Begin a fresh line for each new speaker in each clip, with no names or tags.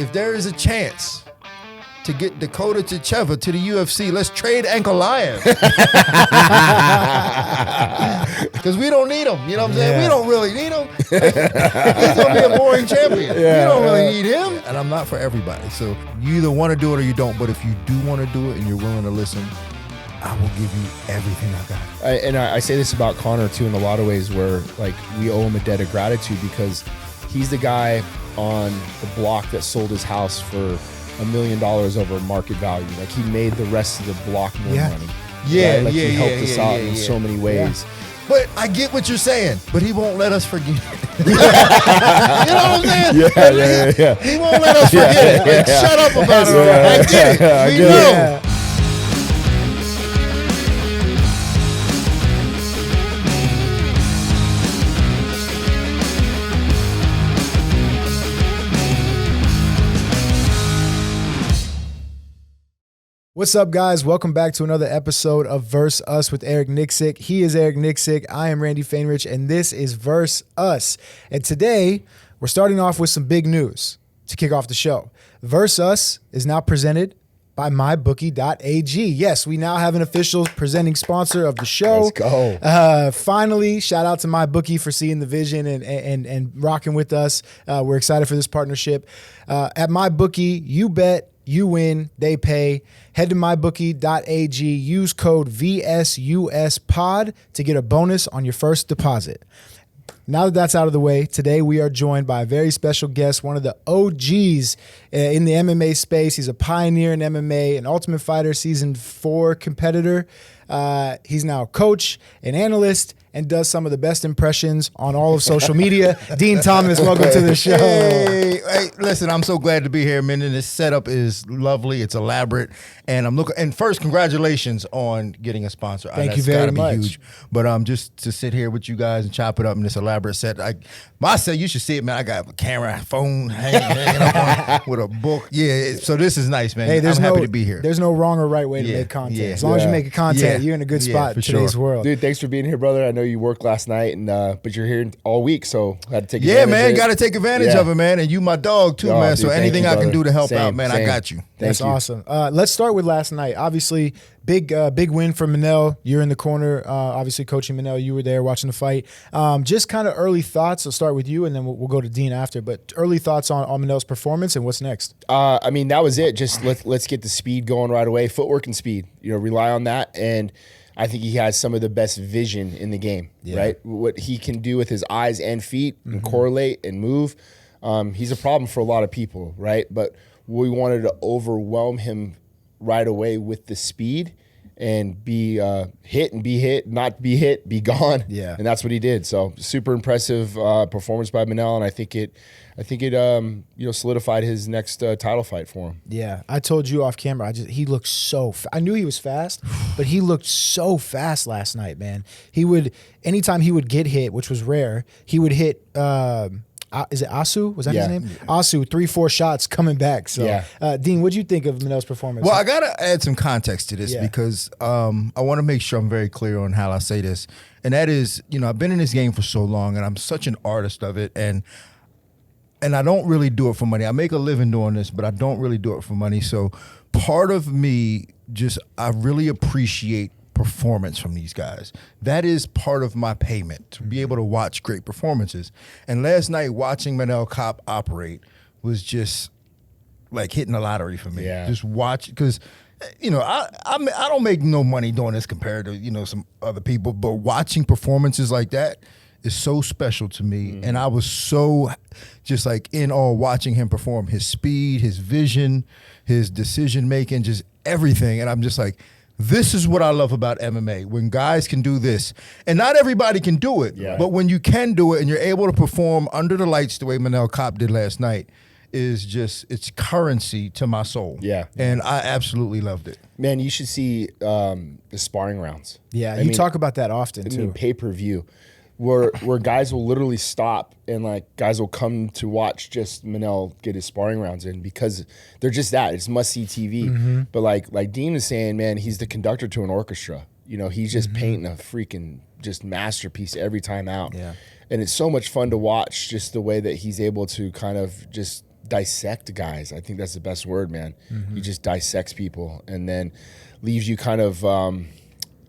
if there is a chance to get Dakota Tcheva to the UFC, let's trade Ankalaev. Because we don't need him. You know what I'm saying? We don't really need him. He's going to be a boring champion. We don't really need him. And I'm not for everybody. So you either want to do it or you don't. But if you do want to do it and you're willing to listen, I will give you everything I got.
I say this about Conor, too, in a lot of ways where, like, we owe him a debt of gratitude because he's the guy on the block that sold his house for $1 million over market value. Like, he made the rest of the block more money.
Yeah,
right? Like, he helped us out in so many ways.
But I get what you're saying, but he won't let us forget it. You know what I'm saying?
Yeah.
He won't let us forget it. Like, shut up about it. I get it. We know.
What's up, guys? Welcome back to another episode of Verse Us with Eric Nixick. He is Eric Nixick. I am Randy Fainrich, and this is Verse Us. And today, we're starting off with some big news to kick off the show. Verse Us is now presented by MyBookie.AG. Yes, we now have an official presenting sponsor of the show.
Let's go.
Finally, shout out to MyBookie for seeing the vision and rocking with us. We're excited for this partnership. At MyBookie, you bet, you win, they pay. Head to mybookie.ag, use code VSUSPOD to get a bonus on your first deposit. Now that that's out of the way, today we are joined by a very special guest, one of the OGs in the MMA space. He's a pioneer in MMA, an Ultimate Fighter Season 4 competitor. He's now a coach, an analyst, and does some of the best impressions on all of social media. Dean Thomas, welcome to the show.
Hey, listen, I'm so glad to be here, man. And this setup is lovely. It's elaborate. And I'm looking. And first, congratulations on getting a sponsor.
Thank you very much.
Huge. But just to sit here with you guys and chop it up in this elaborate set, my set, you should see it, man. I got a camera, phone hanging up with a book. Yeah, so this is nice, man.
Hey,
I'm happy to be here.
There's no wrong or right way to make content. As long as you make content, you're in a good spot in today's world.
Dude, thanks for being here, brother. I know you worked last night, and but you're here all week, so I had to take advantage
man,
of it.
got to take advantage of it, man. And you my dog, too, man.
Dude,
so anything I can do to help out, man, I got you.
That's awesome. Let's start with last night. Obviously, big win for Manel. You're in the corner, obviously coaching Manel. You were there watching the fight. Just kind of early thoughts. I'll start with you, and then we'll go to Dean after. But early thoughts on Manel's performance and what's next?
I mean, that was it. Just let's get the speed going right away. Footwork and speed. Rely on that. And I think he has some of the best vision in the game, right? What he can do with his eyes and feet and correlate and move. He's a problem for a lot of people, right? But we wanted to overwhelm him right away with the speed and be hit and be hit, not be hit, be gone.
Yeah.
And that's what he did. So super impressive performance by Manel, and I think it solidified his next title fight for him.
Yeah, I told you off camera. He looked so. I knew he was fast, but he looked so fast last night, man. Anytime he would get hit, which was rare, he would hit. Is it Asu? Was that his name? Asu, 3-4 shots coming back. So, Dean, what'd you think of Manel's performance?
Well, I gotta add some context to this because I want to make sure I'm very clear on how I say this, and that is, I've been in this game for so long, and I'm such an artist of it, and I don't really do it for money. I make a living doing this, but I don't really do it for money. So part of me I really appreciate performance from these guys. That is part of my payment, to be able to watch great performances. And last night, watching Manel Cop operate was just like hitting the lottery for me.
Yeah.
Just watch, because I don't make no money doing this compared to some other people, but watching performances like that is so special to me. And I was so just like in awe watching him perform. His speed, his vision, his decision making, just everything. And I'm just like, this is what I love about MMA, when guys can do this. And not everybody can do it, but when you can do it and you're able to perform under the lights the way Manel Cop did last night, it's currency to my soul.
Yeah.
And I absolutely loved it.
Man, you should see the sparring rounds.
Yeah, you talk about that often, too.
Pay-per-view, where guys will literally stop and guys will come to watch just Manel get his sparring rounds in, because they're just that. It's must-see TV. But like Dean is saying, man, he's the conductor to an orchestra. He's just painting a freaking just masterpiece every time out.
Yeah.
And it's so much fun to watch, just the way that he's able to kind of just dissect guys. I think that's the best word, man. He just dissects people and then leaves you kind of,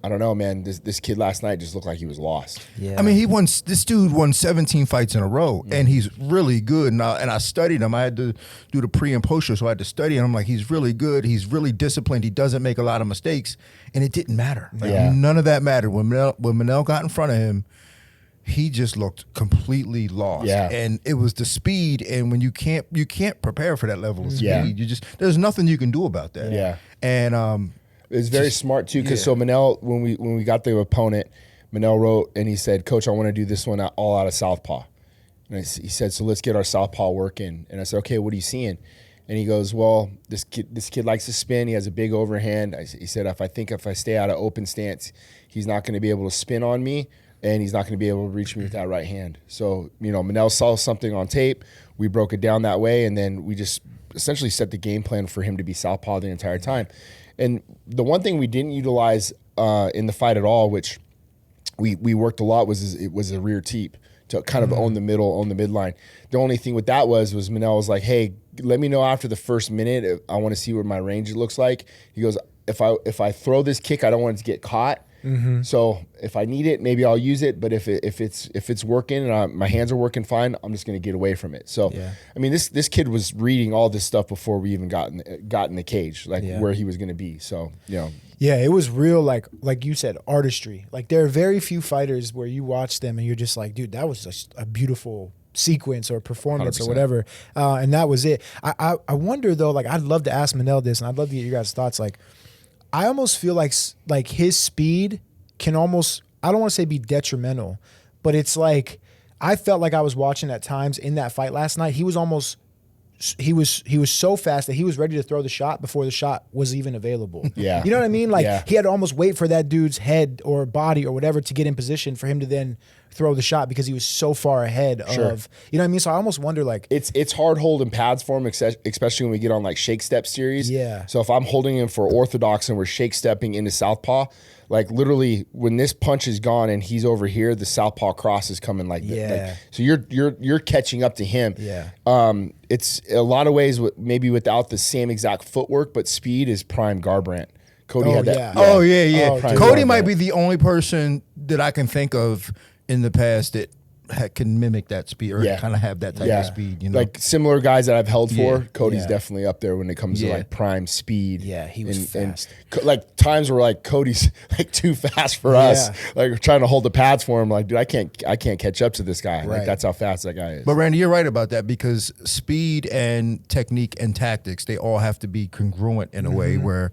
I don't know, man. This kid last night just looked like he was lost.
Yeah.
I mean, this dude won 17 fights in a row, and he's really good. And I studied him. I had to do the pre and post show, so I had to study him. I'm like, he's really good. He's really disciplined. He doesn't make a lot of mistakes, and it didn't matter. Like, none of that mattered. When Manel got in front of him, he just looked completely lost.
Yeah.
And it was the speed, and when you can't prepare for that level of speed.
Yeah.
There's nothing you can do about that.
Yeah.
And
it's very smart too, because so Manel, when we got the opponent, Manel wrote and he said, "Coach, I want to do this one all out of southpaw." And he said, "So let's get our southpaw work in." And I said, "Okay, what are you seeing?" And he goes, "Well, this kid likes to spin. He has a big overhand." He said, if I stay out of open stance, he's not going to be able to spin on me, and he's not going to be able to reach me with that right hand." So, Manel saw something on tape. We broke it down that way, and then we just essentially set the game plan for him to be southpaw the entire time. And the one thing we didn't utilize in the fight at all, which we worked a lot, was a rear teep to kind of own the middle, own the midline. The only thing with that was Manel was like, "Hey, let me know after the first minute. I want to see what my range looks like." He goes, if I throw this kick, I don't want it to get caught. So if I need it, maybe I'll use it. But if it's working and my hands are working fine, I'm just going to get away from it. So, I mean, this kid was reading all this stuff before we even got in the cage, where he was going to be. So,
Yeah, it was real, like you said, artistry. Like, there are very few fighters where you watch them and you're just like, dude, that was just a beautiful sequence or performance
100%.
or whatever. And that was it. I wonder, though, like, I'd love to ask Manel this, and I'd love to get your guys' thoughts. Like, I almost feel like his speed can almost, I don't want to say be detrimental, but it's like, I felt like I was watching at times in that fight last night. He was so fast that he was ready to throw the shot before the shot was even available.
Yeah.
You know what I mean? Like, he had to almost wait for that dude's head or body or whatever to get in position for him to then throw the shot, because he was so far ahead of, you know what I mean? So I almost wonder, like,
it's hard holding pads for him, especially when we get on like shake step series.
Yeah.
So if I'm holding him for orthodox and we're shake stepping into southpaw, like, literally when this punch is gone and he's over here, the southpaw cross is coming like that. So you're catching up to him.
Yeah.
It's a lot of ways maybe without the same exact footwork, but speed is prime Garbrandt. Cody had that.
Yeah.
Oh, yeah.
Prime
Cody
Garbrandt.
might be the only person that I can think of in the past that can mimic that speed or kind of have that type of speed.
Like similar guys that I've held for,
Yeah.
Cody's definitely up there when it comes to like prime speed.
Yeah, he was fast.
And like times where like Cody's like too fast for us. Like we're trying to hold the pads for him. Like, dude, I can't catch up to this guy. Like, that's how fast that guy is.
But Randy, you're right about that, because speed and technique and tactics, they all have to be congruent in a way where,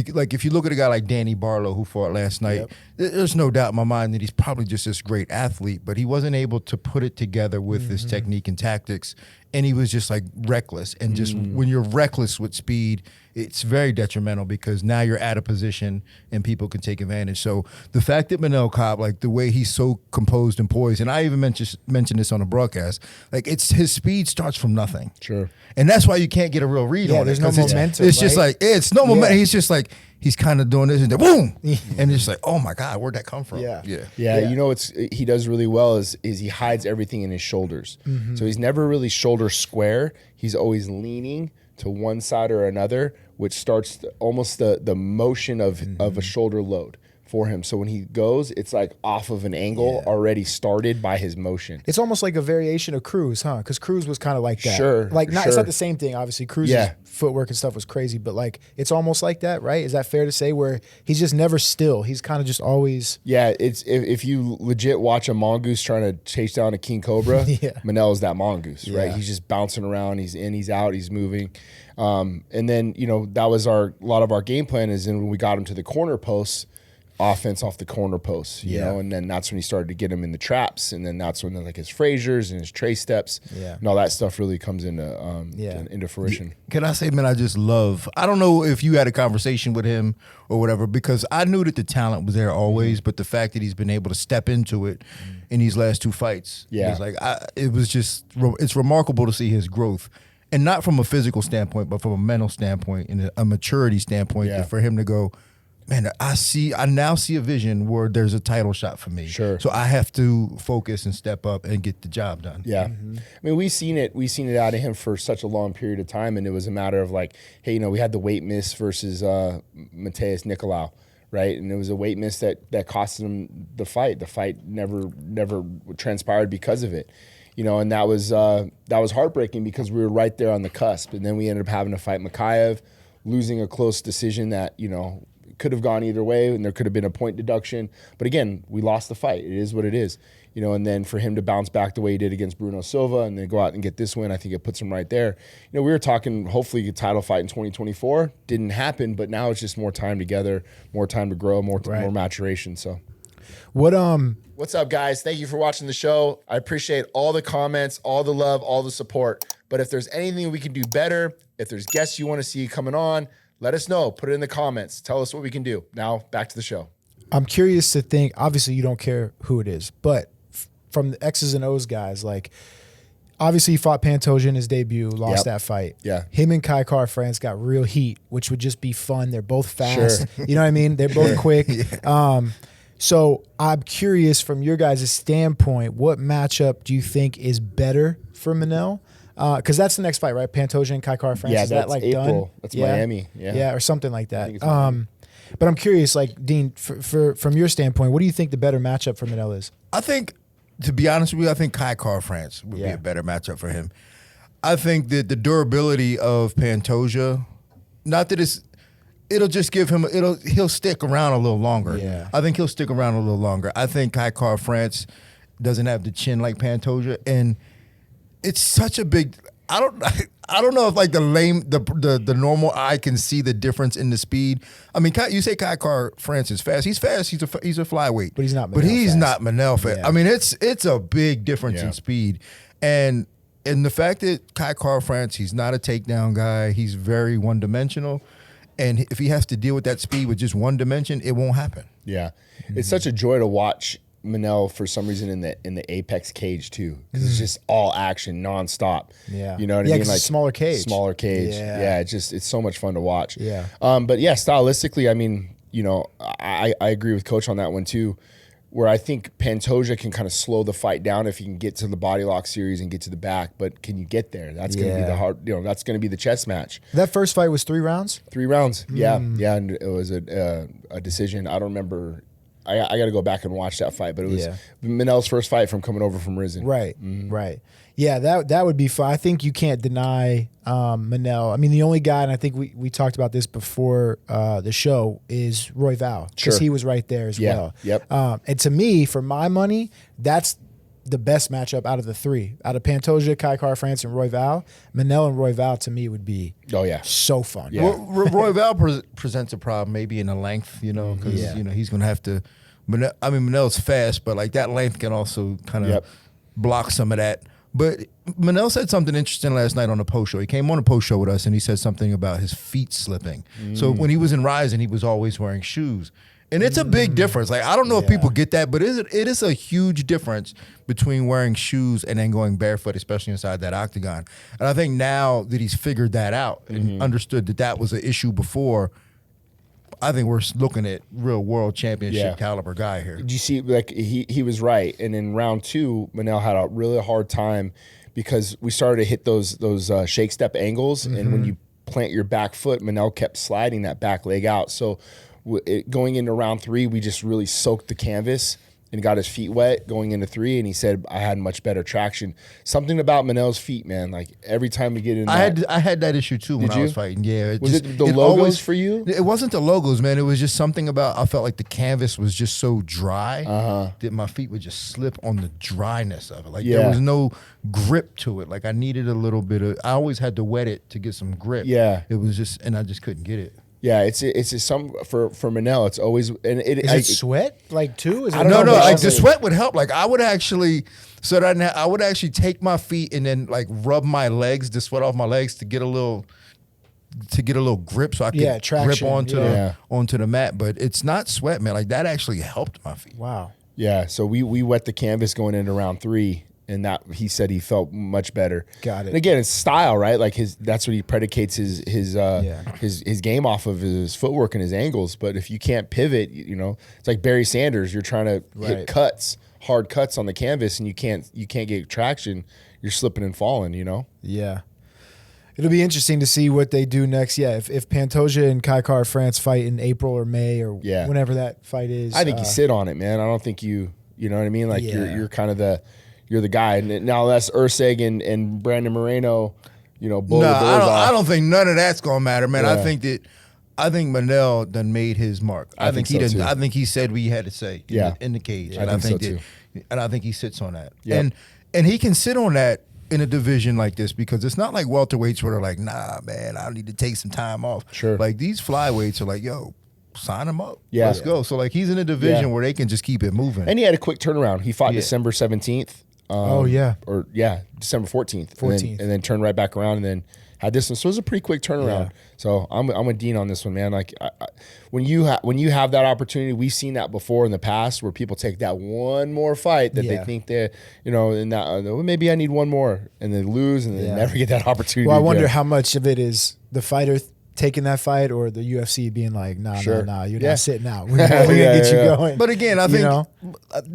like, if you look at a guy like Danny Barlow who fought last night, there's no doubt in my mind that he's probably just this great athlete, but he wasn't able to put it together with his technique and tactics, and he was just like reckless. And just when you're reckless with speed, it's very detrimental, because now you're at a position and people can take advantage. So the fact that Manel Cobb, like the way he's so composed and poised, and I even mentioned this on the broadcast, like, it's his speed starts from nothing.
Sure.
And that's why you can't get a real read on it.
There's no
'cause
momentum.
It's just like, it's no momentum. He's just like, he's kind of doing this and then boom. And it's like, oh my God, where'd that come from?
Yeah.
You know what's he does really well is he hides everything in his shoulders. So he's never really shoulder square. He's always leaning to one side or another, which starts almost the motion of a shoulder load for him. So when he goes, it's like off of an angle already started by his motion.
It's almost like a variation of Cruz, huh? Because Cruz was kind of like that.
Sure.
Like, it's not the same thing, obviously. Cruz's footwork and stuff was crazy, but like, it's almost like that, right? Is that fair to say, where he's just never still? He's kind of just always.
Yeah, it's if you legit watch a mongoose trying to chase down a king cobra, Manel is that mongoose, right? He's just bouncing around. He's in, he's out, he's moving. And then, that was a lot of our game plan is when we got him to the corner posts, offense off the corner posts, you know, and then that's when he started to get him in the traps, and then that's when like his Fraziers and his trace steps and all that stuff really comes into fruition.
Can I say, man, I just love, I don't know if you had a conversation with him or whatever, because I knew that the talent was there always, but the fact that he's been able to step into it in these last two fights, it's like, it's remarkable to see his growth. And not from a physical standpoint, but from a mental standpoint and a maturity standpoint, for him to go, man, I now see a vision where there's a title shot for me.
Sure.
So I have to focus and step up and get the job done.
Yeah. I mean, we've seen it out of him for such a long period of time, and it was a matter of like, hey, you know, we had the weight miss versus Mateus Nicolau, right? And it was a weight miss that cost him the fight. The fight never transpired because of it. You know, and that was heartbreaking because we were right there on the cusp, and then we ended up having to fight Ankalaev, losing a close decision that, you know, could have gone either way, and there could have been a point deduction. But again, we lost the fight. It is what it is. You know, and then for him to bounce back the way he did against Bruno Silva and then go out and get this win, I think it puts him right there. You know, we were talking hopefully a title fight in 2024. Didn't happen, but now it's just more time together, more time to grow, more maturation. So what's up, guys? Thank you for watching the show. I appreciate all the comments, all the love, all the support. But if there's anything we can do better, if there's guests you want to see coming on, let us know. Put it in the comments. Tell us what we can do. Now, back to the show.
I'm curious to think, obviously you don't care who it is, but from the X's and O's guys, like obviously he fought Pantoja in his debut, lost that fight.
Yeah.
Him and Kai Kara-France got real heat, which would just be fun. They're both fast. Sure. You know what I mean? They're both quick. So I'm curious from your guys' standpoint, what matchup do you think is better for Manel? Because that's the next fight, right? Pantoja and Kai Kara-France.
Yeah,
is
that's
that like
April.
done?
That's Miami.
Yeah, or something like that. But I'm curious, like Dean, for from your standpoint, what do you think the better matchup for Manel is?
I think, to be honest with you, I think Kai Kara-France would be a better matchup for him. I think that the durability of Pantoja, not that it'll just give him, he'll stick around a little longer.
Yeah.
I think he'll stick around a little longer. I think Kai Kara-France doesn't have the chin like Pantoja, and it's such a big. I don't know if like the normal eye can see the difference in the speed. I mean, you say Kai Kara-France is fast. He's fast. He's a flyweight.
But he's not Manel
But he's
fast.
not Manel fast.
Yeah.
I mean, it's a big difference in speed. And the fact that Kai Kara-France, he's not a takedown guy. He's very one-dimensional. And if he has to deal with that speed with just one dimension, it won't happen.
Yeah. It's such a joy to watch Manel for some reason in the Apex cage too, because it's just all action nonstop.
Yeah,
you know what I mean?
Like smaller cage.
Yeah, it's so much fun to watch.
Yeah.
But yeah, stylistically, I mean, you know, I agree with Coach on that one too, where I think Pantoja can kind of slow the fight down if he can get to the body lock series and get to the back. But can you get there? That's going to be the hard. You know, that's going to be the chess match.
That first fight was 3 rounds.
3 rounds. Yeah, and it was a decision. I don't remember. I got to go back and watch that fight, but it was Manel's first fight from coming over from Risen.
Right, right. Yeah, that would be fun. I think you can't deny Manel. I mean, the only guy, and I think we talked about this before the show, is Royval, because he was right there as well.
Yep.
And to me, for my money, that's the best matchup out of the 3. Out of Pantoja, Kai Kara-France, and Royval, Manel and Royval to me would be so fun.
Yeah.
Well, Royval presents a problem maybe in the length, you know, because you know he's going to have to. Manel's fast, but like that length can also kind of block some of that. But Manel said something interesting last night on the post show. He came on the post show with us and he said something about his feet slipping. So when he was in Rising, he was always wearing shoes. And it's a big difference. Like, I don't know if people get that, but it is a huge difference between wearing shoes and then going barefoot, especially inside that octagon. And I think now that he's figured that out and understood that was an issue before, I think we're looking at real world championship caliber guy here.
Did you see, like, he was right. And in round 2, Manel had a really hard time because we started to hit those shake step angles. And when you plant your back foot, Manel kept sliding that back leg out. So going into round 3, we just really soaked the canvas and got his feet wet going into 3, and he said I had much better traction. Something about Manel's feet, man. Like every time we get in,
I had that issue too when I was fighting. Yeah,
was it the logos for you?
It wasn't the logos, man. It was just something about I felt like the canvas was just so dry that my feet would just slip on the dryness of it. Like there was no grip to it. Like I needed a little bit of. I always had to wet it to get some grip.
Yeah,
it was just, and I just couldn't get it.
Yeah, it's some for Manel. It's always
is it sweat like too? Is it
I don't know. Like the sweat would help. Like I would actually take my feet and then like rub my legs, the sweat off my legs to get a little grip, so I could grip onto the mat. But it's not sweat, man. Like that actually helped my feet.
Wow.
Yeah. So we wet the canvas going into round 3. and that he said he felt much better.
Got it.
And again, it's style, right? Like that's what he predicates his game off of, his footwork and his angles. But if you can't pivot, it's like Barry Sanders. You're trying to hit hard cuts on the canvas, and you can't get traction. You're slipping and falling.
Yeah. It'll be interesting to see what they do next. Yeah, if Pantoja and Kai Kara France fight in April or May or whenever that fight is.
I think you sit on it, man. I don't think you know what I mean? Like you're kind of you're the guy. And now that's Urseg and Brandon Moreno, blow the doors off.
I don't think none of that's gonna matter, man. Yeah. I think Manel done made his mark. I think he didn't. I think he said what he had to say in the cage.
Yeah, I think so too.
And I think he sits on that.
Yep.
And he can sit on that in a division like this, because it's not like welterweights where they're like, nah, man, I need to take some time off.
Sure.
Like these flyweights are like, yo, sign him up.
Yeah.
Let's go. So like he's in a division where they can just keep it moving.
And he had a quick turnaround. He fought December 17th. December 14th. And then turned right back around and then had this one. So it was a pretty quick turnaround. Yeah. So I'm with Dean on this one, man. Like when you have that opportunity, we've seen that before in the past where people take that one more fight that they think they're, and that maybe I need one more, and they lose and they never get that opportunity.
Well, I wonder how much of it is the fighter taking that fight or the UFC being like, nah, you're not sitting out. We're gonna get you going.
But again, I think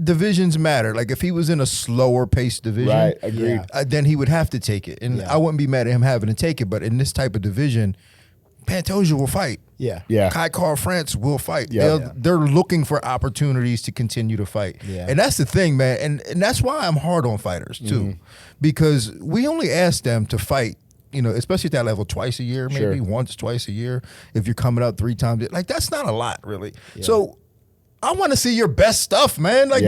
divisions matter. Like if he was in a slower paced division,
right? Agreed.
Then he would have to take it, and I wouldn't be mad at him having to take it. But in this type of division, Pantoja will fight.
Yeah.
Kai Kara France will fight.
Yeah.
They're looking for opportunities to continue to fight.
Yeah.
And that's the thing, man. And that's why I'm hard on fighters too, because we only ask them to fight, especially at that level, twice a year, maybe once, twice a year. If you're coming up 3 times, like that's not a lot, really. Yeah. So I want to see your best stuff, man. Like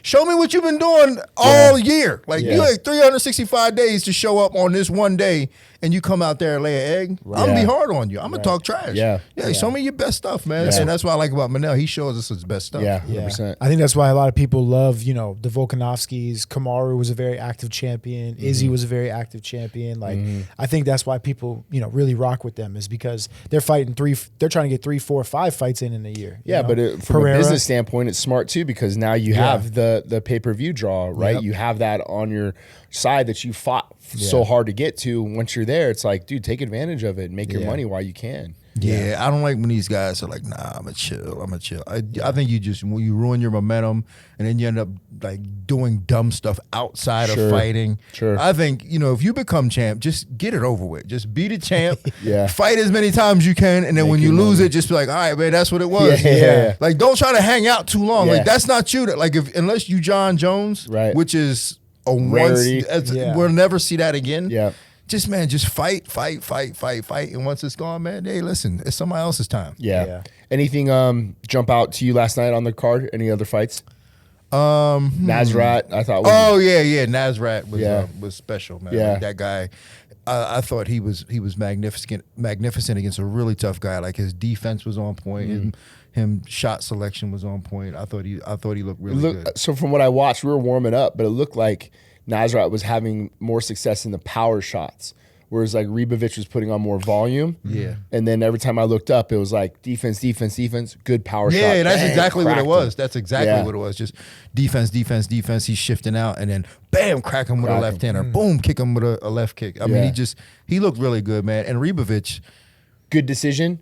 show me what you've been doing all year. Like you had 365 days to show up on this one day, and you come out there and lay an egg. I'm gonna be hard on you. I'm gonna talk trash.
Yeah.
Show me your best stuff, man. And that's what I like about Manel. He shows us his best stuff.
Yeah, 100%.
I think that's why a lot of people love, the Volkanovskis. Kamaru was a very active champion. Izzy was a very active champion. Like I think that's why people, really rock with them, is because they're fighting they're trying to get 3, 4, 5 fights in a year.
Yeah, but from a business standpoint, it's smart too, because now you have the pay-per-view draw, right?
Yep.
You have that on your side that you fought so hard to get to. Once you're there, it's like, dude, take advantage of it and make your money while you can.
Yeah, I don't like when these guys are like, nah, I'm a chill. I think you ruin your momentum, and then you end up like doing dumb stuff outside of fighting.
Sure.
I think, if you become champ, just get it over with. Just be the champ.
Yeah.
Fight as many times as you can, and then when you lose it, just be like, all right, man, that's what it was.
Yeah.
Like, don't try to hang out too long. Like, that's not you. Like, unless you John Jones,
right,
which is a
rarity.
We'll never see that again.
Yeah.
Just fight. And once it's gone, man, hey, listen, it's somebody else's time.
Yeah. Anything jump out to you last night on the card? Any other fights? Nasrat, I thought.
Nasrat was special, man.
Yeah.
Like, that guy, I thought he was magnificent against a really tough guy. Like his defense was on point, and him shot selection was on point. I thought he looked really good.
So from what I watched, we were warming up, but it looked like Nasrat was having more success in the power shots, whereas like Ribovic was putting on more volume.
Yeah.
And then every time I looked up, it was like defense, good power shot.
Yeah, that's exactly what it was.
Him.
That's exactly what it was. Just defense. He's shifting out, and then bam, crack him with a left hand, or boom, kick him with a left kick. I mean, he looked really good, man. And Ribovic,
good decision.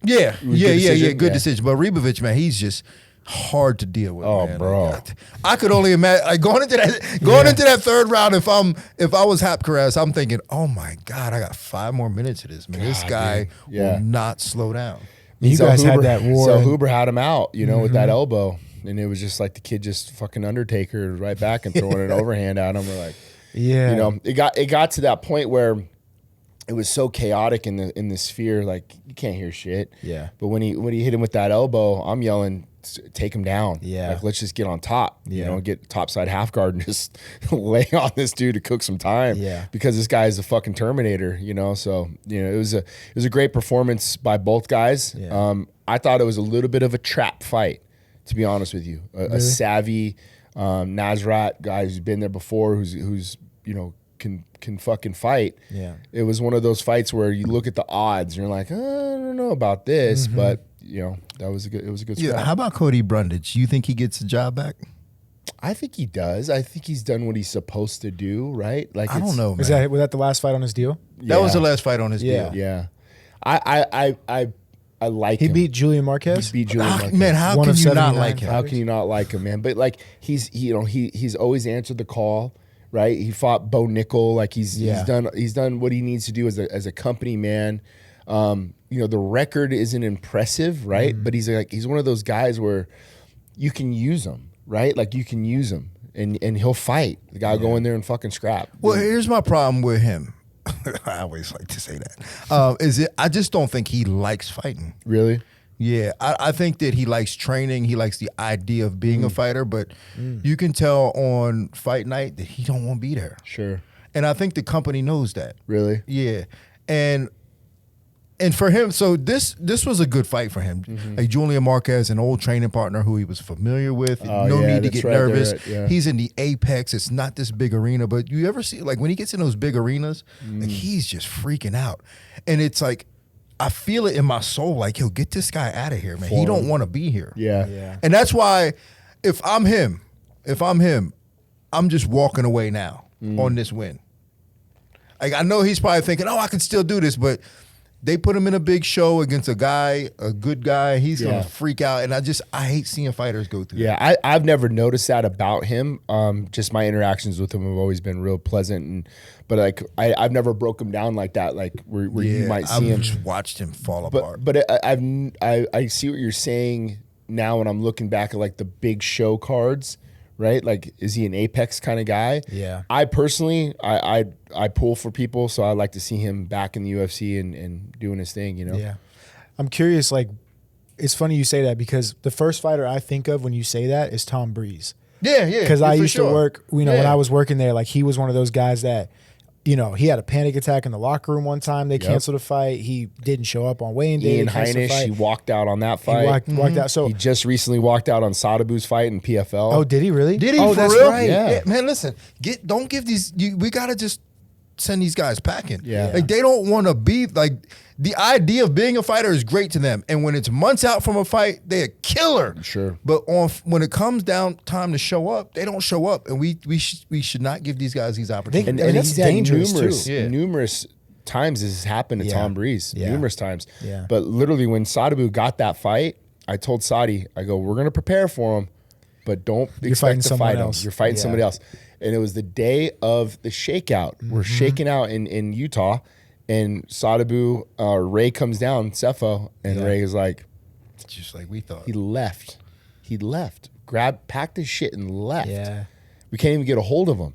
Yeah, good decision. But Ribovic, man, he's just hard to deal with.
Oh,
man.
bro,
like, I could only imagine like, going into that third round. If I was Hap Karas, I'm thinking, oh my God, I got 5 more minutes of this, man. This guy will not slow down.
You guys had that war.
So Huber had him out, with that elbow, and it was just like the kid just fucking Undertaker right back and throwing an overhand at him. We're like, it got to that point where it was so chaotic in the sphere, like you can't hear shit.
Yeah.
But when he hit him with that elbow, I'm yelling, take him down.
Yeah.
Like, let's just get on top. Get topside half guard and just lay on this dude to cook some time.
Yeah.
Because this guy is a fucking Terminator. So it was a great performance by both guys.
Yeah.
I thought it was a little bit of a trap fight, to be honest with you. A savvy Nasrat guy who's been there before, who's can fucking fight.
Yeah.
It was one of those fights where you look at the odds and you're like, I don't know about this, but it was a good spot.
How about Cody Brundage? You think he gets the job back?
I think he does. I think he's done what he's supposed to do, right? Like
I don't know, man.
Was that the last fight on his deal?
That was the last fight on his deal.
Yeah. I like him.
He beat Julian Marquez.
He beat Julian Marquez.
Man, how
One
can
of
you not
79
like him?
How can you not like him, man? But like he's always answered the call, right? He fought Bo Nickel. Like he's done what he needs to do as a company man. The record isn't impressive, right? But he's one of those guys where you can use him, right? Like you can use him and he'll fight. The guy will go in there and fucking scrap.
Well, here's my problem with him. I always like to say that. I just don't think he likes fighting.
Really?
Yeah, I think that he likes training. He likes the idea of being a fighter, but you can tell on fight night that he don't want to be there.
Sure.
And I think the company knows that.
Really?
Yeah. And for him, so this was a good fight for him. Like Julian Marquez, an old training partner who he was familiar with. No need to get nervous. He's in the apex. It's not this big arena, but you ever see, like when he gets in those big arenas, like he's just freaking out. And it's like, I feel it in my soul, like, yo, get this guy out of here, man. He don't want to be here.
Yeah.
And that's why if I'm him, I'm just walking away now on this win. Like I know he's probably thinking, I can still do this, but they put him in a big show against a good guy. He's gonna freak out, and I hate seeing fighters go through that.
Yeah, I've never noticed that about him. Just my interactions with him have always been real pleasant, but like I've never broke him down like that. Like where you might see him.
I've just watched him fall apart.
But I see what you're saying now when I'm looking back at like the big show cards. Right? Like, is he an apex kind of guy?
Yeah.
I personally, I pull for people, so I like to see him back in the UFC and doing his thing,
Yeah. I'm curious, like, it's funny you say that because the first fighter I think of when you say that is Tom Brees.
Yeah.
Because I used to work, when I was working there, like, he was one of those guys that, he had a panic attack in the locker room one time. They canceled a fight. He didn't show up on weigh-in day.
Ian Heinisch, he walked out on that fight.
He walked out. So
he just recently walked out on Sadabu's fight in PFL.
Oh, did he really?
Did he?
Oh,
for
that's
real?
right.
Yeah. Man, listen, don't give these. We gotta just send these guys packing.
Yeah.
Like they don't want to be like. The idea of being a fighter is great to them, and when it's months out from a fight, they're a killer.
Sure.
But when it comes down time to show up, they don't show up, and we should not give these guys these opportunities.
And
that's
he's had
dangerous too.
numerous times this has happened to Tom Brees.
Yeah.
Numerous times.
Yeah.
But literally when Sadabu got that fight, I told Sadi, I go, we're gonna prepare for him, but don't expect to fight him. You're fighting somebody else. And it was the day of the shakeout. We're shaking out in Utah. And Sadabu, Ray comes down, Cepho, and Ray is like,
just like we thought.
He left. Packed his shit and left.
Yeah.
We can't even get a hold of him.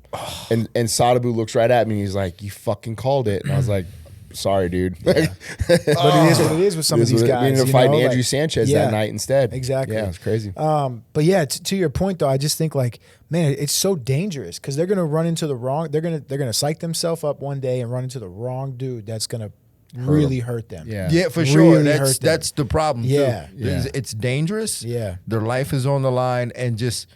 And Sadabu looks right at me and he's like, you fucking called it. And I was like, sorry, dude.
But it is what it is with some of these guys.
We ended up fighting Andrew Sanchez that night instead.
Exactly.
Yeah, it's crazy.
But yeah, to your point though, I just think like, man, it's so dangerous because they're gonna run into the wrong. They're gonna psych themselves up one day and run into the wrong dude that's gonna really hurt them.
Yeah,
for sure.
Really
That's the problem.
Yeah.
Too. It's dangerous.
Yeah,
their life is on the line, and just.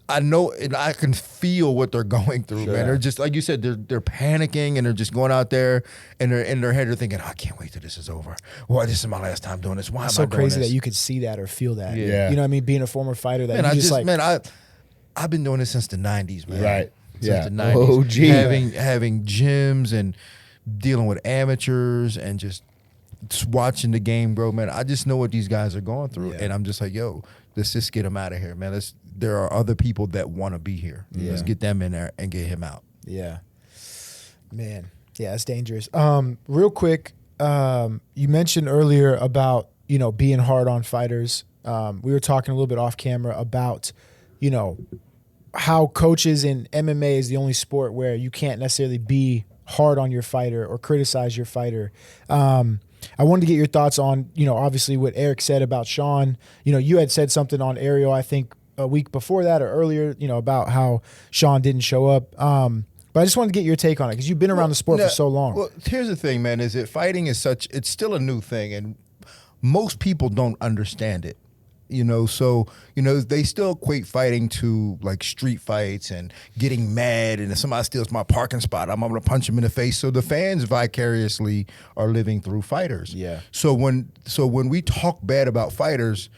I know, and I can feel what they're going through, man. They're just like you said, they're panicking, and they're just going out there, and they're in their head, they're thinking, I can't wait till this is over. Well, this is my last time doing this. Why am I doing this?
So crazy that you could see that or feel that.
Yeah.
You know what I mean? Being a former fighter, that
I've been doing this since the 90s, man.
Right.
Since the 90s.
OG.
Having gyms and dealing with amateurs and just watching the game, bro, man. I just know what these guys are going through, and I'm just like, yo, let's just get them out of here, man. There are other people that want to be here. Yeah. Let's get them in there and get him out.
Yeah. Man. Yeah, it's dangerous. Real quick, you mentioned earlier about, being hard on fighters. We were talking a little bit off camera about, how coaches in MMA is the only sport where you can't necessarily be hard on your fighter or criticize your fighter. I wanted to get your thoughts on, obviously what Eric said about Sean. You had said something on Ariel, I think, a week before that or earlier, about how Sean didn't show up. But I just wanted to get your take on it because you've been around the sport for so long.
Well, here's the thing, man, is that fighting is it's still a new thing, and most people don't understand it. So they still equate fighting to like street fights and getting mad, and if somebody steals my parking spot, I'm gonna punch him in the face. So the fans vicariously are living through fighters.
Yeah.
So when we talk bad about fighters,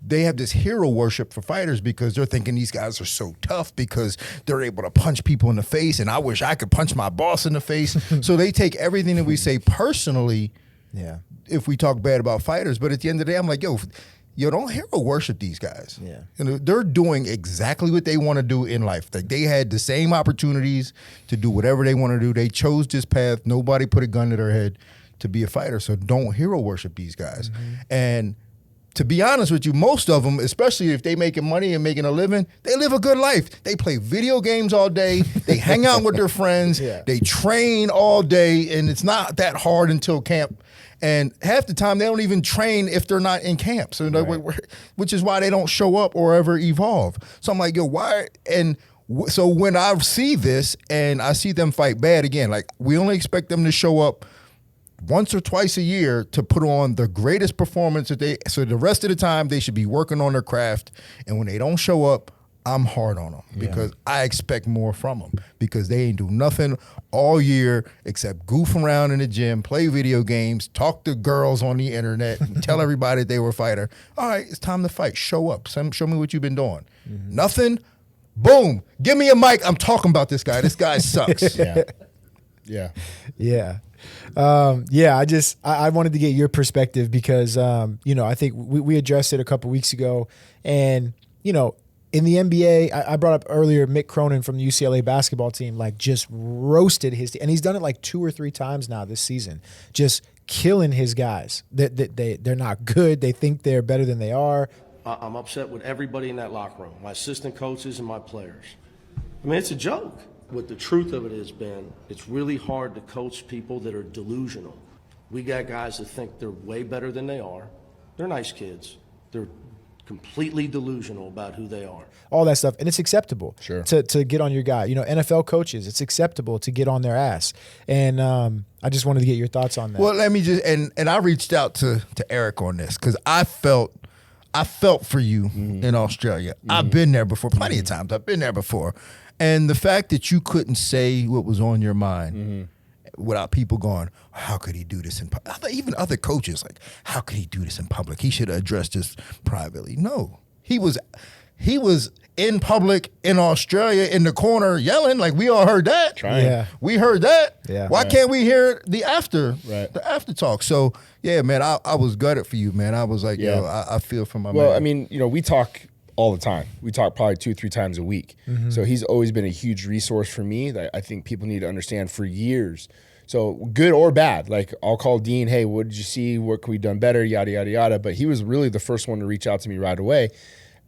they have this hero worship for fighters because they're thinking these guys are so tough because they're able to punch people in the face, and I wish I could punch my boss in the face. So they take everything that we say personally if we talk bad about fighters. But at the end of the day, I'm like, yo, don't hero worship these guys.
Yeah.
You know, they're doing exactly what they want to do in life. Like, they had the same opportunities to do whatever they want to do. They chose this path. Nobody put a gun to their head to be a fighter. So don't hero worship these guys. And to be honest with you, most of them, especially if they making money and making a living, they live a good life. They play video games all day. They hang out with their friends. They train all day, and it's not that hard until camp. And half the time, they don't even train if they're not in camp. So, which is why they don't show up or ever evolve. So I'm like, yo, why? And so when I see this and I see them fight bad again, like, we only expect them to show up once or twice a year to put on the greatest performance so the rest of the time they should be working on their craft. And when they don't show up, I'm hard on them because I expect more from them because they ain't do nothing all year except goof around in the gym, play video games, talk to girls on the internet, and tell everybody they were a fighter. All right, it's time to fight. Show up. Show me what you've been doing. Nothing. Boom. Give me a mic. I'm talking about this guy. This guy sucks.
I wanted to get your perspective because, I think we addressed it a couple weeks ago. And, in the NBA, I brought up earlier Mick Cronin from the UCLA basketball team, like, just roasted his team. And he's done it like 2 or 3 times now this season, just killing his guys. They're not good. They think they're better than they are.
I'm upset with everybody in that locker room, my assistant coaches and my players. I mean, it's a joke. What the truth of it is, Ben, it's really hard to coach people that are delusional. We got guys that think they're way better than they are. They're nice kids. They're completely delusional about who they are.
All that stuff. And it's acceptable to get on your guy. NFL coaches, it's acceptable to get on their ass. And I just wanted to get your thoughts on that.
Well, let me just, and I reached out to Eric on this because I felt for you in Australia. I've been there before, plenty of times. I've been there before. And the fact that you couldn't say what was on your mind without people going, how could he do this in public? Even other coaches, like, how could he do this in public? He should have addressed this privately. No, he was in public in Australia in the corner yelling, like, we all heard that. We heard that. Why can't we hear the after talk? So yeah, man, I was gutted for you, man. I was like, yo, I feel for my man.
Well, I mean, we talk all the time. We talk probably 2-3 times a week. So he's always been a huge resource for me that I think people need to understand for years. So good or bad, like, I'll call Dean, hey, what did you see? What could we done better? Yada, yada, yada. But he was really the first one to reach out to me right away.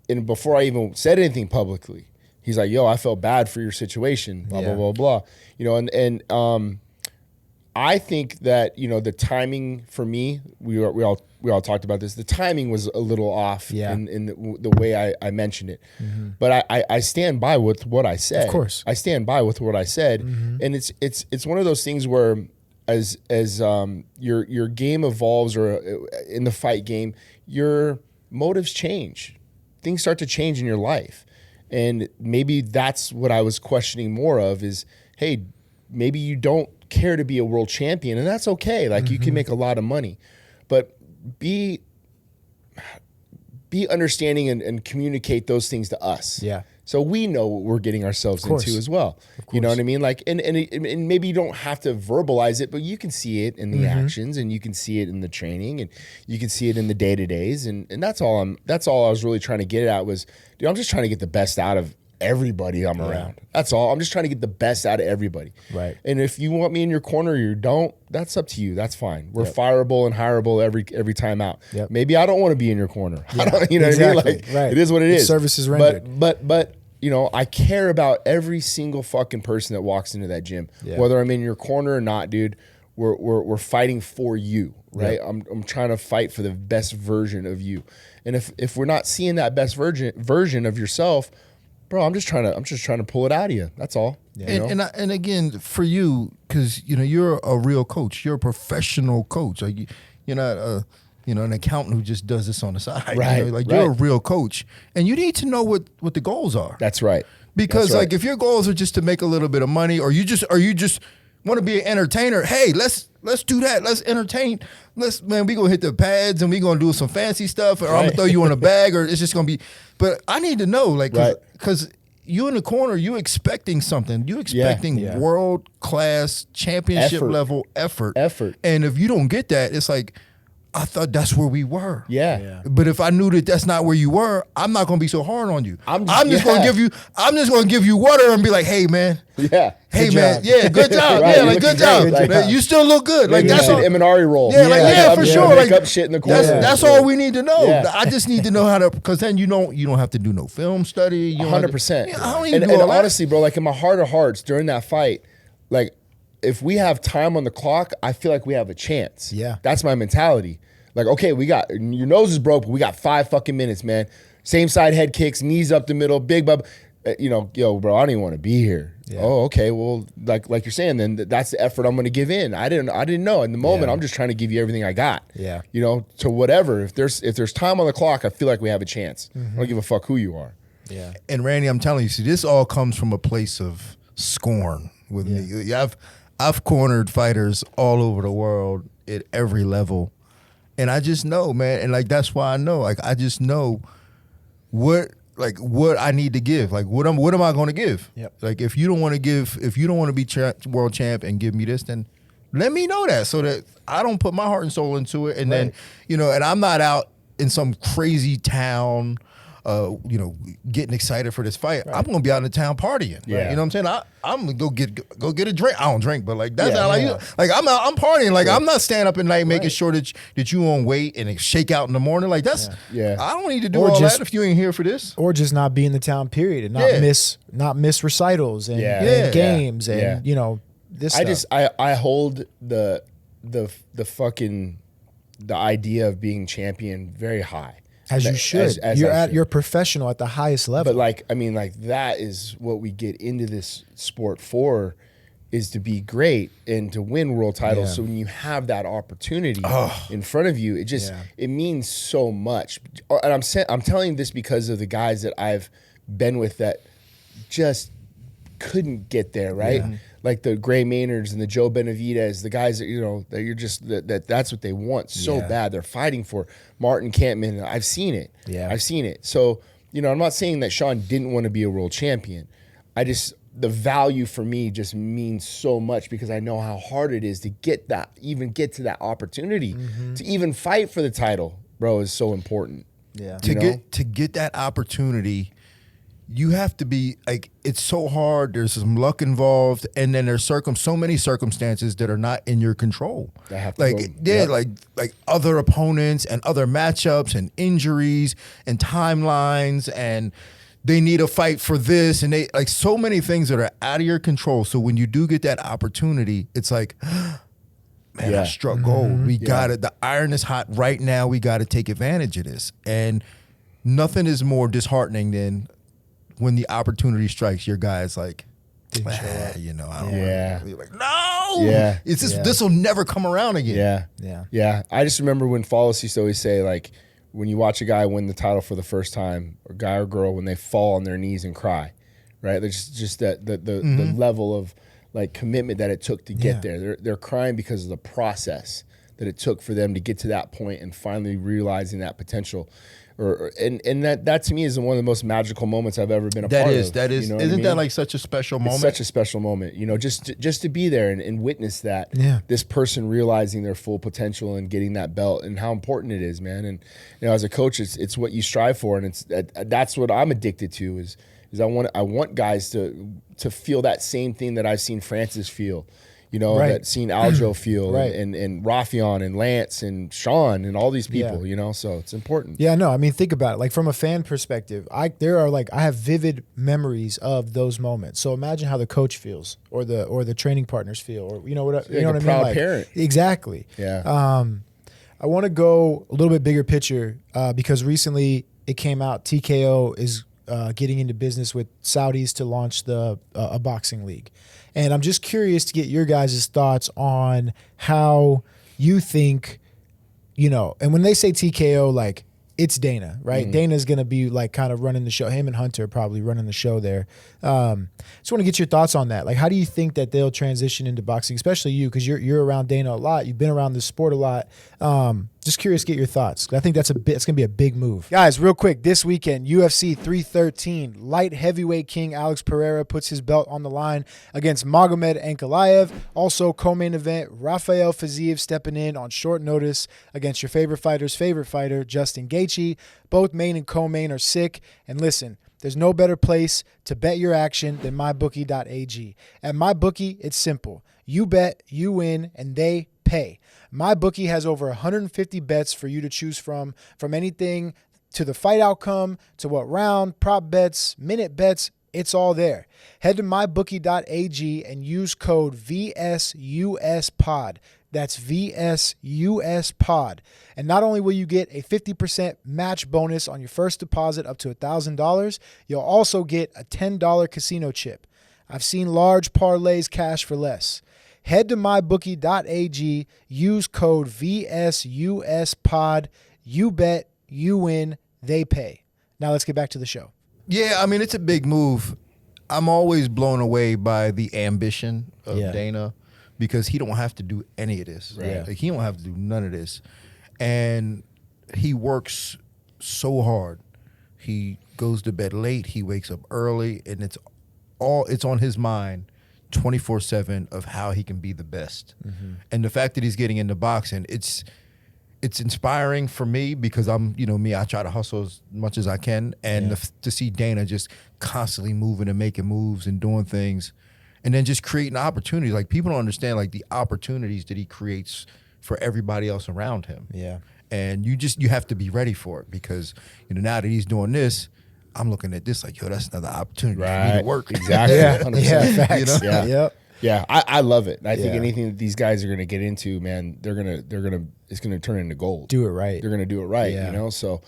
And before I even said anything publicly, he's like, yo, I felt bad for your situation, blah, blah, blah, blah. And I think that, the timing for me, we all talked about this. The timing was a little off in the way I mentioned it. But I stand by with what I said.
Of course.
I stand by with what I said. And it's one of those things where as your game evolves, or in the fight game, your motives change. Things start to change in your life. And maybe that's what I was questioning more of is, hey, maybe you don't care to be a world champion, and that's okay. Like, you can make a lot of money, but be understanding and communicate those things to us. So we know what we're getting ourselves into as well. You know what I mean? Like, and maybe you don't have to verbalize it, but you can see it in the actions, and you can see it in the training, and you can see it in the day-to-days. And that's all I was really trying to get at was, dude, I'm just trying to get the best out of everybody I'm around. That's all. I'm just trying to get the best out of everybody.
Right.
And if you want me in your corner or you don't, that's up to you. That's fine. We're fireable and hireable every time out. Maybe I don't want to be in your corner. I don't, you know what I mean? Like, it is what it is.
Service is rendered.
But I care about every single fucking person that walks into that gym. Whether I'm in your corner or not, dude, we're fighting for you, right? I'm trying to fight for the best version of you. And if we're not seeing that best version of yourself, bro, I'm just trying to pull it out of you. That's all.
And again, for you, because you're a real coach. You're a professional coach. Like, you're not an accountant who just does this on the side.
Right.
You're a real coach, and you need to know what the goals are.
That's right.
Because if your goals are just to make a little bit of money, or you just want to be an entertainer. Hey, let's do that. Let's entertain. We gonna hit the pads and we gonna do some fancy stuff, or I'm gonna throw you in a bag, or it's just gonna be. But I need to know, like, because you in the corner, you expecting something. You expecting world class championship level effort. And if you don't get that, it's like, I thought that's where we were.
Yeah.
But if I knew that that's not where you were, I'm not gonna be so hard on you. I'm just gonna give you water and be like, hey man.
Yeah.
Hey man. Yeah, good job.
Right,
yeah, like good job. Like, you still look good. Like that's
an Eminari roll.
Yeah, for sure.
Make
like
up shit in the corner.
That's all we need to know. Yeah. I just need to know how to, because then you don't have to do no film study.
100%.
I don't even do
and
all that.
honestly, bro, like in my heart of hearts during that fight, like if we have time on the clock, I feel like we have a chance.
Yeah.
That's my mentality. Like, okay, your nose is broke, but we got 5 fucking minutes, man. Same side head kicks, knees up the middle, big bub. Yo, bro, I don't even want to be here. Yeah. Oh, okay. Well, like you're saying, then that's the effort I'm going to give in. I didn't know in the moment. I'm just trying to give you everything I got.
Yeah.
To whatever. If there's time on the clock, I feel like we have a chance. I don't give a fuck who you are.
Yeah.
And Randy, I'm telling you, see, this all comes from a place of scorn with me. I've cornered fighters all over the world at every level. And I just know, man, and like that's why I know. Like I just know what I need to give. Like what am I going to give?
Yep.
Like if you don't want to be world champ and give me this, then let me know that so that I don't put my heart and soul into it. And then and I'm not out in some crazy town, getting excited for this fight. Right. I'm gonna be out in the town partying.
Yeah.
You know what I'm saying? I'm gonna go get a drink. I don't drink, but like that's how like I'm out, I'm partying. Like I'm not standing up at night making sure that you on weight and shake out in the morning. Like that's I don't need to do all that if you ain't here for this.
Or just not be in the town period and not miss recitals and games and this stuff.
I hold the fucking the idea of being champion very high.
As you should. You're professional at the highest level.
But that is what we get into this sport for, is to be great and to win world titles. Yeah. So when you have that opportunity in front of you, it means so much. And I'm telling you this because of the guys that I've been with that just couldn't get there, right? Yeah. Like the Gray Maynards and the Joe Benavidez, the guys that that you're just that's what they want so bad. They're fighting for. Martin Kampmann, I've seen it. Yeah, I've seen it. So I'm not saying that Sean didn't want to be a world champion. The value for me just means so much because I know how hard it is to get to that opportunity, to even fight for the title, bro, is so important.
Yeah,
to get that opportunity. You have to be like, it's so hard. There's some luck involved, and then there's so many circumstances that are not in your control. Like other opponents and other matchups and injuries and timelines, and they need a fight for this, and they like so many things that are out of your control. So when you do get that opportunity, it's like, man, I struck gold. We got it. The iron is hot right now. We got to take advantage of this, and nothing is more disheartening than when the opportunity strikes, your guy's like, I don't want to. Like, no.
Yeah.
It's just this will never come around again.
Yeah. I just remember when Follis used to always say, like, when you watch a guy win the title for the first time, or guy or girl, when they fall on their knees and cry, right? There's just that the level of like commitment that it took to get there. They're crying because of the process that it took for them to get to that point and finally realizing that potential. And that to me is one of the most magical moments I've ever been a part of.
That is. Isn't that like such a special moment?
It's such a special moment. Just to be there and witness that. Yeah. This person realizing their full potential and getting that belt and how important it is, man. And as a coach, it's what you strive for, and that's what I'm addicted to. Is I want guys to feel that same thing that I've seen Francis feel. That seen Aljo feel and Rafael and Lance and Sean and all these people, so it's important.
Yeah, no, I mean, think about it. Like from a fan perspective, I have vivid memories of those moments. So imagine how the coach feels or the training partners feel, or what I mean?
Proud parent.
Exactly.
Yeah.
I want to go a little bit bigger picture because recently it came out TKO is getting into business with Saudis to launch a boxing league. And I'm just curious to get your guys' thoughts on how you think, and when they say TKO, like it's Dana, right? Dana's going to be like kind of running the show. Him and Hunter are probably running the show there. Just want to get your thoughts on that. Like, how do you think that they'll transition into boxing, especially you, because you're around Dana a lot. You've been around this sport a lot. Just curious to get your thoughts. I think it's going to be a big move. Guys, real quick, this weekend, UFC 313, light heavyweight king Alex Pereira puts his belt on the line against Magomed Ankalaev. Also, co-main event, Rafael Fiziev stepping in on short notice against your favorite fighter's favorite fighter, Justin Gaethje. Both main and co-main are sick. And listen, there's no better place to bet your action than MyBookie.AG. At MyBookie, it's simple. You bet, you win, and they pay. MyBookie has over 150 bets for you to choose from anything to the fight outcome, to what round, prop bets, minute bets. It's all there. Head to MyBookie.ag and use code VSUSPOD. That's VSUSPOD. And not only will you get a 50% match bonus on your first deposit up to $1,000, you'll also get a $10 casino chip. I've seen large parlays cash for less. Head to MyBookie.ag, use code VSUSPOD. You bet, you win, they pay. Now let's get back to the show.
Yeah, I mean, it's a big move. I'm always blown away by the ambition of Dana, because he don't have to do any of this.
Right.
Like, he don't have to do none of this. And he works so hard. He goes to bed late, he wakes up early, and it's on his mind 24/7 of how he can be the best. And the fact that he's getting into boxing, it's inspiring for me, because I'm, me, I try to hustle as much as I can. And to see Dana just constantly moving and making moves and doing things, and then just creating opportunities. Like, people don't understand, like, the opportunities that he creates for everybody else around him.
Yeah.
And you have to be ready for it, because, now that he's doing this, I'm looking at this like, yo, that's another opportunity for me to work.
Exactly.
Facts.
Yep. Yeah, I love it. I think anything that these guys are going to get into, man, it's going to turn into gold.
Do it right.
They're going to do it right, So,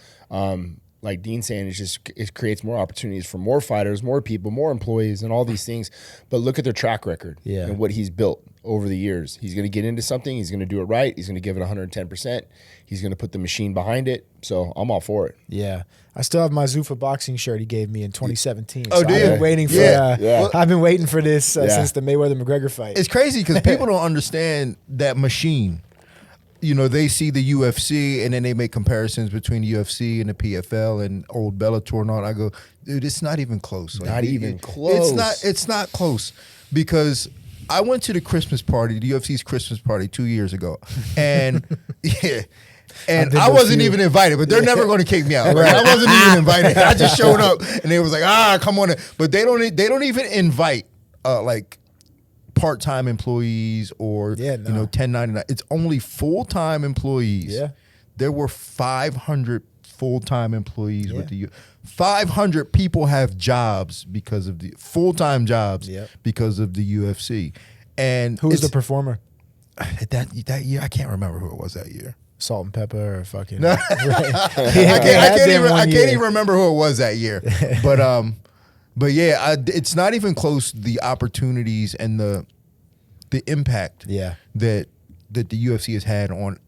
like Dean's saying, it creates more opportunities for more fighters, more people, more employees, and all these things. But look at their track record and what he's built over the years. He's going to get into something. He's going to do it right. He's going to give it 110%. He's going to put the machine behind it. So I'm all for it.
Yeah. I still have my Zuffa boxing shirt he gave me in 2017.
Oh,
so
do you?
I've been waiting for I've been waiting for this since the Mayweather-McGregor fight.
It's crazy because people don't understand that machine. They see the UFC and then they make comparisons between the UFC and the PFL and old Bellator and all. I go, dude, it's not even close.
Not even close.
It's not close, because I went to the Christmas party, the UFC's Christmas party 2 years ago, and and I wasn't even invited, but they're never going to kick me out. Right? I wasn't even invited. I just showed up, and they was like, come on. But they don't even invite like part-time employees or 1099. It's only full-time employees.
Yeah.
There were 500 full-time employees with the 500 people have jobs because of the full-time jobs because of the UFC. And
who was the performer?
That year, I can't remember who it was that year.
Salt and Pepper or fucking
I can't even remember who it was that year. But yeah, it's not even close. The opportunities and the impact that the UFC has had on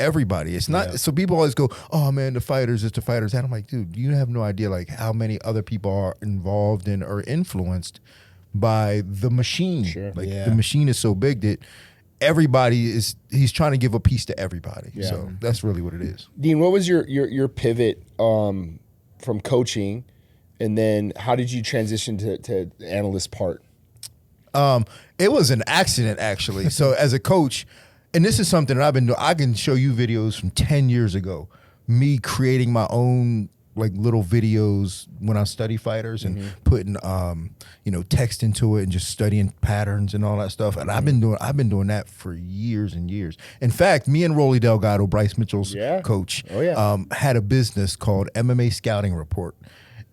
everybody. It's not so people always go, oh man, the fighters, it's the fighters. And I'm like, dude, you have no idea like how many other people are involved in or influenced by the machine.
Sure.
Like the machine is so big that he's trying to give a piece to everybody.
Yeah.
So that's really what it is.
Dean, what was your pivot from coaching, and then how did you transition to the analyst part?
It was an accident, actually. So as a coach, and this is something that I've been doing, I can show you videos from 10 years ago, me creating my own like little videos when I study fighters and putting text into it and just studying patterns and all that stuff. And I've been doing that for years and years. In fact, me and Rolly Delgado, Bryce Mitchell's coach, had a business called MMA Scouting Report.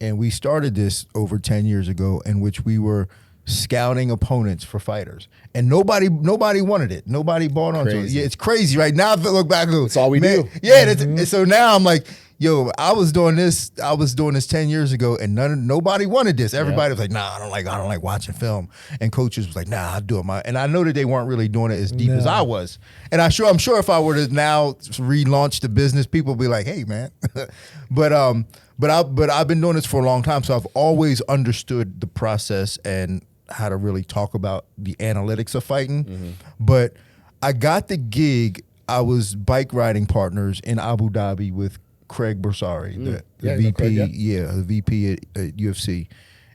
And we started this over 10 years ago, in which we were scouting opponents for fighters, and nobody wanted it. Nobody bought onto it. Yeah, it's crazy right now. If I look back,
that's all we do.
Yeah. So now I'm like, yo, I was doing this 10 years ago, and nobody wanted this. Everybody was like, nah, I don't like watching film. And coaches was like, nah, I'll do it. And I know that they weren't really doing it as deep as I was. And I'm sure if I were to now relaunch the business, people would be like, hey, man. But I've been doing this for a long time, so I've always understood the process and how to really talk about the analytics of fighting. But I got the gig. I was bike riding partners in Abu Dhabi with Craig Bersari, the VP,
Craig,
the VP at UFC.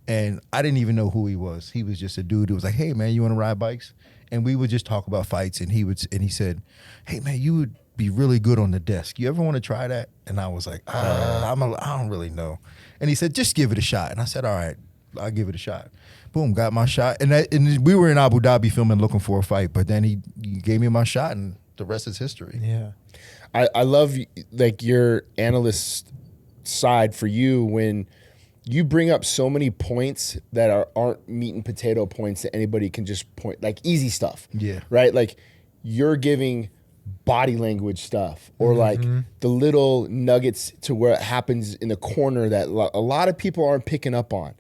And I didn't even know who he was. He was just a dude who was like, hey, man, you want to ride bikes? And we would just talk about fights. And he said, hey, man, you would be really good on the desk. You ever want to try that? And I was like, I don't really know. And he said, just give it a shot. And I said, all right, I'll give it a shot. Boom, got my shot. And we were in Abu Dhabi filming, looking for a fight. But then he gave me my shot, and the rest is history.
Yeah.
I love like your analyst side for you when you bring up so many points that aren't meat and potato points that anybody can just point, like easy stuff.
Yeah.
Right? Like you're giving body language stuff or like the little nuggets to where it happens in the corner that a lot of people aren't picking up on,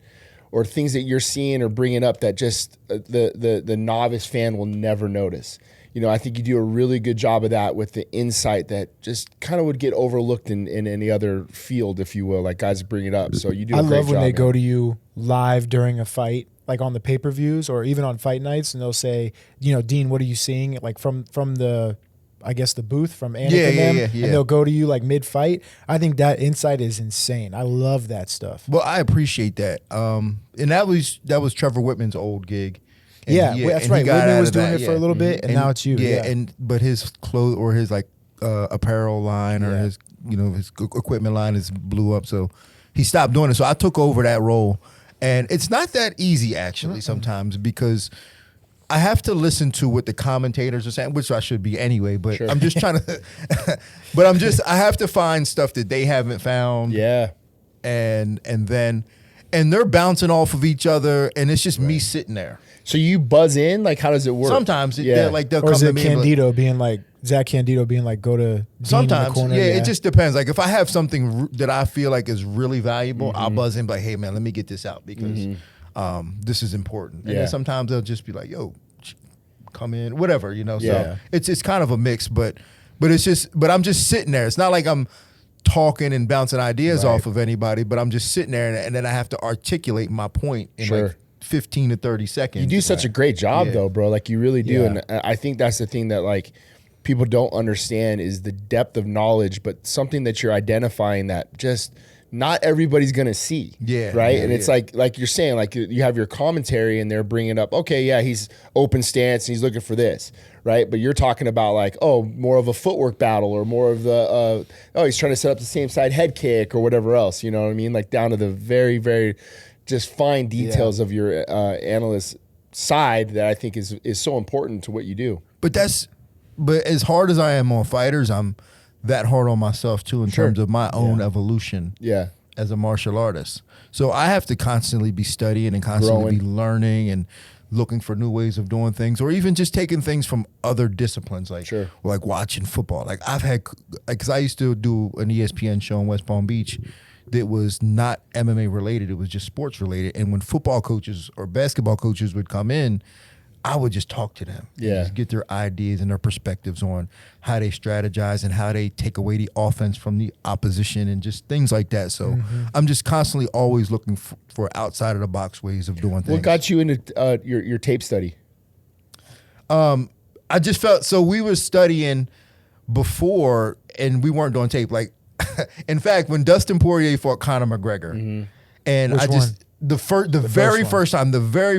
or things that you're seeing or bringing up that just the novice fan will never notice. You know, I think you do a really good job of that with the insight that just kind of would get overlooked in any other field, if you will, like guys bring it up. So you do a great job.
I love when they go to you live during a fight, like on the pay-per-views or even on fight nights, and they'll say, you know, Dean, what are you seeing? Like from the, I guess, the booth from Anik and them, and they'll go to you like mid-fight. I think that insight is insane. I love that stuff.
Well, I appreciate that. And that was Trevor Whitman's old gig. And
that's right. Whitman was doing it for a little bit, and now it's you.
But his clothes or his like apparel line or his equipment line is blew up, so he stopped doing it. So I took over that role, and it's not that easy actually sometimes because I have to listen to what the commentators are saying, which I should be anyway. But I'm just trying to, I have to find stuff that they haven't found.
Yeah,
and they're bouncing off of each other, and it's just me sitting there.
So you buzz in? Like, how does it work?
Sometimes they'll
or
come
is
to
it
me.
Candido being like, Zach Candido being like, go to Dean
sometimes,
in the corner?
it just depends. Like if I have something that I feel like is really valuable, I'll buzz in, like, hey man, let me get this out because this is important. And then sometimes they'll just be like, yo, come in, whatever, you know. So it's kind of a mix, but I'm just sitting there. It's not like I'm talking and bouncing ideas off of anybody, but I'm just sitting there and then I have to articulate my point in like 15 to 30 seconds.
You do such a great job though, bro. Like you really do. And I think that's the thing that like people don't understand is the depth of knowledge, but something that you're identifying that just not everybody's going to see. Right. And it's like you're saying, like you have your commentary and they're bringing up, okay, he's open stance and he's looking for this. Right. But you're talking about like, more of a footwork battle or more of the, he's trying to set up the same side head kick or whatever else. You know what I mean? Like down to the very, very just fine details of your analyst side that I think is so important to what you do.
But as hard as I am on fighters, I'm that hard on myself too in terms of my own evolution as a martial artist. So I have to constantly be studying and constantly be learning and looking for new ways of doing things, or even just taking things from other disciplines, like watching football. Like I've had, because I used to do an ESPN show in West Palm Beach that was not MMA related, it was just sports related. And when football coaches or basketball coaches would come in, I would just talk to them, just get their ideas and their perspectives on how they strategize and how they take away the offense from the opposition and just things like that. So I'm just constantly always looking for outside of the box ways of doing things.
What got you into your tape study?
I just felt, so we were studying before and we weren't doing tape. Like, in fact, when Dustin Poirier fought Conor McGregor, and
Which one?
the very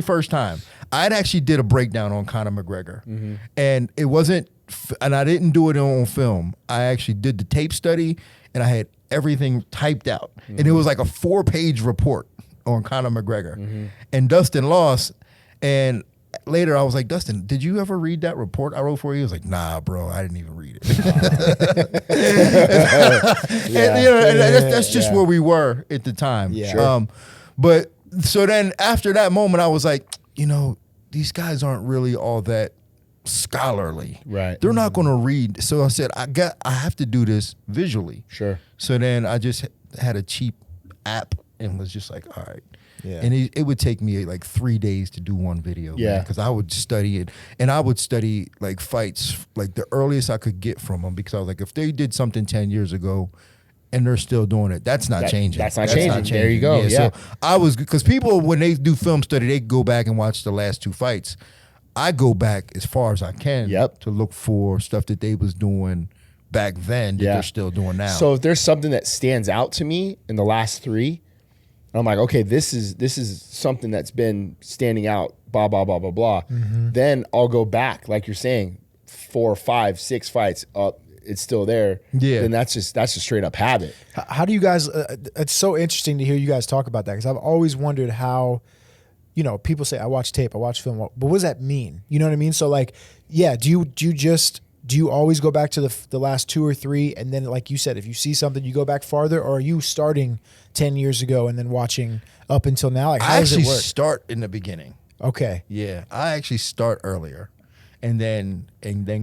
first time, I actually did a breakdown on Conor McGregor, and it wasn't, and I didn't do it on film. I actually did the tape study, and I had everything typed out, and it was like a 4-page report on Conor McGregor, and Dustin lost, and later I was like, Dustin, did you ever read that report I wrote for you? He was like, nah, bro, I didn't even read it. And that's just where we were at the time. But so then after that moment, I was like, these guys aren't really all that scholarly.
Right.
They're not going to read. So I said, I have to do this visually.
Sure.
So then I just had a cheap app and was just like, all right.
Yeah.
And it would take me like 3 days to do one video.
Yeah.
Because I would study it, and I would study like fights, like the earliest I could get from them, because I was like, if they did something 10 years ago and they're still doing it, that's not changing.
That's not changing. There you go. Yeah.
So I was, because people, when they do film study, they go back and watch the last 2 fights. I go back as far as I can to look for stuff that they was doing back then that they're still doing now.
So if there's something that stands out to me in the last 3, I'm like, okay, this is something that's been standing out, blah, blah, blah, blah, blah. Then I'll go back, like you're saying, 4, 5, 6 fights up, it's still there.
Yeah.
Then that's just straight up habit.
How do you guys, it's so interesting to hear you guys talk about that, because I've always wondered how, you know, people say, I watch tape, I watch film, but what does that mean? You know what I mean? So like, yeah, do you always go back to the last 2 or 3, and then, like you said, if you see something, you go back farther, or are you starting 10 years ago and then watching up until now? Like, how does it work?
Start in the beginning.
Okay.
Yeah, I actually start earlier, and then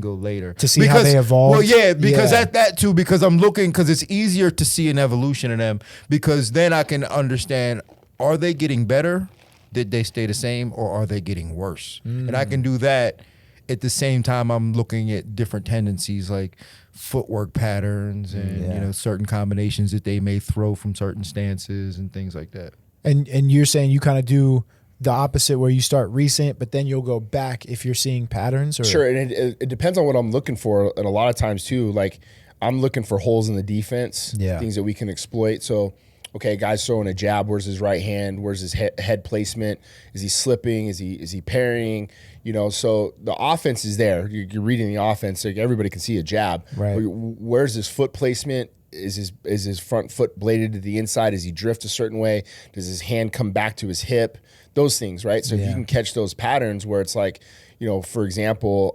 go later
To see how they evolve?
Well, yeah, because
Yeah.
that too, because I'm looking, because it's easier to see an evolution in them, because then I can understand, are they getting better? Did they stay the same, or are they getting worse? And I can do that at the same time I'm looking at different tendencies, like footwork patterns and you know, certain combinations that they may throw from certain stances and things like that.
And you're saying you kind of do the opposite, where you start recent, but then you'll go back if you're seeing patterns? Or?
Sure, and it depends on what I'm looking for. And a lot of times too, like I'm looking for holes in the defense, things that we can exploit. So, okay, guy's throwing a jab. Where's his right hand? Where's his head placement? Is he slipping? Is he parrying? You know, so the offense is there. You're reading the offense. Like everybody can see a jab.
Right.
But where's his foot placement? Is his front foot bladed to the inside? Does he drift a certain way? Does his hand come back to his hip? Those things, right? So if you can catch those patterns where it's like, you know, for example,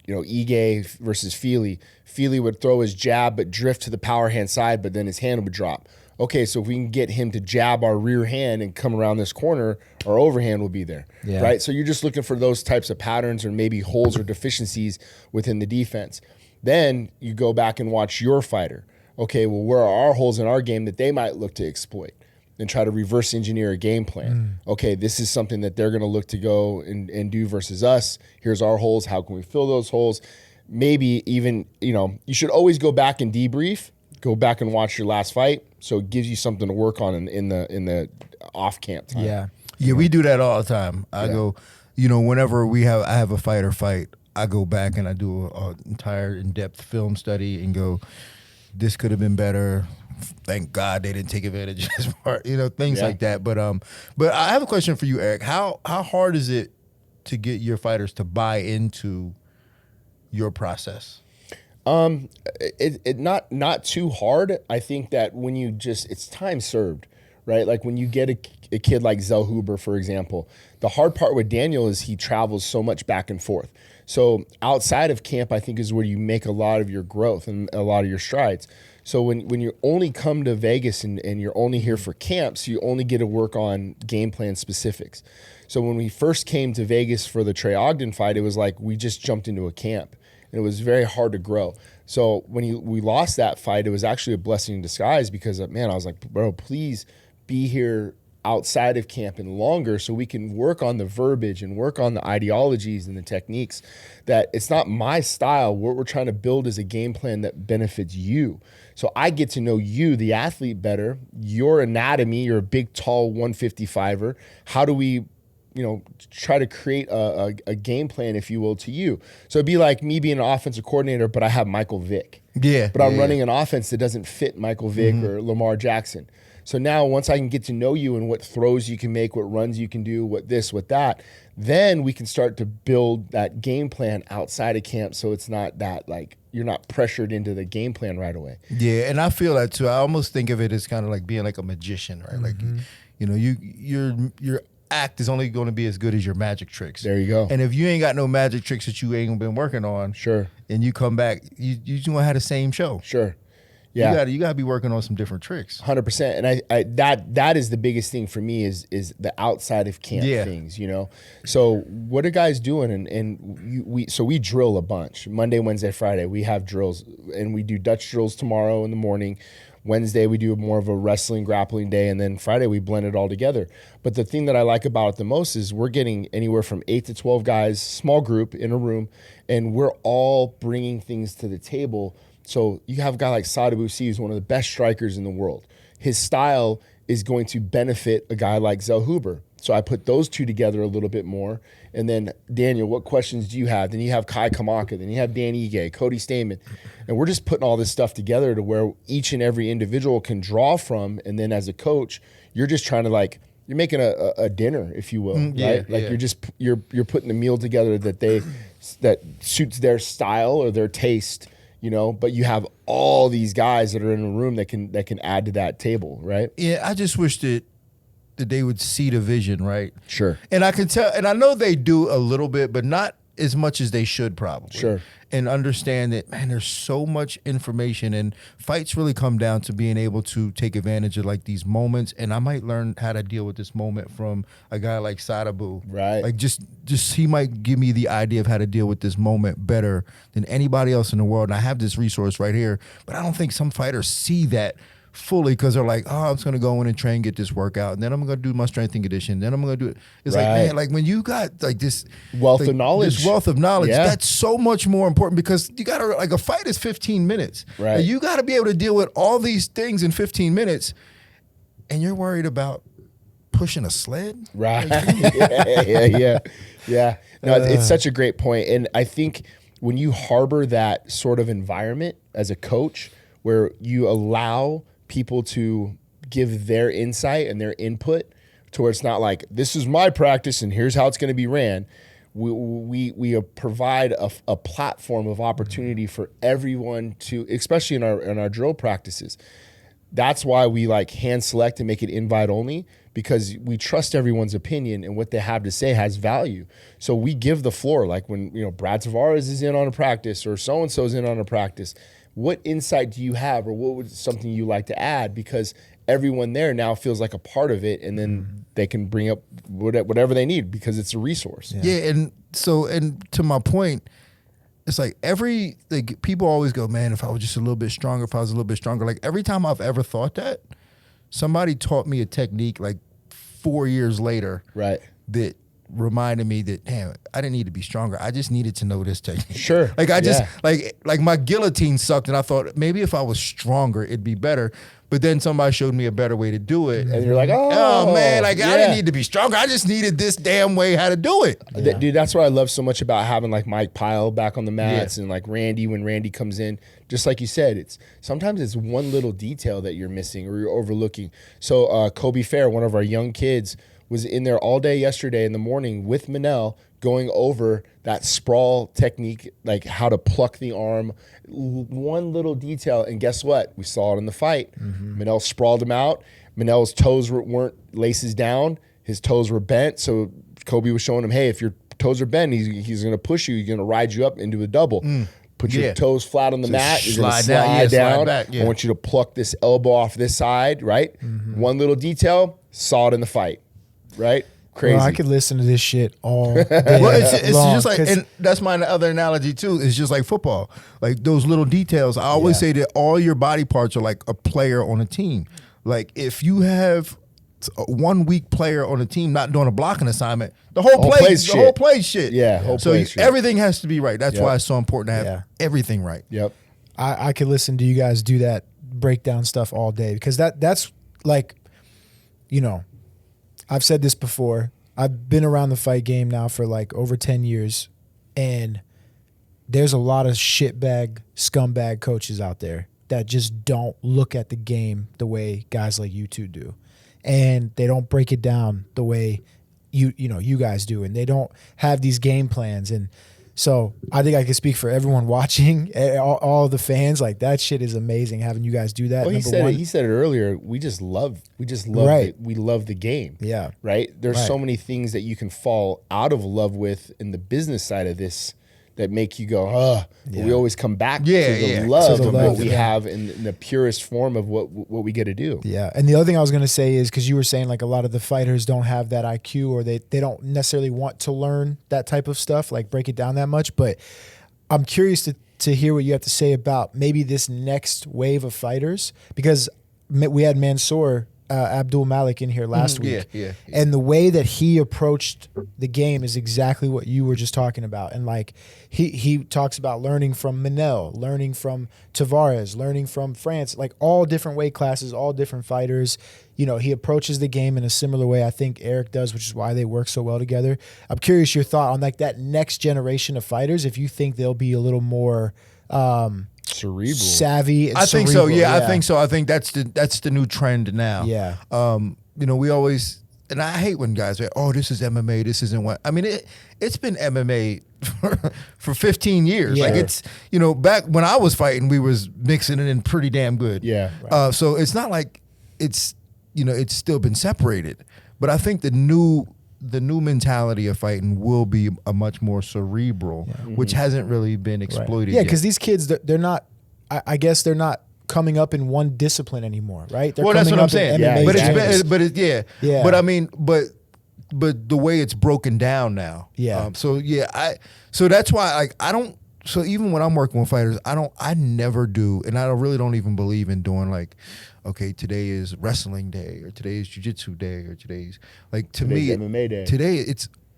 you know, Ige versus Feely. Feely would throw his jab but drift to the power hand side, but then his hand would drop. Okay, so if we can get him to jab our rear hand and come around this corner, our overhand will be there, right? So you're just looking for those types of patterns or maybe holes or deficiencies within the defense. Then you go back and watch your fighter. Okay, well, where are our holes in our game that they might look to exploit? And try to reverse engineer a game plan. Okay, this is something that they're going to look to go and do versus us. Here's our holes. How can we fill those holes? Maybe even, you know, you should always go back and debrief. Go back and watch your last fight, so it gives you something to work on in the off camp time.
Yeah, we do that all the time. I go, you know, whenever I have a fighter fight, I go back and I do an entire in-depth film study and go, this could have been better. Thank God they didn't take advantage of this part, you know, things like that. But I have a question for you, Eric. How hard is it to get your fighters to buy into your process?
It not too hard. I think that when you it's time served, right? Like when you get a kid like Zell Huber, for example, the hard part with Daniel is he travels so much back and forth. So outside of camp, I think is where you make a lot of your growth and a lot of your strides. So when you only come to Vegas and you're only here for camps, you only get to work on game plan specifics. So when we first came to Vegas for the Trey Ogden fight, it was like we just jumped into a camp. And it was very hard to grow. So when we lost that fight, it was actually a blessing in disguise because, man, I was like, bro, please be here outside of camp and longer so we can work on the verbiage and work on the ideologies and the techniques. That it's not my style. What we're trying to build is a game plan that benefits you. So I get to know you, the athlete, better, your anatomy. You're a big, tall 155er. How do we, you know, try to create a game plan, if you will, to you? So it'd be like me being an offensive coordinator, but I have Michael Vick. But I'm running an offense that doesn't fit Michael Vick or Lamar Jackson. So now once I can get to know you and what throws you can make, what runs you can do, what this, what that, then we can start to build that game plan outside of camp, so it's not that, like, you're not pressured into the game plan right away.
Yeah, and I feel that too. I almost think of it as kind of like being like a magician, right? Like, you know, your act is only going to be as good as your magic tricks.
There you go.
And if you ain't got no magic tricks that you ain't been working on,
Sure.
and you come back, you just gonna have the same show.
Sure. Yeah.
You gotta be working on some different tricks.
100%. And I that is the biggest thing for me is the outside of camp things, you know? So what are guys doing? We drill a bunch. Monday, Wednesday, Friday, we have drills, and we do Dutch drills tomorrow in the morning. Wednesday, we do more of a wrestling, grappling day, and then Friday, we blend it all together. But the thing that I like about it the most is we're getting anywhere from 8 to 12 guys, small group in a room, and we're all bringing things to the table. So you have a guy like Sadabusi, who's one of the best strikers in the world. His style is going to benefit a guy like Zell Huber. So I put those two together a little bit more. And then, Daniel, what questions do you have? Then you have Kai Kamaka. Then you have Dan Ige, Cody Stamen. And we're just putting all this stuff together to where each and every individual can draw from. And then as a coach, you're just trying to you're making a dinner, if you will, right? You're putting a meal together that suits their style or their taste, you know, but you have all these guys that are in a room that can add to that table, right?
Yeah, I just wish that they would see the vision, right?
Sure.
And I can tell, and I know they do a little bit, but not as much as they should probably.
Sure.
And understand that, man, there's so much information, and fights really come down to being able to take advantage of like these moments. And I might learn how to deal with this moment from a guy like Sadabu.
Right.
Like just he might give me the idea of how to deal with this moment better than anybody else in the world. And I have this resource right here, but I don't think some fighters see that fully, because they're like, oh, I'm just going to go in and train, get this workout, and then I'm going to do my strength and conditioning, then I'm going to do it. It's like, man, like when you got like this
wealth of knowledge,
that's so much more important, because you got to, like, a fight is 15 minutes.
Right.
And you got to be able to deal with all these things in 15 minutes, and you're worried about pushing a sled?
Right. Yeah. No, it's such a great point. And I think when you harbor that sort of environment as a coach, where you allow people to give their insight and their input to where it's not like, this is my practice and here's how it's going to be ran. We provide a platform of opportunity for everyone to, especially in our drill practices. That's why we like hand select and make it invite only, because we trust everyone's opinion and what they have to say has value. So we give the floor, like when, you know, Brad Tavares is in on a practice or so-and-so is in on a practice. What insight do you have, or what would something you like to add? Because everyone there now feels like a part of it, and then they can bring up whatever they need because it's a resource.
Yeah, and to my point, it's like people always go, man, if I was just a little bit stronger, if I was a little bit stronger. Like every time I've ever thought that, somebody taught me a technique like 4 years later,
right, that
reminded me that, damn, I didn't need to be stronger. I just needed to know this technique.
Sure.
Like I just like my guillotine sucked, and I thought maybe if I was stronger it'd be better. But then somebody showed me a better way to do it,
and you're like,
oh man, like I didn't need to be stronger. I just needed this damn way how to do it.
Yeah. Dude, that's what I love so much about having like Mike Pyle back on the mats and like Randy when Randy comes in. Just like you said, sometimes it's one little detail that you're missing or you're overlooking. So Kobe Fair, one of our young kids, was in there all day yesterday in the morning with Manel, going over that sprawl technique, like how to pluck the arm, one little detail. And guess what? We saw it in the fight. Manel sprawled him out. Manel's toes weren't laces down. His toes were bent. So Kobe was showing him, hey, if your toes are bent, he's going to push you. He's going to ride you up into a double. Put your toes flat on the mat. You're going to slide down. Slide back, I want you to pluck this elbow off this side, right? One little detail, saw it in the fight. Right? Crazy.
Well, I could listen to this shit all day.
Well, it's just like, and that's my other analogy too. It's just like football. Like those little details. I always say that all your body parts are like a player on a team. Like if you have a 1 weak player on a team not doing a blocking assignment, the whole play shit.
Yeah.
Everything has to be right. That's why it's so important to have everything right.
Yep.
I could listen to you guys do that breakdown stuff all day, because that's like, you know, I've said this before. I've been around the fight game now for like over 10 years, and there's a lot of shitbag, scumbag coaches out there that just don't look at the game the way guys like you two do. And they don't break it down the way you guys do, and they don't have these game plans. And so I think I can speak for everyone watching, all the fans. Like that shit is amazing having you guys do that.
Well, he said it earlier. We just love
right.
we love the game.
Yeah.
Right. There's so many things that you can fall out of love with in the business side of this that make you go, but we always come back to the
love
of what we
yeah.
have in the purest form of what we get to do.
Yeah. And the other thing I was going to say is, because you were saying like a lot of the fighters don't have that IQ, or they don't necessarily want to learn that type of stuff, like break it down that much. But I'm curious to hear what you have to say about maybe this next wave of fighters, because we had Mansour Abdul Malik in here last week.
Yeah.
And the way that he approached the game is exactly what you were just talking about. And like he talks about learning from Manel, learning from Tavares, learning from France, like all different weight classes, all different fighters. You know, he approaches the game in a similar way I think Eric does, which is why they work so well together. I'm curious your thought on like that next generation of fighters, if you think they'll be a little more
cerebral,
savvy, and
I think
cerebral.
so. Yeah, I think so. I think that's the new trend now.
Yeah.
You know, we always, and I hate when guys say, "Oh, this is MMA. This isn't what." I mean, it's been MMA for 15 years.
Yeah.
Like it's, you know, back when I was fighting, we was mixing it in pretty damn good.
Yeah.
Right.
So it's not like it's, you know, it's still been separated. But I think the new mentality of fighting will be a much more cerebral, which hasn't really been exploited
Yeah,
yet.
because these kids, they're not, I guess they're not coming up in one discipline anymore, right? They're
Well, that's
coming
what I'm
up in
saying.
MMA
But
genres. Yeah.
But I mean, but the way it's broken down now.
Yeah.
So that's why like I don't. So even when I'm working with fighters, I never do, and I really don't even believe in doing like, okay, today is wrestling day, or today is jiu-jitsu day, or today's like
Today's MMA day.
Today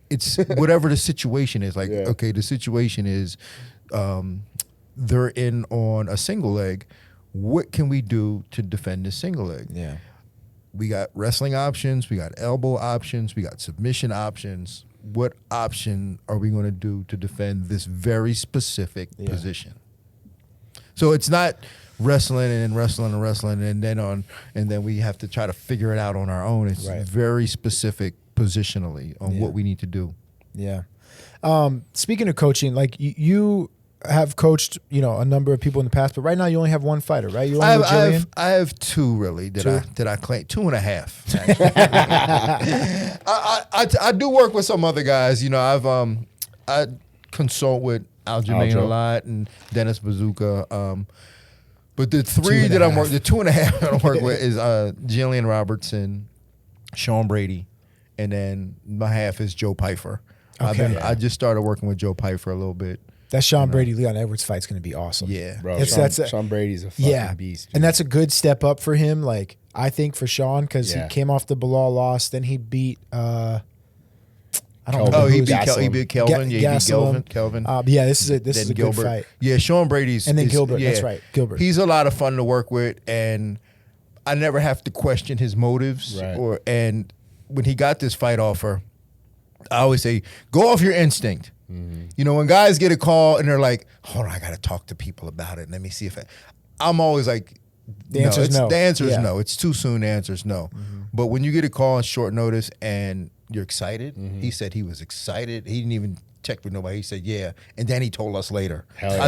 it's whatever the situation is. Like, okay, the situation is they're in on a single leg. What can we do to defend this single leg?
Yeah.
We got wrestling options. We got elbow options. We got submission options. What option are we going to do to defend this very specific position? So it's not wrestling and wrestling and wrestling and then we have to try to figure it out on our own. It's very specific positionally on what we need to do.
Yeah. Speaking of coaching, like you have coached, you know, a number of people in the past, but right now you only have one fighter, right? You only with Gillian?
I have two really that I claim, 2.5. I do work with some other guys. You know, I consult with Aljamain a lot and Dennis Bazooka. But the three that I'm working, the 2.5 that I work with is Gillian Roberts and Sean Brady, and then my half is Joe Pyfer.
Okay.
I just started working with Joe Pyfer a little bit.
That Sean Brady Leon Edwards fight's going to be awesome.
Yeah,
bro. Sean Brady's a fucking beast. Dude.
And that's a good step up for him. Like I think for Sean, because he came off the Bilal loss, then he beat. I don't know.
He beat Kelvin. He beat Kelvin.
Yeah, this is a good fight.
Yeah, Sean Brady's
and then Gilbert. Yeah, that's right, Gilbert.
He's a lot of fun to work with, and I never have to question his motives.
Right.
And when he got this fight offer, I always say, go off your instinct. Mm-hmm. You know, when guys get a call and they're like, hold on, I got to talk to people about it. Let me see if I'm always like,
the answer is no.
The answer is no. It's too soon. The answer is no. Mm-hmm. But when you get a call on short notice and you're excited, he said he was excited. He didn't even check with nobody. He said, yeah. And then he told us later.
Hell yeah.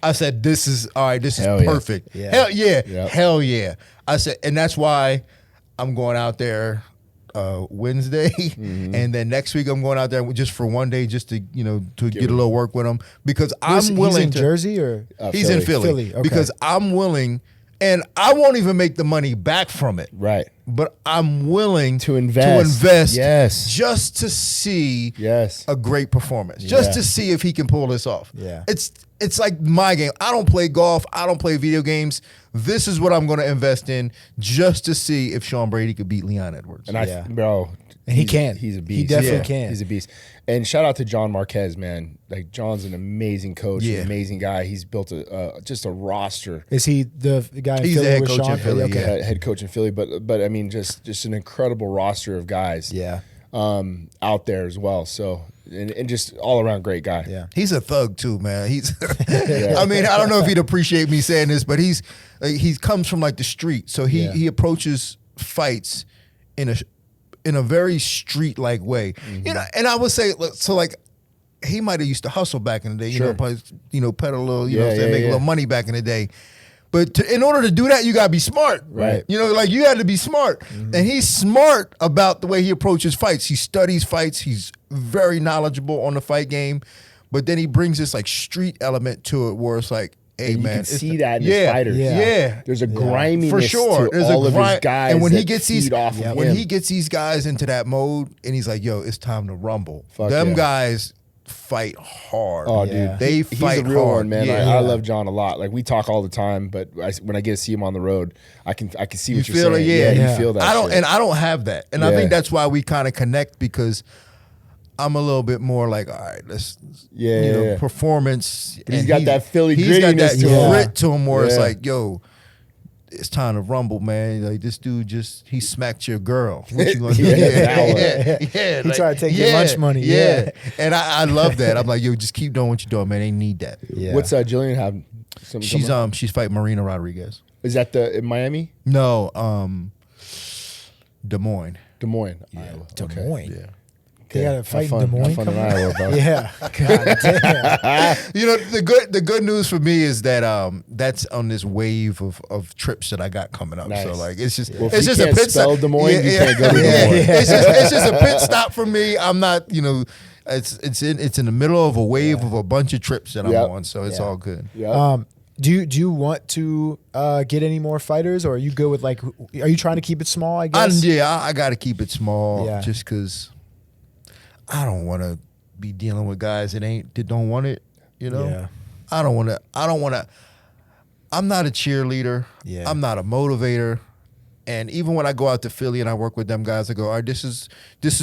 I said, this is, all right, this is perfect.
Yeah.
Hell yeah.
Yep.
Hell yeah. I said, and that's why I'm going out there Wednesday, and then next week I'm going out there just for one day, just to get a little work with him, because I'm willing.
He's in Jersey or
he's in Philly.
Okay.
Because I'm willing, and I won't even make the money back from it.
Right.
But I'm willing
to invest. Yes.
Just to see a great performance.
Yeah.
Just to see if he can pull this off.
Yeah.
It's like my game. I don't play golf. I don't play video games. This is what I'm going to invest in, just to see if Sean Brady could beat Leon Edwards.
And bro,
and he can.
He's a beast.
He definitely can.
He's a beast. And shout out to John Marquez, man. Like, John's an amazing coach, an amazing guy. He's built just a roster.
Is he the guy in
He's
Philly
the head
with
coach
Sean?
in Philly.
Okay.
Head coach in Philly, but I mean, just an incredible roster of guys.
Yeah.
Out there as well. So and just all around great guy.
Yeah.
He's a thug too, man. He's I mean, I don't know if he'd appreciate me saying this, but he comes from like the street. So he approaches fights in a very street like way. Mm-hmm. You know, and I would say, so like, he might have used to hustle back in the day, you know, pedal a little, make a little money back in the day. But in order to do that, you got to be smart.
Right.
You know, like, you had to be smart. Mm-hmm. And he's smart about the way he approaches fights. He studies fights. He's very knowledgeable on the fight game. but then he brings this like street element to it where it's like, hey,
and
man,
you can see that in his fighters.
Yeah.
There's a griminess
for sure.
to
There's
all
a
of his guys.
And when he
that
gets
feed
these
off of
when
him.
he gets these guys into that mode and he's like, yo, it's time to rumble.
Fuck
Them
yeah.
guys fight hard.
Oh,
Yeah.
dude,
They
he's
fight
a real
hard.
one, man.
Yeah.
I love John a lot. Like we talk all the time, but when I get to see him on the road, I can see what
You
you're
feel
saying.
it? Yeah.
You feel that.
I don't,
shit.
and I don't have that, and I
Yeah.
think that's why we kind of connect because I'm a little bit more like, all right, let's,
Yeah.
performance.
But he's
and
got that Philly
He's got that
grittiness to
him.
grit to him where it's
Yeah.
like, yo, it's time to rumble, man. Like this dude he smacked your girl. What you gonna do?
He tried to take your lunch money. Yeah.
And I love that. I'm like, yo, just keep doing what you're doing, man. They need that.
Yeah.
What's Jillian have? Something
She's
coming up?
she's fighting Marina Rodriguez.
Is that in Miami?
No, Des Moines.
Des Moines, Iowa.
Des
Okay.
Moines.
Yeah.
They got a
Have
fight in
fun-
Des Moines.
have fun in
coming up?
Iowa, bro.
Yeah. God damn.
You know, the good news for me is that that's on this wave of trips that I got coming up.
Nice.
So like it's just
Well, if
it's
you
just
can't
a pit
spell
stop.
Des Moines, you can't go to Des
Yeah,
Moines.
yeah.
It's just a pit stop for me. I'm not, it's in the middle of a wave of a bunch of trips that I'm
Yep.
on, so it's
Yeah.
all good.
Yeah.
Do you want to get any more fighters, or are you good with like? Are you trying to keep it small? I guess.
I got to keep it small,
Yeah.
just because I don't want to be dealing with guys that don't want it. You know,
Yeah.
I don't want to. I'm not a cheerleader.
Yeah.
I'm not a motivator. And even when I go out to Philly and I work with them guys, I go, all right, this is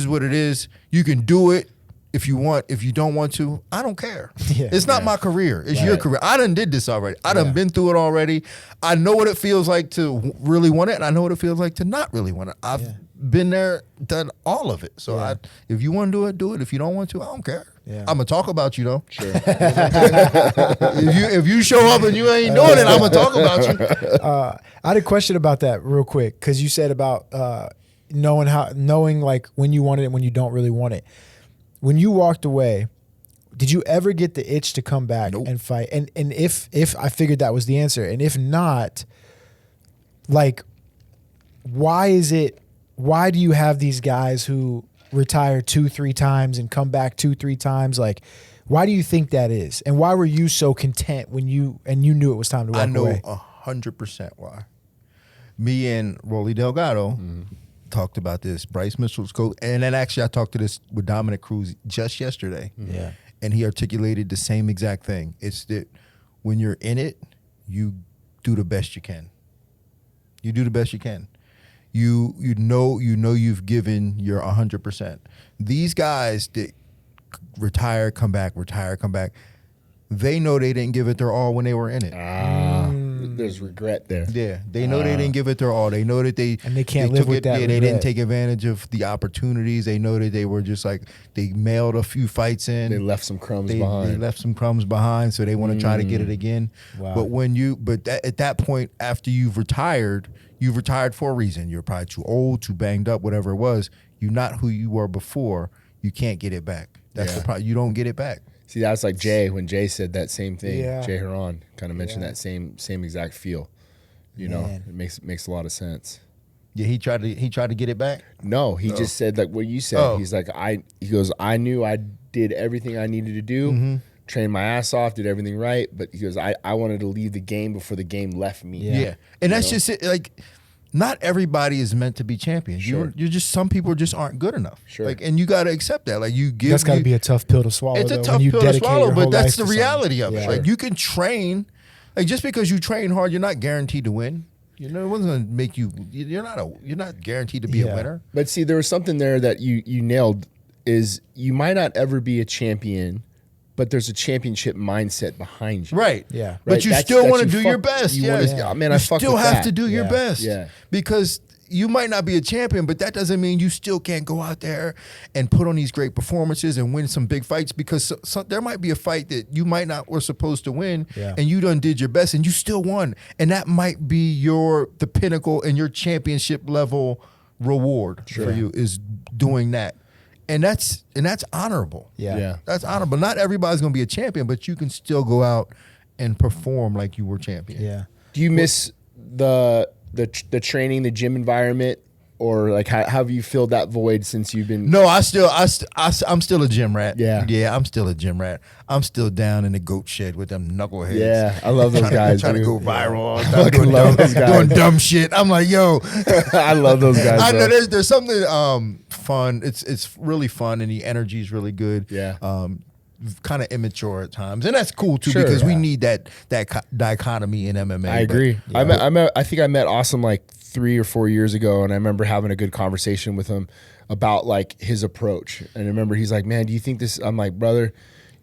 what it is. You can do it if you want. If you don't want to, I don't care.
Yeah.
It's not my career. It's your career. I done did this already. I done been through it already. I know what it feels like to really want it, and I know what it feels like to not really want it. I've been there, done all of it. So
Yeah.
if you want to do it, do it. If you don't want to, I don't care.
Yeah.
I'm gonna talk about you though.
Sure.
If you show up and you ain't doing it, I'm gonna talk about you.
I had a question about that real quick because you said about knowing like when you want it and when you don't really want it. When you walked away, did you ever get the itch to come back and fight? And if I figured that was the answer, and if not, like, why do you have these guys who retire 2-3 times and come back 2-3 times? Like, why do you think that is? And why were you so content when you knew it was time to walk away?
I know 100% why. Me and Rolly Delgado talked about this. Bryce Mitchell's coach, and then actually I talked to this with Dominic Cruz just yesterday.
Yeah.
And he articulated the same exact thing. It's that when you're in it, you do the best you can. You do the best you can. You know you've given your 100%. These guys that retire, come back, they know they didn't give it their all when they were in it.
There's regret there.
Yeah, they know they didn't give it their all. They know that they
can't live
took
with
it,
that
Yeah, they
regret.
didn't take advantage of the opportunities. They know that they were just like they mailed a few fights in.
They left some crumbs
They
behind.
left some crumbs behind, so they want to try to get it again.
Wow.
But at that point, after you've retired for a reason. You're probably too old, too banged up, whatever it was. You're not who you were before. You can't get it back. That's the problem. You don't get it back.
See, that's like Jay when Jay said that same thing.
Yeah.
Jay Heron kind of mentioned that same exact feel. You know,
Man.
it makes a lot of sense.
Yeah, he tried to get it back.
No, he just said like what you said.
Oh.
He's like he goes, I knew I did everything I needed to do, trained my ass off, did everything right. But he goes, I wanted to leave the game before the game left me.
Yeah. And that's just it. Like, not everybody is meant to be champions.
Sure.
You're just, some people just aren't good enough.
Sure.
Like, and you got to accept that. Like, you give.
That's got to be a tough pill to swallow.
It's a
though,
tough
when you
pill to
dedicate
swallow,
your
but
whole
that's
life
the
to something.
reality of it.
Yeah.
Like, you can train. Like, just because you train hard, you're not guaranteed to win. You know, it wasn't going to make you. You're not guaranteed to be a winner.
But see, there was something there that you nailed. Is you might not ever be a champion, but there's a championship mindset behind you.
Right.
Yeah.
But
Right,
you
that's-
still
that's
want to
you
do your
fuck-
best.
you wanna-
Yes.
yeah, man,
you
I fuck
still
with
have
that.
to do your
Yeah.
best.
Yeah.
Because you might not be a champion, but that doesn't mean you still can't go out there and put on these great performances and win some big fights, because there might be a fight that you might not were supposed to win,
Yeah.
and you done did your best and you still won. And that might be the pinnacle and your championship level reward for you is doing that. And that's honorable.
Yeah.
That's honorable. Not everybody's going to be a champion, but you can still go out and perform like you were champion.
Yeah.
Do you miss the training, the gym environment or like how have you filled that void since you've been?
No, I'm still a gym rat.
Yeah.
I'm still a gym rat. I'm still down in the goat shed with them knuckleheads.
Yeah, I love those guys.
Trying to
dude.
go viral all the
I
time,
fucking
doing
love those guys.
doing dumb shit. I'm like, yo,
I love those guys.
I know
bro.
there's something fun. It's really fun, and the energy is really good.
Yeah.
Kind of immature at times, and that's cool too,
Sure,
because we
yeah.
need that dichotomy in MMA.
I agree. I think I met Awesome like 3 or 4 years ago, and I remember having a good conversation with him about like his approach. And I remember he's like, "Man, do you think this?" I'm like, "Brother,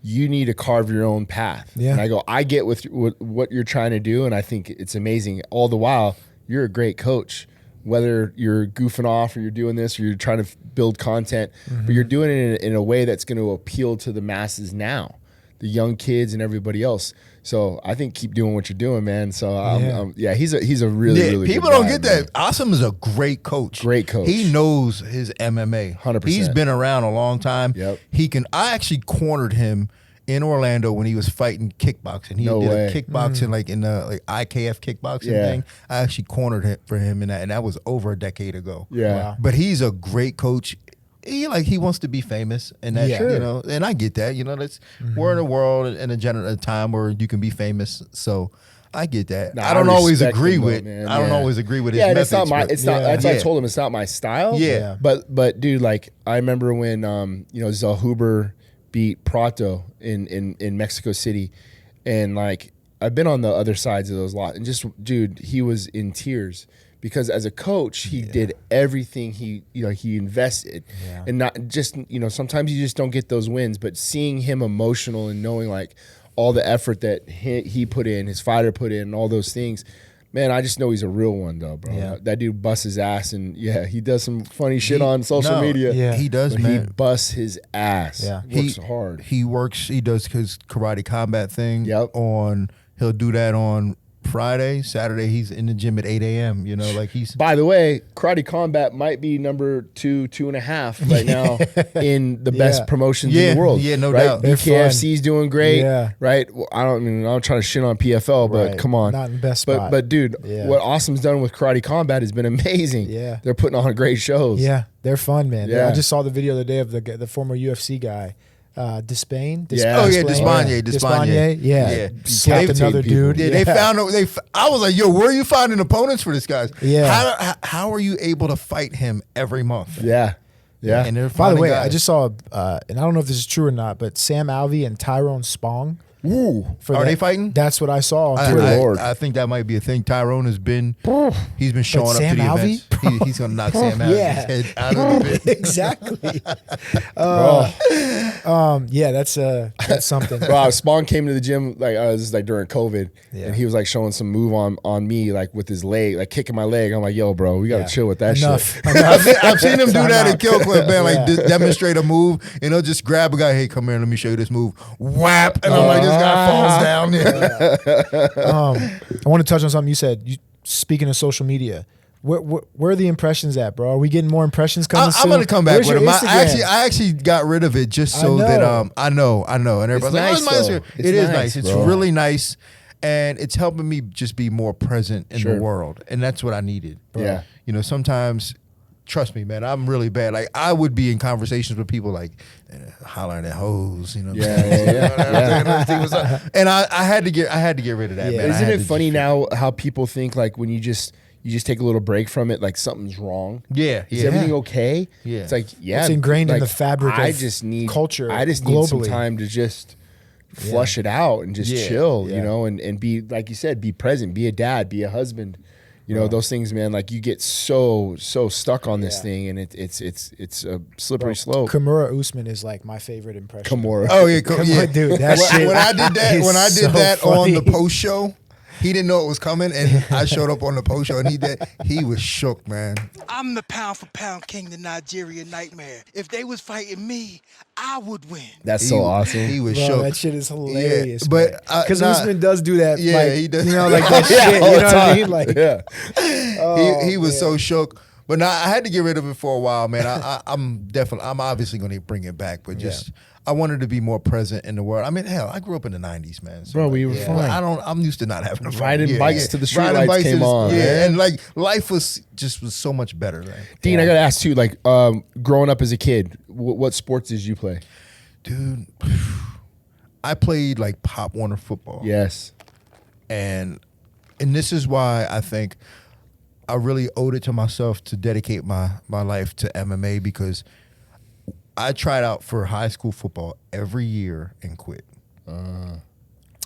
you need to carve your own path."
Yeah.
And I go, "I get with what you're trying to do, and I think it's amazing. All the while, you're a great coach. Whether you're goofing off or you're doing this or you're trying to build content, but you're doing it in a way that's going to appeal to the masses now, the young kids and everybody else. So I think keep doing what you're doing, man." So he's a really
people
good
don't
guy,
get
man.
that. Awesome is a great coach.
Great coach.
He knows his MMA.
100%.
He's been around a long time.
Yep.
I actually cornered him in Orlando when he was fighting kickboxing. He
No
did
way.
a kickboxing like in the IKF kickboxing
Yeah.
thing. I actually cornered him for him in that, and that was over a decade ago.
Yeah.
Wow.
But he's a great coach. He wants to be famous, and that
Yeah. Sure.
you know, and I get that. You know, we're in a world in a time where you can be famous. So I get that.
Nah,
I don't
I
always
respect
agree
him, though,
with.
man.
I don't
Yeah.
always agree with his
Yeah, and
methods.
it's not my.
but-
It's not. That's why I
Yeah.
told him it's not my style.
Yeah.
But dude, like I remember when Zalhuber beat Prato in Mexico City, and like I've been on the other sides of those lots, and just dude, he was in tears because as a coach, he did everything he invested, and not just sometimes you just don't get those wins, but seeing him emotional and knowing like all the effort that he put in, his fighter put in, and all those things. Man, I just know he's a real one, though, bro.
Yeah.
That dude busts his ass, and he does some funny shit on social media.
Yeah.
He does,
But
man.
he busts his ass.
Yeah.
Works hard.
He does his karate combat thing.
Yep.
He'll do that on Friday. Saturday, he's in the gym at 8 a.m. You know, like he's.
By the way, Karate Combat might be number 2.5 right now in the best promotions in the world.
Yeah, no
right?
doubt.
They're
BKFC's doing great.
Yeah.
Right. Well, I'm trying to shit on PFL, but
Right.
come on.
Not in the best spot.
But dude,
Yeah.
what Awesome's done with Karate Combat has been amazing.
Yeah.
They're putting on great shows.
Yeah, they're fun, man.
Yeah.
I just saw the video the other day of the former UFC guy, Despain.
Yeah.
Oh yeah,
Despain.
Despagne.
Yeah, slapped
Decapitate
another
people.
dude.
Yeah, they found. I was like, yo, where are you finding opponents for this guy?
Yeah.
How are you able to fight him every month?
Yeah. Yeah.
And they're
By the
finding
way,
guys.
I just saw, and I don't know if this is true or not, but Sam Alvey and Tyrone Spong.
Woo.
Are they fighting?
That's what I saw on Twitter.
Lord.
I think that might be a thing. Tyrone has been. He's been showing up
Sam
to the
Alvey?
events. He's gonna knock Sam Alvey's
Yeah.
head out of the pit.
Exactly. Yeah, that's something.
Bro, Spawn came to the gym like this is like during COVID,
Yeah.
and he was like showing some move on me like with his leg, like kicking my leg. I'm like, yo, bro, we gotta
Yeah.
chill with that
Enough.
shit.
I've seen him do
Time
that
out.
at Kill Clip, man. Like
Yeah.
demonstrate a move, and he'll just grab a guy. Hey, come here, let me show you this move. Whap, and I'm like, this guy falls down. Yeah.
I want to touch on something you said. Speaking of social media, where are the impressions at, bro? Are we getting more impressions coming soon?
I'm gonna come back
Where's
with
your
him.
Instagram?
I actually got rid of it just so
I
that
know.
I know, and everybody's like,
nice,
oh, it's
though.
nice.
It's
It is
nice,
nice. It's
bro.
really nice, and it's helping me just be more present in
Sure.
the world, and that's what I needed.
Yeah.
You know, sometimes. Trust me, man. I'm really bad. Like I would be in conversations with people, like hollering at hoes. You know,
Yeah.
and everything was up. And I had to get rid of that.
Yeah.
Man. I
Isn't
had
it
to
funny
just-
now how people think like when you just take a little break from it, like something's wrong?
Yeah,
Is
yeah.
everything okay?
Yeah.
It's like, yeah.
It's ingrained in
like,
the fabric
I
of
just need
culture
I just need some
globally.
time to just flush it out and just
Yeah,
chill,
yeah.
you know, and be, like you said, be present, be a dad, be a husband. You know, those things, man, like you get so stuck on this
Yeah.
thing, and it's a slippery slope.
Kimura Usman is like my favorite impression.
Kimura.
Oh yeah,
Come
yeah.
on, dude. That
when,
shit
when I did that,
is
when I did
so
that
funny.
on the post show, he didn't know it was coming, and I showed up on the post show, and he was shook, man.
I'm the pound for pound king, the Nigeria nightmare. If they was fighting me, I would win.
That's so awesome.
He was
Bro,
shook.
that shit is hilarious.
Yeah, but,
because
nah.
Usman does do that.
Yeah,
like,
he does.
You know, like that
Yeah,
shit.
all
You
the
know what I
time.
mean? Like,
yeah.
He was so shook. But no, I had to get rid of it for a while, man. I'm obviously going to bring it back, but just I wanted to be more present in the world. I mean, hell, I grew up in the '90s, man. So
Bro, we were fine.
I'm used to not having a phone.
Riding bikes to the street
Riding
lights came on.
Yeah,
man.
and like life was so much better. Man.
Dean, I got to ask too, like growing up as a kid, what sports did you play?
Dude, I played like Pop Warner football.
Yes.
And this is why I think I really owed it to myself to dedicate my life to MMA, because I tried out for high school football every year and quit.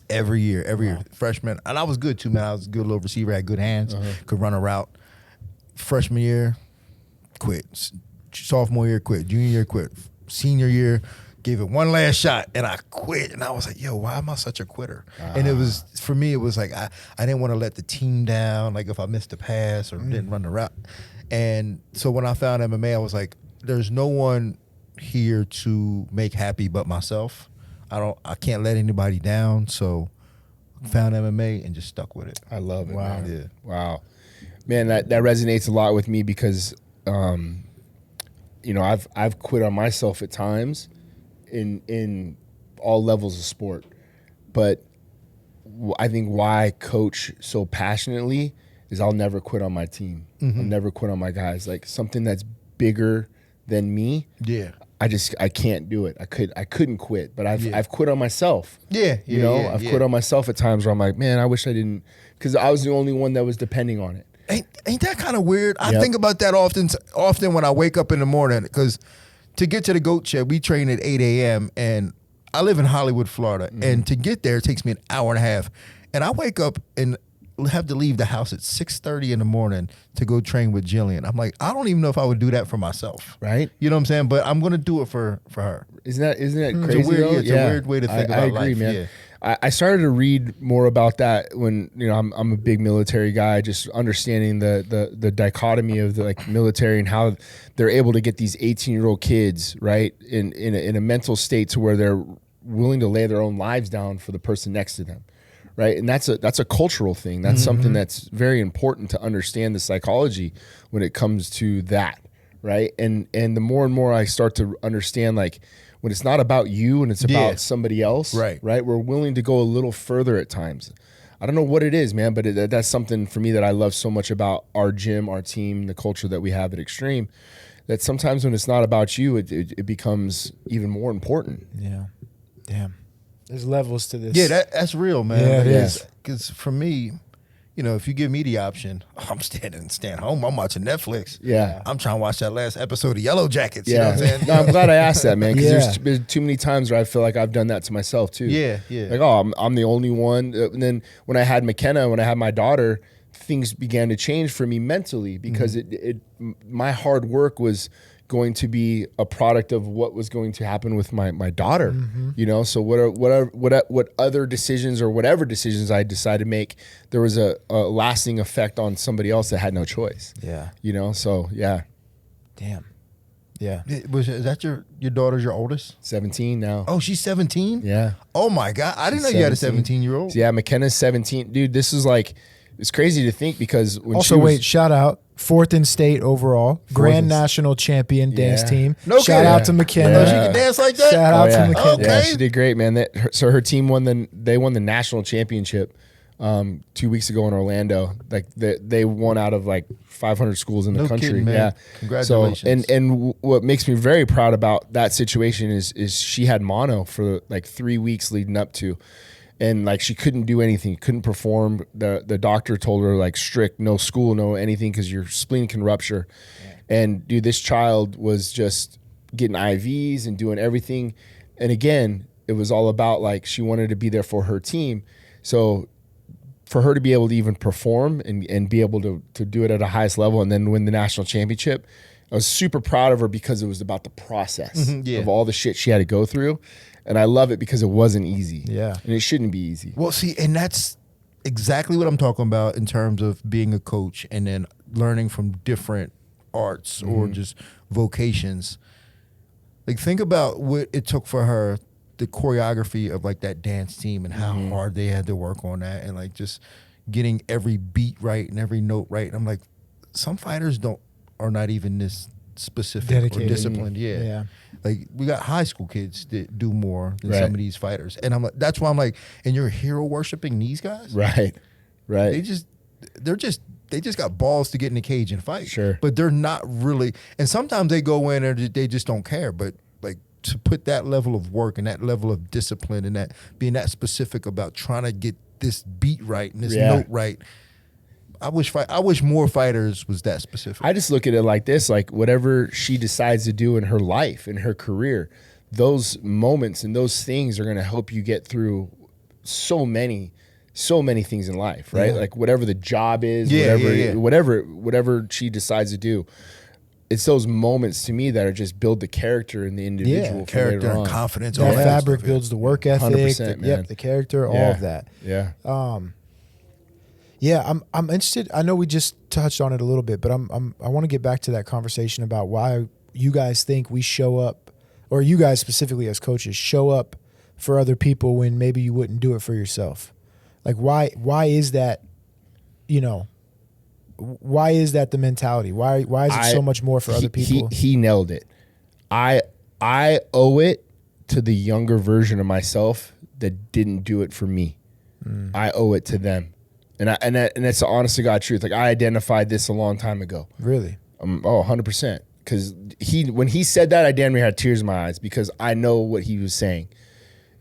Every year. Freshman. And I was good too, man. I was a good little receiver, had good hands, could run a route. Freshman year, quit. Sophomore year, quit. Junior year, quit. Senior year, gave it one last shot, and I quit. And I was like, yo, why am I such a quitter? And it was, for me, it was like I didn't want to let the team down, like if I missed a pass or didn't run the route. And so when I found MMA, I was like, there's no one here to make happy but myself. I can't let anybody down. So found MMA and just stuck with it.
I love it.
Wow.
Man.
Yeah.
Wow. Man, that resonates a lot with me because I've quit on myself at times in all levels of sport. But I think why I coach so passionately is I'll never quit on my team. I'll never quit on my guys. Like something that's bigger than me.
Yeah.
I can't do it. I couldn't quit, but I've quit on myself. I've quit on myself at times where I'm like, man, I wish I didn't, because I was the only one that was depending on it.
Ain't that kind of weird? I think about that often when I wake up in the morning, because to get to the goat shed, we train at 8 a.m. and I live in Hollywood, Florida, and to get there it takes me an hour and a half, and I wake up and have to leave the house at 6:30 in the morning to go train with Gillian. I'm like, I don't even know if I would do that for myself.
Right?
You know what I'm saying? But I'm gonna do it for her.
Isn't that crazy?
It's a weird way to think about
I agree,
life.
man.
Yeah.
I started to read more about that when I'm a big military guy, just understanding the dichotomy of the like military and how they're able to get these 18-year-old kids right in a mental state to where they're willing to lay their own lives down for the person next to them. Right. And that's a cultural thing. That's something that's very important to understand the psychology when it comes to that. Right. And the more and more I start to understand, like when it's not about you and it's about somebody else. Right. We're willing to go a little further at times. I don't know what it is, man, but that's something for me that I love so much about our gym, our team, the culture that we have at Extreme, that sometimes when it's not about you, it becomes even more important.
Yeah. Damn. There's levels to this.
Yeah, that's real, man.
Yeah, it is.
Because for me, if you give me the option, I'm staying home. I'm watching Netflix.
Yeah.
I'm trying to watch that last episode of Yellow Jackets. You know what I'm saying?
No, I'm glad I asked that, man, because there's too many times where I feel like I've done that to myself too.
Yeah.
Like, I'm the only one. And then when I had McKenna, when I had my daughter, things began to change for me mentally because my hard work was going to be a product of what was going to happen with my daughter, So what other decisions or whatever decisions I decided to make, there was a lasting effect on somebody else that had no choice.
Yeah.
So yeah.
Damn. Yeah.
Is that your daughter's your oldest?
17 now.
Oh, she's 17?
Yeah.
Oh my God. I didn't know you had a 17-year-old.
Yeah, McKenna's 17. Dude, this is like, it's crazy to think because when
also,
she was,
wait, shout out. 4th in state overall, grand national champion dance team.
No
shout out to McKenna.
Oh, she can dance like that?
Shout out to McKenna.
Okay.
Yeah, she did great, man. So her team won the national championship 2 weeks ago in Orlando. Like they won out of like 500 schools in the country.
Kidding, man.
Yeah,
Congratulations.
So and what makes me very proud about that situation is she had mono for like 3 weeks leading up to. And like she couldn't do anything, couldn't perform. The doctor told her like strict, no school, no anything, because your spleen can rupture. Yeah. And dude, this child was just getting IVs and doing everything. And again, it was all about like she wanted to be there for her team. So for her to be able to even perform and be able to do it at a highest level and then win the national championship, I was super proud of her because it was about the process of all the shit she had to go through. And I love it because it wasn't easy. Yeah. And it shouldn't be easy.
Well, see, and that's exactly what I'm talking about in terms of being a coach and then learning from different arts or just vocations. Like, think about what it took for her, the choreography of like that dance team and how hard they had to work on that and like just getting every beat right and every note right. And I'm like, some fighters don't are not even this specific
Dedicated.
or disciplined. Yeah. Like we got high school kids that do more than some of these fighters, and I'm like, that's why I'm like, and you're hero worshiping these guys,
Right.
They just got balls to get in the cage and fight.
Sure.
But they're not really, and sometimes they go in and they just don't care. But like to put that level of work and that level of discipline and that being that specific about trying to get this beat right and this note right. I wish more fighters was that specific.
I just look at it like this, like whatever she decides to do in her life, in her career, those moments and those things are going to help you get through so many things in life, right? Like whatever the job is, whatever she decides to do. It's those moments to me that are just build the character in the individual. For
character
later
and
on.
confidence.
That
all that
fabric
stuff,
builds the work ethic.
100%, man.
The character, all of that.
Yeah.
Yeah, I'm interested. I know we just touched on it a little bit, but I want to get back to that conversation about why you guys think we show up, or you guys specifically as coaches show up for other people when maybe you wouldn't do it for yourself. Like why is that? You know, why is that the mentality? Why is it so much more for other people?
He nailed it. I owe it to the younger version of myself that didn't do it for me. I owe it to them. And that's the honest to God truth. Like I identified this a long time ago.
Really?
100%. Because when he said that, I damn near had tears in my eyes because I know what he was saying.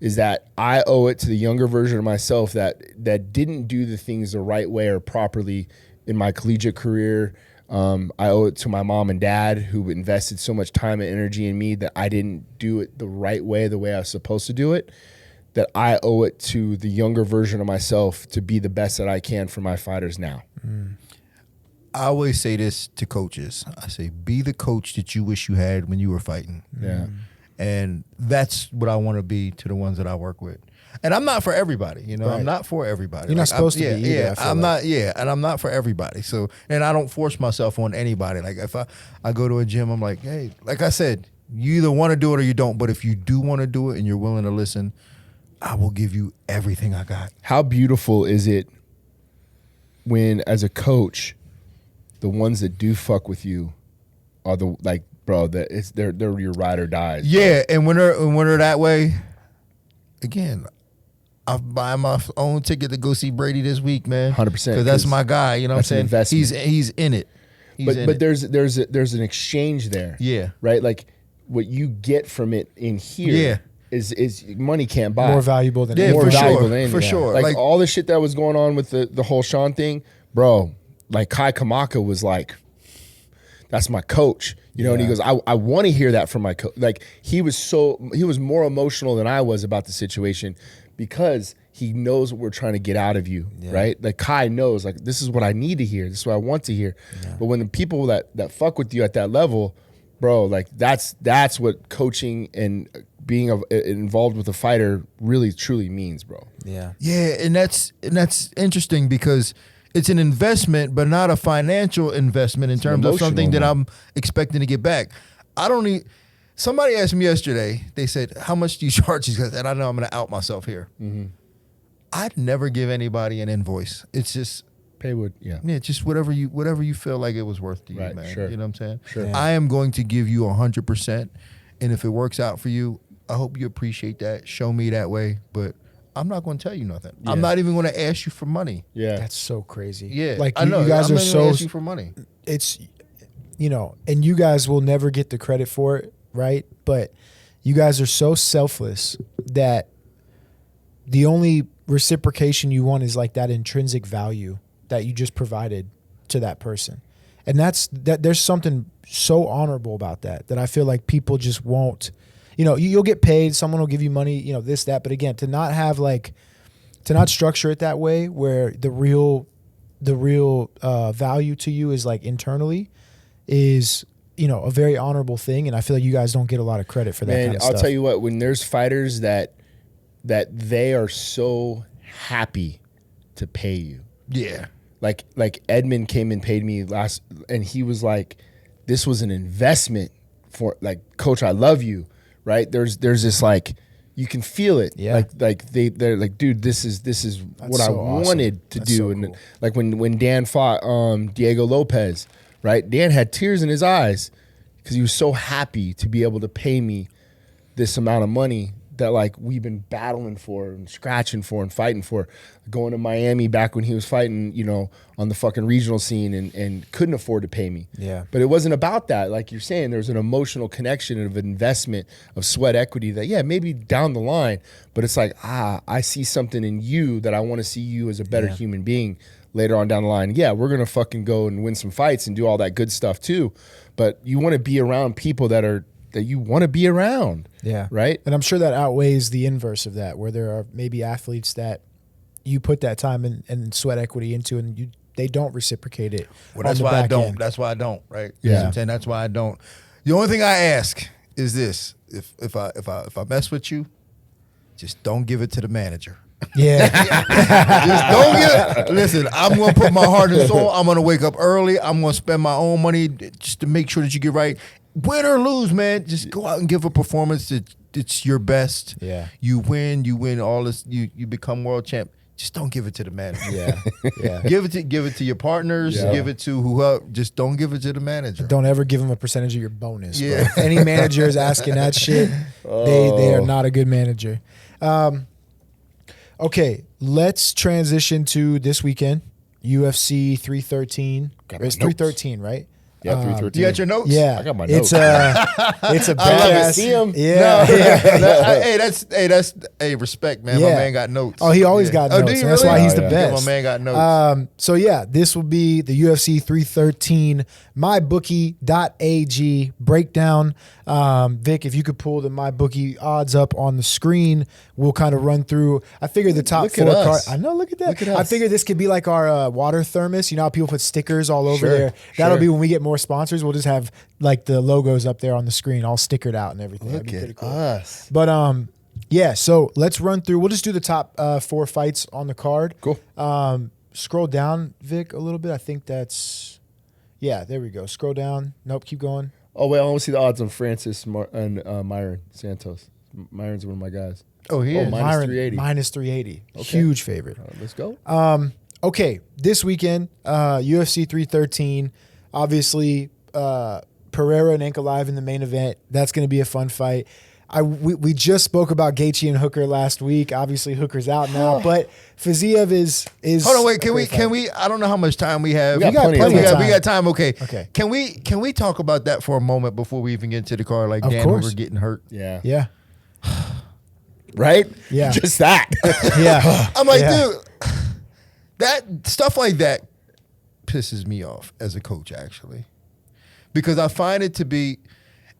Is that I owe it to the younger version of myself that didn't do the things the right way or properly in my collegiate career. I owe it to my mom and dad who invested so much time and energy in me that I didn't do it the right way, the way I was supposed to do it. That I owe it to the younger version of myself to be the best that I can for my fighters now.
I always say this to coaches. I say, be the coach that you wish you had when you were fighting.
Yeah.
And that's what I want to be to the ones that I work with. And I'm not for everybody, you know.
Right.
I'm not for everybody.
You're not supposed to be either,
Yeah,
I feel
I'm
like.
not. Yeah, and I'm not for everybody. So, and I don't force myself on anybody. Like if I go to a gym, I'm like, hey, like I said, you either want to do it or you don't. But if you do want to do it and you're willing to listen, I will give you everything I got.
How beautiful is it when, as a coach, the ones that do fuck with you are the like, bro, that they're your ride or dies.
Yeah, and when they're that way, again, I buy my own ticket to go see Brady this week, man.
100%,
because that's my guy. You know what I'm
that's an
saying? He's in it.
But there's an exchange there.
Yeah.
Right. Like what you get from it in here.
Yeah.
Is money can't buy.
More valuable than
Yeah,
More
for
valuable
sure,
than anything.
for sure.
Like
Like-
all the shit that was going on with the whole Sean thing, bro. Like Kai Kamaka was like, that's my coach, you know. And he goes, I want to hear that from my coach. Like he was more emotional than I was about the situation because he knows what we're trying to get out of you, right? Like Kai knows, like this is what I need to hear, this is what I want to hear. But when the people that fuck with you at that level, bro, like that's what coaching and being involved with a fighter really truly means, bro.
Yeah.
Yeah, and that's interesting because it's an investment, but not a financial investment in terms of something that I'm expecting to get back. Somebody asked me yesterday, they said, how much do you charge these guys? And I know I'm going to out myself here. I'd never give anybody an invoice. It's just
Paywood,
yeah, just whatever you feel like it was worth to you,
Right,
man.
sure.
You know what I'm saying?
Sure.
Yeah.
I am going to give you 100%, and if it works out for you, I hope you appreciate that. Show me that way, but I'm not going to tell you nothing.
Yeah.
I'm not even going to ask you for money.
Yeah.
That's so crazy.
Yeah,
Like
I know.
you guys
I'm
are
not even gonna
so
ask you for money.
it's, you know, and you guys will never get the credit for it, right? But you guys are so selfless that the only reciprocation you want is like that intrinsic value that you just provided to that person. And there's something so honorable about that I feel like people just won't, you know, you'll get paid, someone will give you money, you know, this, that, but again, to not structure it that way where the real value to you is like internally is, you know, a very honorable thing. And I feel like you guys don't get a lot of credit for that kind of stuff.
I'll tell you what, when there's fighters that they are so happy to pay you.
Yeah.
Like Edmund came and paid me last, and he was like, this was an investment for, like, coach, I love you, right? There's this, like, you can feel it.
Yeah.
Like they're like, dude, this is what I
so awesome.
wanted to
That's
do.
so
And
cool.
like when Dan fought Diego Lopez, right? Dan had tears in his eyes because he was so happy to be able to pay me this amount of money that like we've been battling for and scratching for and fighting for, going to Miami back when he was fighting, you know, on the fucking regional scene and couldn't afford to pay me.
Yeah.
But it wasn't about that. Like you're saying, there's an emotional connection of investment of sweat equity that, yeah, maybe down the line, but it's like, I see something in you that I want to see you as a better human being later on down the line. Yeah, we're going to fucking go and win some fights and do all that good stuff too. But you want to be around people that you want to be around.
Yeah.
Right?
And I'm sure that outweighs the inverse of that, where there are maybe athletes that you put that time and sweat equity into and they don't reciprocate it.
Well, that's why I don't. That's why I don't, right?
Yeah.
You know what I'm saying? That's why I don't. The only thing I ask is this. If I mess with you, just don't give it to the manager.
Yeah.
Just don't get it. Listen, I'm going to put my heart and soul. I'm going to wake up early. I'm going to spend my own money just to make sure that you get right. Win or lose, man, just go out and give a performance that it's your best.
Yeah.
You win all this. You become world champ. Just don't give it to the manager.
Yeah. Yeah.
Give it to your partners.
Yeah.
Give it to whoever. Just don't give it to the manager.
Don't ever give them a percentage of your bonus.
Yeah.
Bro. If any manager is asking that shit, they are not a good manager. Okay, let's transition to this weekend. UFC 313.
Got my
It's
notes.
313, right?
Yeah, 313.
You got your notes?
Yeah,
I got my
it's
notes.
it's a
I love it.
badass.
See 'em?
Yeah,
No,
yeah.
that's respect, man.
Yeah.
My man got notes.
Oh, he always got
Oh,
notes.
do you
And that's
really?
why he's the
yeah.
Yeah,
best.
my man got notes.
So yeah, this will be the UFC 313 MyBookie.AG breakdown. Vic, if you could pull the MyBookie odds up on the screen, we'll kind of run through. I figured the top
Look at
four
us.
cards. I know, look at that.
Look at
I
us.
figured this could be like our water thermos. You know how people put stickers all over
Sure,
there? That'll
sure.
be when we get more sponsors. We'll just have like the logos up there on the screen, all stickered out and everything. That'd
Look
be
at
pretty cool.
us.
But yeah, so let's run through. We'll just do the top 4 fights on the card.
Cool.
Scroll down, Vic, a little bit. I think that's, yeah, there we go. Scroll down. Nope, keep going.
Oh, wait, I want to see the odds on Francis and Myron Santos. Myron's one of my guys.
Oh, he is.
minus
Myron,
380.
minus 380.
Okay.
Huge favorite.
Let's go.
Okay, this weekend, UFC 313. Obviously, Pereira and Ankalaev in the main event. That's going to be a fun fight. We just spoke about Gaethje and Hooker last week. Obviously, Hooker's out now, but Fiziev is.
Hold on, wait. Can we? I don't know how much time we have.
We got plenty of
we
time.
got time. Okay.
Okay.
Can we talk about that for a moment before we even get to the card? Like
Of
Dan
course.
Hooker getting hurt.
Yeah.
Yeah,
Right?
Yeah.
Just that.
yeah.
I'm like,
Yeah.
dude, that stuff like that pisses me off as a coach, actually, because I find it to be,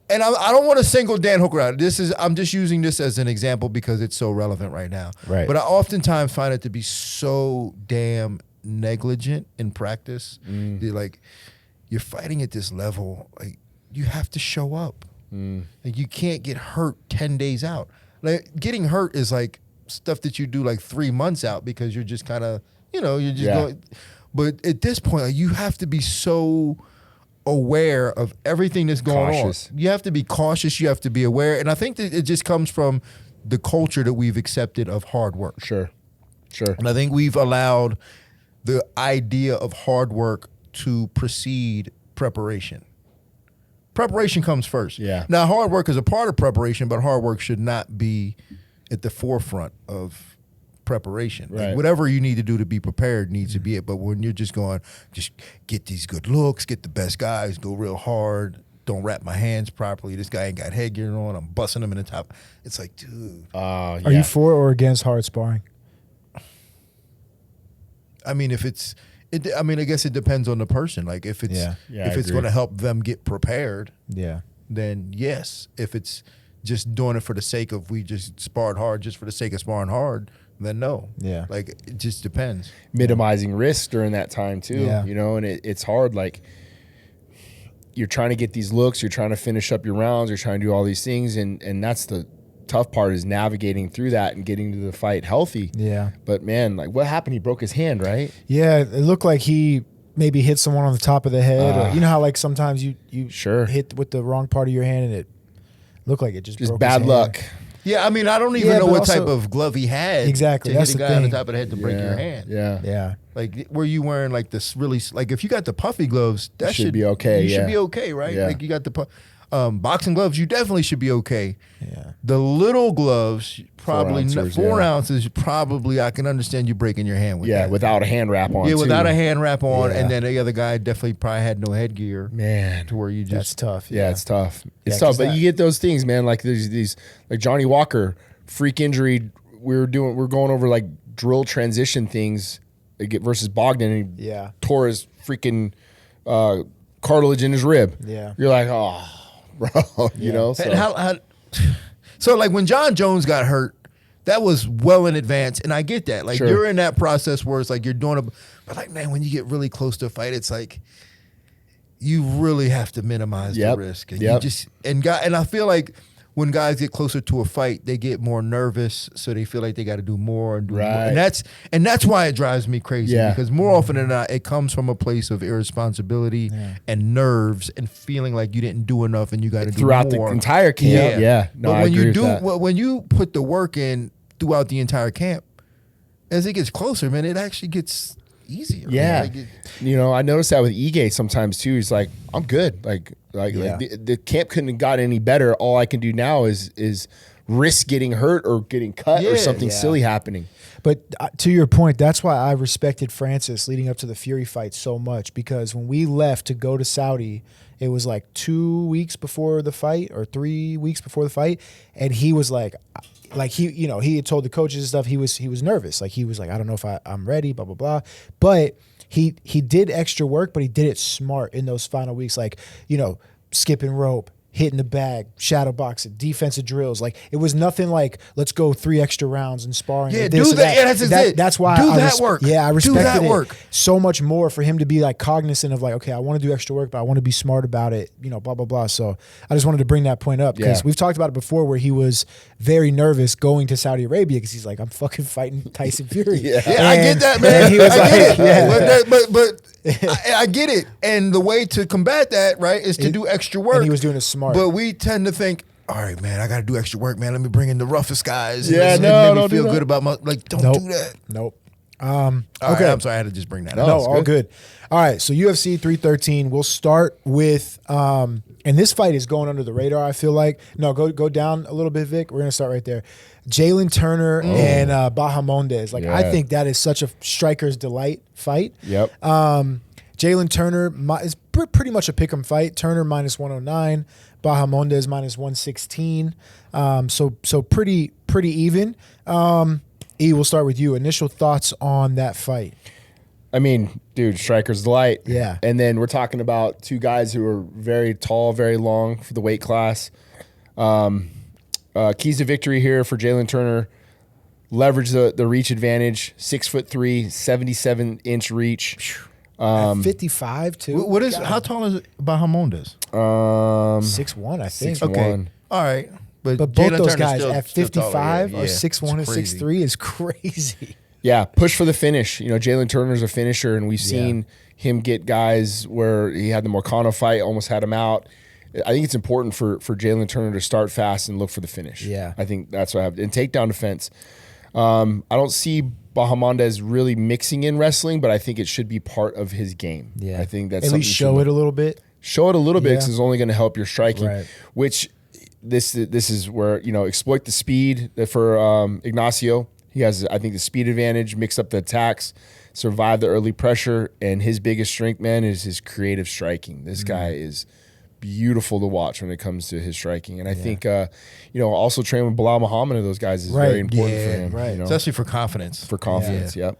and I don't want to single Dan Hooker out. I'm just using this as an example because it's so relevant right now.
Right.
But I oftentimes find it to be so damn negligent in practice. Like, you're fighting at this level, like you have to show up. Like, you can't get hurt 10 days out. Like, getting hurt is like stuff that you do like 3 months out because you're just kind of, you're just going. But at this point, like, you have to be so aware of everything that's going
Cautious.
on. You have to be cautious. You have to be aware. And I think that it just comes from the culture that we've accepted of hard work.
Sure.
And I think we've allowed the idea of hard work to precede preparation. Preparation comes first.
Yeah.
Now, hard work is a part of preparation, but hard work should not be at the forefront of preparation. Like,
Right.
whatever you need to do to be prepared needs to be it. But when you're just going, just get these good looks, get the best guys, go real hard, don't wrap my hands properly, this guy ain't got headgear on, I'm busting him in the top. It's like, dude.
Are you for or against hard sparring?
I mean, I guess it depends on the person. Like, if it's
Yeah.
Yeah,
if
I
it's
agree.
going to help them get prepared,
Yeah.
then yes. If it's just doing it for the sake of we just sparred hard just for the sake of sparring hard, then no.
Yeah.
Like, it just depends.
Minimizing risk during that time too,
Yeah.
and it's hard. Like, you're trying to get these looks, you're trying to finish up your rounds, you're trying to do all these things, and that's the tough part, is navigating through that and getting to the fight healthy.
Yeah.
But man, like, what happened? He broke his hand, right?
Yeah, it looked like he maybe hit someone on the top of the head. Or, you know how like sometimes you
Sure.
hit with the wrong part of your hand and it looked like it just broke his
bad
hand.
luck.
Yeah, I mean, I don't even know
but
what
also-
type of glove he had.
Exactly,
to
that's
hit
the
a guy on the
thing.
top of the head to break your hand.
Yeah.
Yeah.
Like, were you wearing like this really like if you got the puffy gloves, that
should be okay,
You should
yeah.
be okay, right?
Yeah.
Like you got the boxing gloves, you definitely should be okay.
Yeah.
The little gloves, probably
4
4
ounces,
ounces. Probably, I can understand you breaking your hand with
Yeah,
that.
without a hand wrap on.
Yeah, without
too.
a hand wrap on,
Yeah.
and then the other guy definitely probably had no headgear.
Man,
To where you
That's
just
tough.
yeah, it's tough. It's
Yeah,
tough,
'cause
but
that-
you get those things, man. Like there's these, like Johnny Walker, freak injury. We're going over like drill transition things versus Bogdan, and he
Yeah.
tore his freaking cartilage in his rib.
Yeah.
You're like, oh, bro, you know. So.
And so like when John Jones got hurt, that was well in advance, and I get that. Like
Sure.
you're in that process where it's like you're doing but like man, when you get really close to a fight, it's like you really have to minimize the
Yep.
risk. And
Yep.
you just and I feel like when guys get closer to a fight, they get more nervous, so they feel like they got to do more and do more.
Right.
And that's why it drives me crazy.
Yeah.
Because more often than not, it comes from a place of irresponsibility and nerves and feeling like you didn't do enough and you got to do
Throughout
more.
the entire camp, yeah. No,
But
I
when
agree
you
with
do,
that.
when you put the work in throughout the entire camp, as it gets closer, man, it actually gets easier.
Yeah,
Like
you know, I noticed that with Ige sometimes too. He's like, I'm good. Like
Yeah.
the camp couldn't have got any better. All I can do now is risk getting hurt or getting cut or
Yeah.
something
Yeah.
silly happening.
But to your point, that's why I respected Francis leading up to the Fury fight so much, because when we left to go to Saudi, it was like 2 weeks before the fight or 3 weeks before the fight, and he was like he, you know, he had told the coaches and stuff, he was nervous. Like he was like, I don't know if I'm ready, blah blah blah. But he did extra work, but he did it smart in those final weeks, like, you know, skipping rope, hitting the bag, shadow boxing, defensive drills. Like it was nothing like, let's go 3 extra rounds and sparring.
Yeah,
or this
do
or
that. Yeah, that's it.
That's why
Do
I
that work.
Yeah, I
Do
respected
that
it
work.
so much more for him to be like cognizant of like, okay, I want to do extra work, but I want to be smart about it, you know, blah blah blah. So I just wanted to bring that point up because
Yeah.
we've talked about it before, where he was very nervous going to Saudi Arabia because he's like, I'm fucking fighting Tyson Fury.
Yeah.
Yeah, I get that, man.
And he was
I get
like,
it.
yeah.
But I get it. And the way to combat that, right, is to do extra work.
And he was doing it smart.
But we tend to think, all right, man, I got to do extra work, man. Let me bring in the roughest guys.
Yeah,
and
no,
make me
don't do
feel
that.
good about my don't
Nope.
do that.
Nope.
All right,
Okay.
I'm sorry, I had to just bring that
No,
up.
all good. All right, so UFC 313. We'll start with, and this fight is going under the radar, I feel like. No, go down a little bit, Vic. We're going to start right there. Jalin Turner and Bagamondes. Like, I
Yeah.
think that is such a striker's delight fight.
Yep.
Jalin Turner is pretty much a pick'em fight. Turner minus 109, Bagamondes minus 116. So pretty even. E, we'll start with you. Initial thoughts on that fight.
I mean, dude, striker's delight.
Yeah.
And then we're talking about 2 guys who are very tall, very long for the weight class. Keys to victory here for Jalin Turner. Leverage the reach advantage. 6'3", 77-inch reach.
At 55 too.
What is how tall is Bagamondes?
6'1", I think.
6'1".
Okay, all right,
But both
Jalen
those
Turner's
guys
still-
at
still taller,
55
yeah,
or
yeah.
6'1" and
It's crazy.
6'3" is crazy.
Yeah, push for the finish. You know, Jalin Turner's a finisher, and we've seen him get guys where he had the Morcano fight, almost had him out. I think it's important for Jalin Turner to start fast and look for the finish.
Yeah.
I think that's what I have. And takedown defense. I don't see Bagamondes really mixing in wrestling, but I think it should be part of his game. I think that's
at
something
least
to
show
look-
it a little bit.
Show it a little bit
Yeah.
because it's only going to help your striking.
Right.
Which this is where, you know, exploit the speed for Ignacio. He has, I think, the speed advantage, mix up the attacks, survive the early pressure, and his biggest strength, man, is his creative striking. This guy is beautiful to watch when it comes to his striking. And I think, you know, also training with Bilal Muhammad and those guys is very important for him.
right.
You know,
especially for confidence.
for confidence. Yep.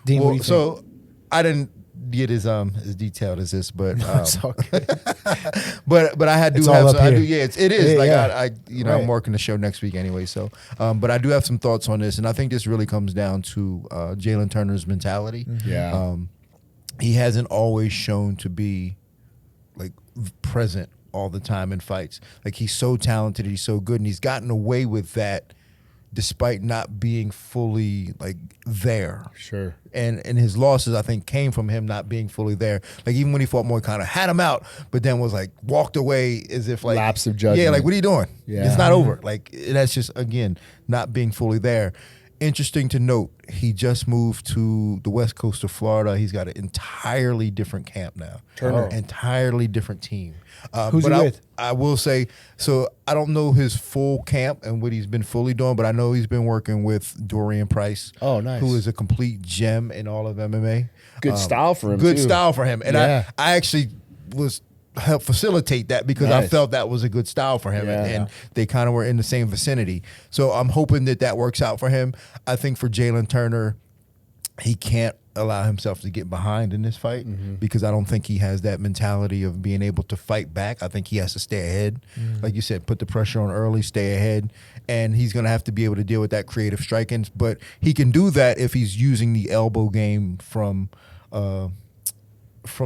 Dean, what do you think?
So I didn't get as detailed as this, but
It's all good.
but I
It's
do
all
have
up
some, I
here.
do, yeah, it is
Yeah,
like
yeah.
I you know,
Right.
I'm working the show next week anyway, so but I do have some thoughts on this, and I think this really comes down to Jalin Turner's mentality.
Yeah.
He hasn't always shown to be like present all the time in fights. Like he's so talented, he's so good, and he's gotten away with that despite not being fully like there.
Sure.
And his losses, I think, came from him not being fully there. Like even when he fought Moy, kind of had him out, but then was like walked away as if like
lapse of judgment.
Yeah, like what are you doing?
Yeah.
It's not over. Like that's just again not being fully there. Interesting to note, he just moved to the west coast of Florida. He's got an entirely different camp now.
Turner.
Entirely different team.
Who's he with?
I will say, so I don't know his full camp and what he's been fully doing, but I know he's been working with Dorian Price.
Oh, nice.
Who is a complete gem in all of MMA.
Good style for him,
Good
too.
style for him. And
Yeah.
I actually was help facilitate that because I
Nice.
felt that was a good style for him,
Yeah.
and they kind of were in the same vicinity. So I'm hoping that works out for him. I think for Jalin Turner, he can't allow himself to get behind in this fight because I don't think he has that mentality of being able to fight back. I think he has to stay ahead. Like you said, put the pressure on early, stay ahead, and he's going to have to be able to deal with that creative striking. But he can do that if he's using the elbow game from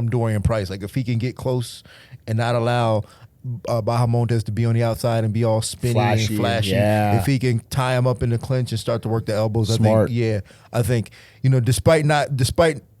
Dorian Price. Like if he can get close and not allow Bagamondes to be on the outside and be all spinny and flashy.
Yeah.
If he can tie him up in the clinch and start to work the elbows,
Smart.
I think despite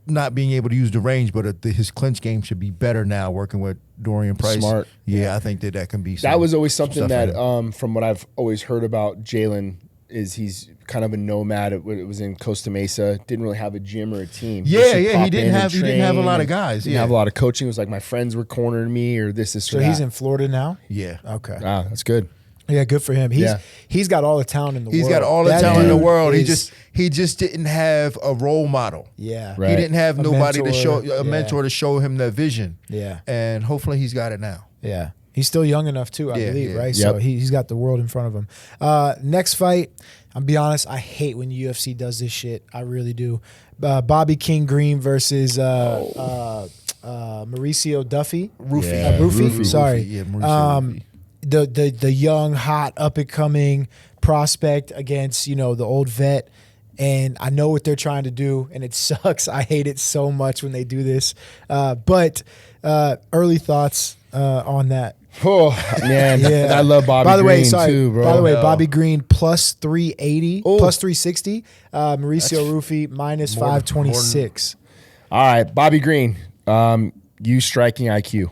not being able to use the range, but his clinch game should be better now working with Dorian Price.
Smart.
Yeah, I think that can be.
That was always something
stuff for
that,
him.
from what I've always heard about Jalin, is he's kind of a nomad. It was in Costa Mesa. Didn't really have a gym or a team.
Yeah,
Just
yeah,
pop in and
he didn't have a
train
lot of
and
guys.
Didn't
Yeah,
have a lot of coaching. It was like my friends were cornering me or this or
So
that.
he's in Florida now?
yeah.
Okay.
Ah, that's good.
Yeah, good for him. He's got all the talent in the world.
He's got all the
That
talent in the
dude
world.
is-
He just didn't have a role model.
Yeah.
Right.
He didn't have
A
nobody to
mentor.
show
Yeah.
a mentor to show him that vision.
Yeah.
And hopefully he's got it now.
Yeah. He's still young enough too, I
Yeah,
believe,
yeah.
right?
Yep.
So he's got the world in front of him. Next fight, I'll be honest, I hate when UFC does this shit. I really do. Bobby King Green versus Mauricio Duffy.
Ruffy.
Yeah,
Ruffy? Sorry.
Yeah, Mauricio Ruffy.
The young, hot, up and coming prospect against, the old vet. And I know what they're trying to do, and it sucks. I hate it so much when they do this. But early thoughts on that.
Oh man,
Yeah.
I love Bobby
By the way,
Green
sorry.
too, bro.
By the way,
No.
Bobby Green plus 380,
Oh.
plus 360. Mauricio Ruffy minus
more than-
526.
All right, Bobby Green, use striking IQ,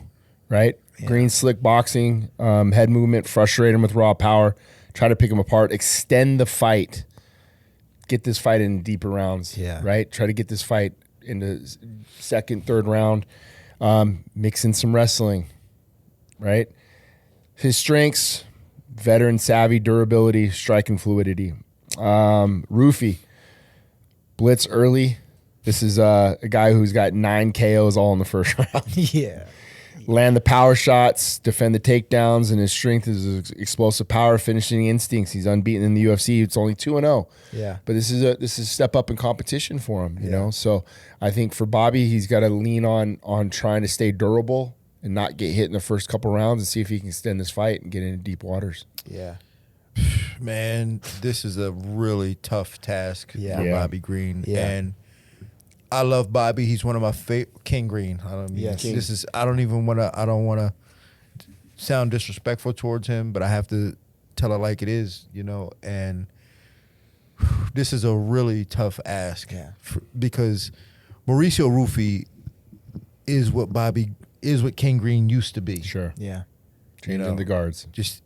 right? Green slick boxing, head movement, frustrate him with raw power, try to pick him apart, extend the fight, get this fight in deeper rounds,
Yeah.
right? Try to get this fight into second, third round, mix in some wrestling, right? His strengths, veteran savvy, durability, striking fluidity. Ruffy, blitz early. This is a guy who's got 9 KOs all in the first round.
Yeah.
Land the power shots, defend the takedowns, and his strength is his explosive power, finishing instincts. He's unbeaten in the UFC. It's only 2-0.
Yeah.
But this is a step up in competition for him, you know. So I think for Bobby, he's got to lean on trying to stay durable and not get hit in the first couple rounds and see if he can extend this fight and get into deep waters.
Yeah.
Man, this is a really tough task for
Yeah.
Yeah.
Bobby Green.
Yeah.
And I love Bobby. He's one of my favorite. King Green. I don't mean,
Yes. King.
This is. I don't want to sound disrespectful towards him, but I have to tell it like it is, And this is a really tough ask.
Yeah.
Because Mauricio Ruffy is what King Green used to be.
Sure.
Yeah.
Changing the guards.
Just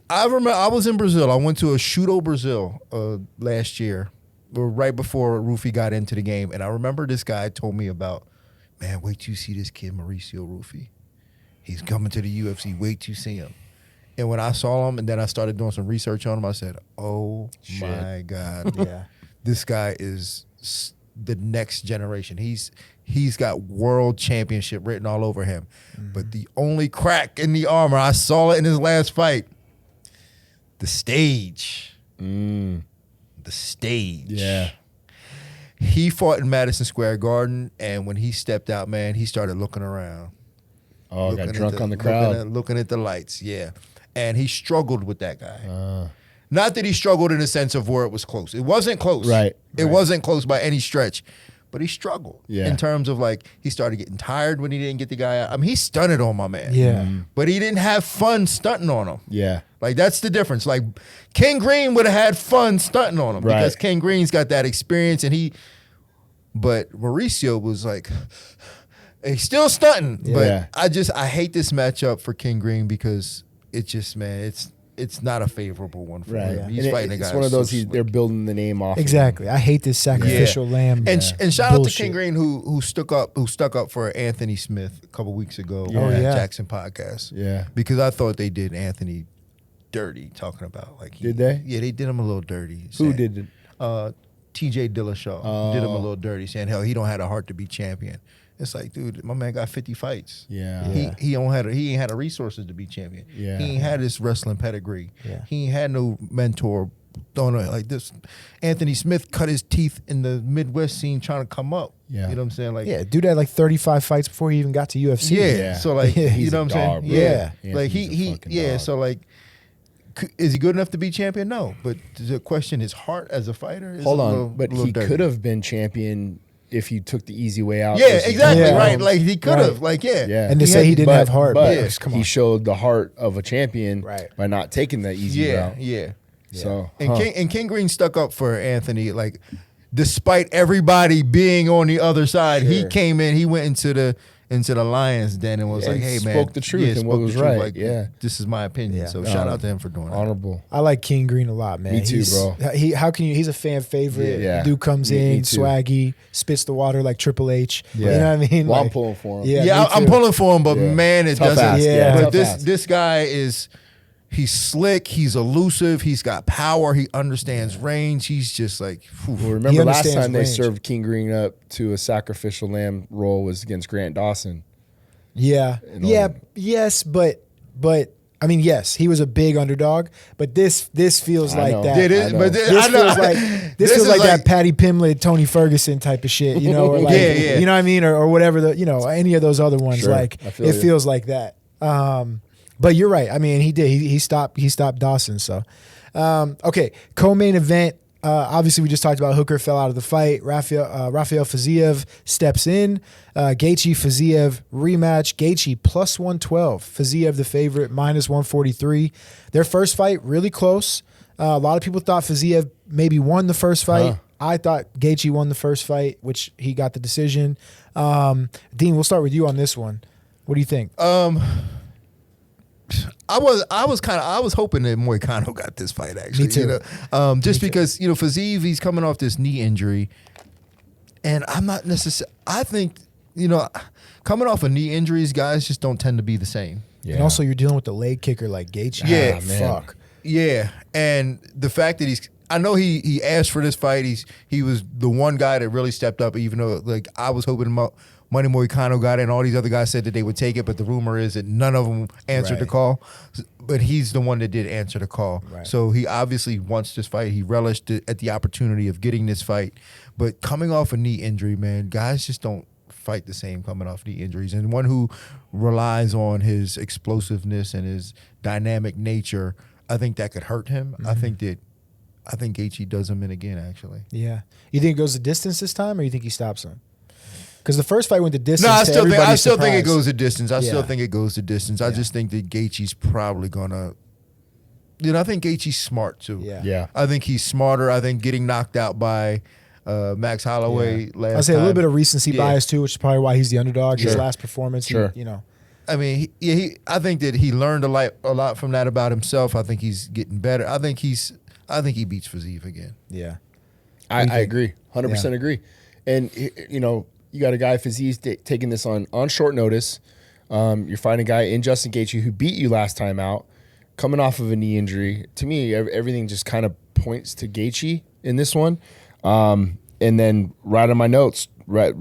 I remember I was in Brazil. I went to a Shooto Brazil last year, or right before Ruffy got into the game, and I remember this guy told me about, man, wait till you see this kid Mauricio Ruffy. He's coming to the UFC. Wait till you see him. And when I saw him, and then I started doing some research on him, I said, "Oh my God,
Yeah.
this guy is the next generation. He's got world championship written all over him." But the only crack in the armor, I saw it in his last fight. The stage. The stage.
Yeah.
He fought in Madison Square Garden, and when he stepped out, man, he started looking around.
Oh,
Looking
got
at
drunk on the crowd.
looking at the lights, yeah. And he struggled with that guy. Not that he struggled in the sense of where it was close. It wasn't close.
Right.
It wasn't close by any stretch. but he struggled
Yeah.
in terms of like he started getting tired when he didn't get the guy out. I mean, he stunted on my man.
Yeah.
But he didn't have fun stunting on him.
Yeah.
Like that's the difference. Like King Green would have had fun stunting on him
Right.
because King Green's got that experience but Mauricio was like he's still stunting.
Yeah.
But I hate this matchup for King Green because it's just, man, it's not a favorable one for him. He's
And
fighting a guy.
It's one of those
so
they're building the name off.
Exactly. I hate this sacrificial lamb.
And shout out to
bullshit.
King Green who stuck up for Anthony Smith a couple weeks ago
Yeah.
on
Oh,
that
yeah.
Jackson podcast.
Yeah.
Because I thought they did Anthony dirty talking about like
Did they?
Yeah, they did him a little dirty.
Who did it?
TJ Dillashaw did him a little dirty, saying hell he don't have a heart to be champion. It's like, dude, my man got 50 fights.
Yeah.
He ain't had the resources to be champion.
Yeah.
He ain't had this wrestling pedigree.
Yeah.
He ain't had no mentor. Don't know like this. Anthony Smith cut his teeth in the Midwest scene trying to come up.
Yeah.
You know what I'm saying? Like,
Yeah, dude had like 35 fights before he even got to UFC.
yeah.
Yeah.
So like,
Yeah.
you
He's
know
a
what I'm saying?
dog, bro.
Yeah. Like
Anthony's a
he
fucking
yeah.
dog.
So like, is he good enough to be champion? No. But the question, his heart as a fighter is
Hold
a
on,
little,
but
little
he
dirty.
could have been champion if he took the easy way out.
Yeah,
versus
exactly.
Yeah.
Right. Like he could have.
Right.
Like yeah.
Yeah.
And to say he didn't have heart,
but
yeah, come on.
he showed the heart of a champion
Right.
by not taking that easy
Yeah.
route.
Yeah.
So
And King Green stuck up for Anthony, like despite everybody being on the other side, he
Sure.
came in, he went into the Lions den and was
Yeah,
like,
he
"Hey man,
spoke the truth and what
spoke the
was
truth.
right,
Like,
yeah.
this is my opinion."
Yeah.
So shout out to him for doing that.
honorable.
I like King Green a lot, man.
Me too,
He's-
bro.
He's a fan favorite.
Yeah.
Dude comes
Me
in,
too.
swaggy, spits the water like Triple H.
Yeah.
You know what I mean?
Well, I'm
Like,
pulling for him.
Yeah,
Yeah,
me
I'm
too.
pulling for him, but
Yeah.
man, it
Tough
doesn't.
ass.
Yeah.
But
Tough
this
ass.
this guy he's slick, he's elusive, he's got power, he understands range. He's just like, whew.
Well, remember last
understands
time they
range.
served King Green up to a sacrificial lamb role was against Grant Dawson.
Yeah.
And all
Yeah.
that.
Yes, but I mean, yes, he was a big underdog, but this feels
I
like
know.
that.
It is,
I know.
but
This
I know.
feels like
This
feels
is
like that Patty Pimlet, Tony Ferguson type of shit, you know, or like,
Yeah, yeah.
you know what I mean, or whatever any of those other ones.
Sure,
Like
I feel
it
you.
feels like that. But you're right. I mean, he did. He stopped Dawson. So, okay, co-main event. Obviously, we just talked about Hooker fell out of the fight. Rafael Fiziev steps in. Gaethje Fiziev rematch. Gaethje plus 112. Fiziev the favorite minus 143. Their first fight really close. A lot of people thought Fiziev maybe won the first fight. I thought Gaethje won the first fight, which he got the decision. Dean, we'll start with you on this one. What do you think?
I was hoping that Moicano got this fight actually.
Me too.
You know? Just because Fiziev, he's coming off this knee injury, and I'm not necessarily. I think coming off of knee injuries, guys just don't tend to be the same.
Yeah.
And also, you're dealing with the leg kicker like Gaethje.
Yeah,
Ah,
man.
fuck.
Yeah, and the fact that I know he asked for this fight. He was the one guy that really stepped up, even though like I was hoping Money Moicano got it, and all these other guys said that they would take it, but the rumor is that none of them answered the
Right.
call. But he's the one that did answer the call.
Right.
So he obviously wants this fight. He relished it at the opportunity of getting this fight. But coming off a knee injury, man, guys just don't fight the same coming off knee injuries. And one who relies on his explosiveness and his dynamic nature, I think that could hurt him. I think Gaethje does him in again, actually.
Yeah. You think it goes the distance this time, or you think he stops him? Because the first fight went the distance.
No, I
to
still think
everybody's
it
surprise.
goes the distance. I still
Yeah.
think it goes the distance. I just think that Gaethje's probably gonna. I think Gaethje's smart too.
Yeah.
Yeah.
I think he's smarter. I think getting knocked out by Max Holloway last.
I say a little
time-
bit of recency
Yeah.
bias too, which is probably why he's the underdog. His
Sure.
last performance,
Sure.
I mean, I think that he learned a lot from that about himself. I think he's getting better. I think he beats Fiziev again.
yeah.
I agree. 100% agree. And, you got a guy, Fiziev, taking this on short notice. You're fighting a guy in Justin Gaethje who beat you last time out, coming off of a knee injury. To me, everything just kind of points to Gaethje in this one. And then right on my notes, right,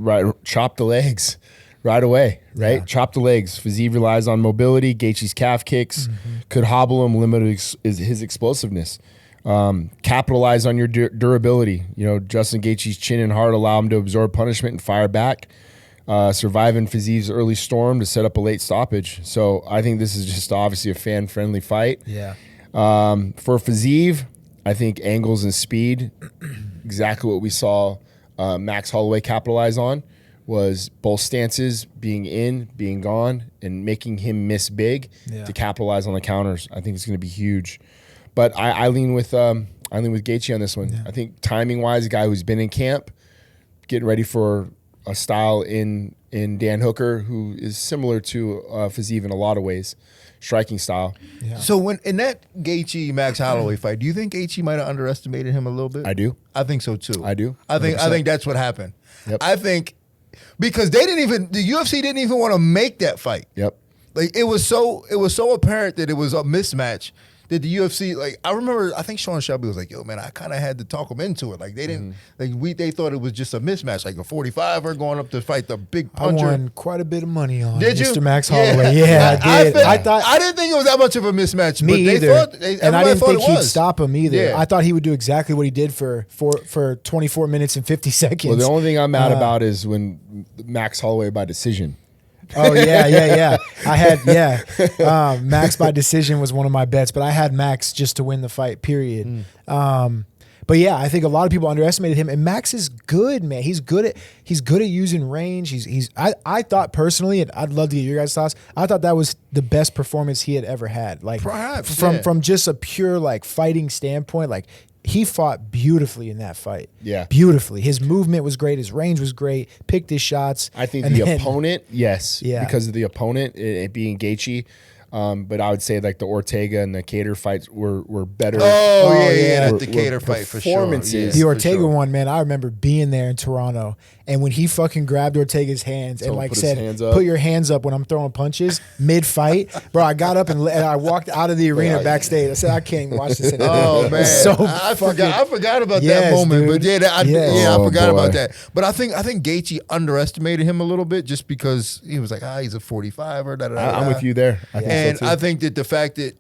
chop the legs right away, right?
Yeah.
Chop the legs. Fiziev relies on mobility. Gaethje's calf kicks could hobble him, limit his explosiveness. Capitalize on your durability. Justin Gaethje's chin and heart allow him to absorb punishment and fire back. Surviving Fiziev's early storm to set up a late stoppage. So I think this is just obviously a fan-friendly fight.
Yeah.
For Fiziev, I think angles and speed, exactly what we saw Max Holloway capitalized on was both stances, being in, being gone, and making him miss big to capitalize on the counters. I think it's going to be huge. But I lean with Gaethje on this one. Yeah. I think timing-wise, a guy who's been in camp, getting ready for a style in Dan Hooker, who is similar to Fiziev in a lot of ways, striking style.
Yeah. So when in that Gaethje Max Holloway fight, do you think Gaethje might have underestimated him a little bit?
I do.
I think so too.
I do.
100%. I think that's what happened.
Yep.
I think because the UFC didn't even want to make that fight.
Yep.
Like it was so apparent that it was a mismatch. That the UFC, like I remember, I think Sean Shelby was like, "Yo, man, I kind of had to talk them into it. Like they didn't, they thought it was just a mismatch, like a 45er going up to fight the big puncher."
I won quite a bit of money on
did
Mr.
you?
Max Holloway. Yeah, I did.
I didn't think it was that much of a mismatch.
Me
but
either.
And I didn't think
he'd stop him either.
Yeah.
I thought he would do exactly what he did for 24 minutes and 50 seconds.
Well, the only thing I'm mad about is when Max Holloway by decision.
Oh yeah. I had Max by decision was one of my bets, but I had Max just to win the fight. Period. But yeah, I think a lot of people underestimated him, and Max is good, man. He's good at using range. I thought personally, and I'd love to get your guys' thoughts. I thought that was the best performance he had ever had. Like
perhaps
from just a pure like fighting standpoint, like. He fought beautifully in that fight.
Yeah.
Beautifully. His movement was great. His range was great. Picked his shots.
I think opponent, yes. Yeah. Because of the opponent, it being Gaethje. But I would say like the Ortega and the Kattar fights were better.
Oh yeah. The Kattar fight for sure.
Yeah, the Ortega one, man, I remember being there in Toronto, and when he fucking grabbed Ortega's hands and like said, "Put your hands up when I'm throwing punches," mid-fight, bro, I got up and I walked out of the arena backstage. I said, "I can't even watch this anymore."
Oh man,
so
I forgot about that moment.
Dude.
But I forgot
boy.
about that. But I think Gaethje underestimated him a little bit just because he was like, he's a 45er.
I'm with you there.
I think that the fact that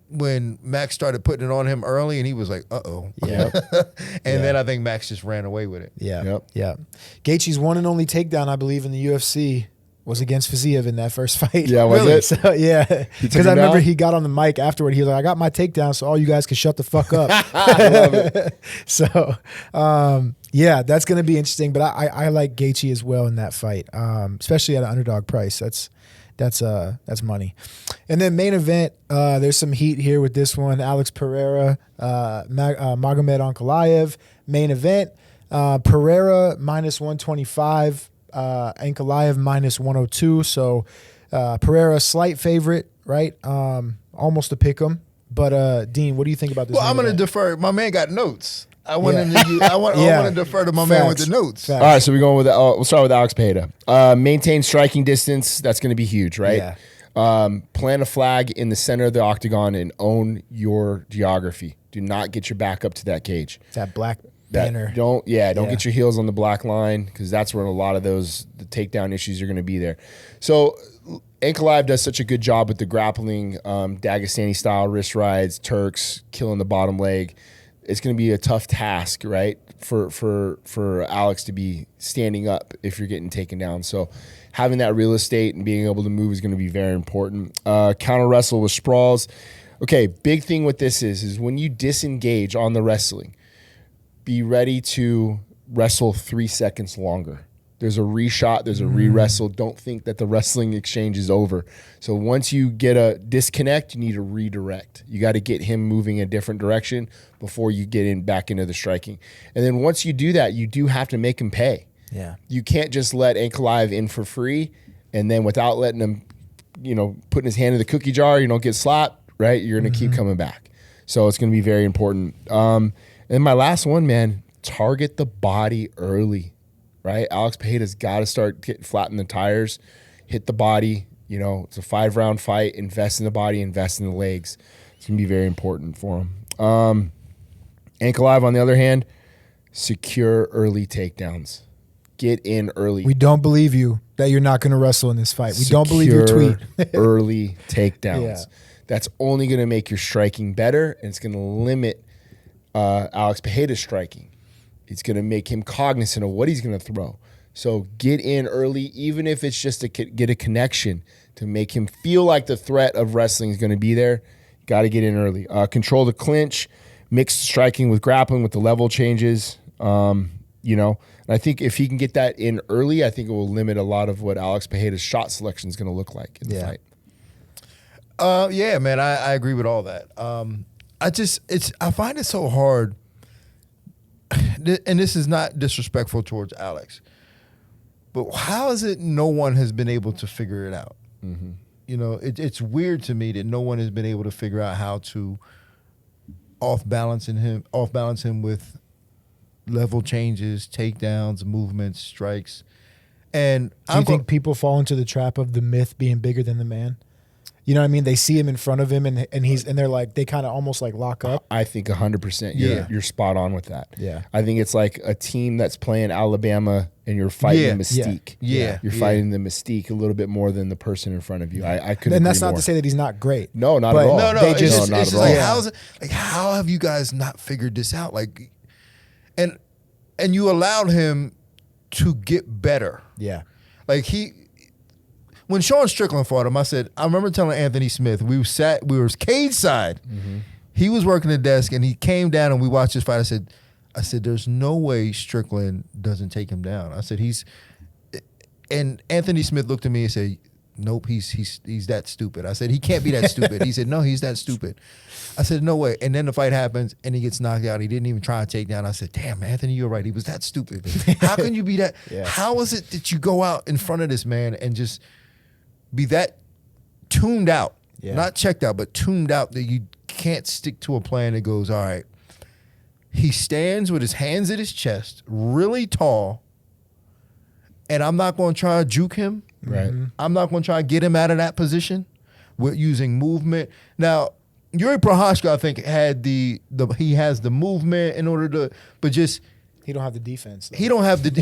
when Max started putting it on him early and he was like, uh-oh.
Yeah.
Then I think Max just ran away with it.
Yeah. Yeah. Gaethje's one and only takedown, I believe, in the UFC was against Fiziev in that first fight.
Yeah, was it?
So, yeah. Because I remember he got on the mic afterward. He was like, "I got my takedown, so all you guys can shut the fuck up."
I love it.
So, yeah, that's going to be interesting. But I like Gaethje as well in that fight, especially at an underdog price. That's money. And then main event, there's some heat here with this one. Alex Pereira, Magomed Ankalaev. Main event, Pereira minus 125, Ankalaev minus 102. So Pereira slight favorite, right? Almost a pick 'em. But Dean, what do you think about this?
Well, I'm going to defer. My man got notes. I want to defer to my man with the notes.
All right, so we're going with we'll start with Alex Pereira. Maintain striking distance. That's going to be huge, right? Yeah. Plant a flag in the center of the octagon and own your geography. Do not get your back up to that cage.
That black banner.
Don't get your heels on the black line because that's where a lot of the takedown issues are going to be there. So Ankalaev does such a good job with the grappling, Dagestani style wrist rides, Turks, killing the bottom leg. It's going to be a tough task, right, for Alex to be standing up if you're getting taken down. So having that real estate and being able to move is going to be very important. Counter wrestle with sprawls. Okay, big thing with this is when you disengage on the wrestling, be ready to wrestle 3 seconds longer. There's a reshot, there's a re-wrestle. Don't think that the wrestling exchange is over. So once you get a disconnect, you need to redirect. You got to get him moving a different direction before you get back into the striking. And then once you do that, you do have to make him pay.
Yeah.
You can't just let Ankalaev in for free and then without letting him, putting his hand in the cookie jar, you don't get slapped, right? You're going to keep coming back. So it's going to be very important. And my last one, man, target the body early. Right, Alex Pereira's got to start getting flattening the tires, hit the body. It's a 5-round fight. Invest in the body, invest in the legs. It's gonna be very important for him. Ankalaev, on the other hand, secure early takedowns. Get in early.
We don't believe you that you're not going to wrestle in this fight. We don't believe your tweet.
Early takedowns.
Yeah.
That's only going to make your striking better, and it's going to limit Alex Pereira's striking. It's going to make him cognizant of what he's going to throw. So get in early, even if it's just to get a connection to make him feel like the threat of wrestling is going to be there. Got to get in early. Control the clinch, mix striking with grappling with the level changes. you know. And I think if he can get that in early, I think it will limit a lot of what Alex Pereira's shot selection is going to look like in the fight.
Yeah, man, I agree with all that. I find it so hard, and this is not disrespectful towards Alex, but how is it no one has been able to figure it out?
Mm-hmm.
You know, it's weird to me that no one has been able to figure out how to off balance him with level changes, takedowns, movements, strikes. And
Do you think people fall into the trap of the myth being bigger than the man? You know what I mean? They see him in front of him, and they're like, they kind of almost like lock up.
I think 100%. You're spot on with that.
Yeah.
I think it's like a team that's playing Alabama, and you're fighting the mystique.
Yeah.
You're fighting the mystique a little bit more than the person in front of you. I couldn't.
And that's
agree
not
more.
to say that he's not great.
No, not
But
at all.
No,
They
it's
just-
just
not at
like,
all.
how's it, like, how have you guys not figured this out? Like, and you allowed him to get better.
Yeah.
Like when Sean Strickland fought him, I remember telling Anthony Smith, we were cage side.
Mm-hmm.
He was working the desk, and he came down, and we watched his fight. I said, there's no way Strickland doesn't take him down. I said, and Anthony Smith looked at me and said, nope, he's that stupid. I said, he can't be that stupid. He said, no, he's that stupid. I said, no way. And then the fight happens, and he gets knocked out. He didn't even try to take down. I said, damn, Anthony, you're right. He was that stupid. How can you be that?
Yeah.
How is it that you go out in front of this man and just be that tuned out, not checked out, but tuned out that you can't stick to a plan that goes, all right, he stands with his hands at his chest, really tall, and I'm not going to try to juke him.
Right.
I'm not going to try to get him out of that position with using movement. Now, Yuri Prochazka, I think, he has the movement in order to, but just
He don't have the defense. though.
he don't have at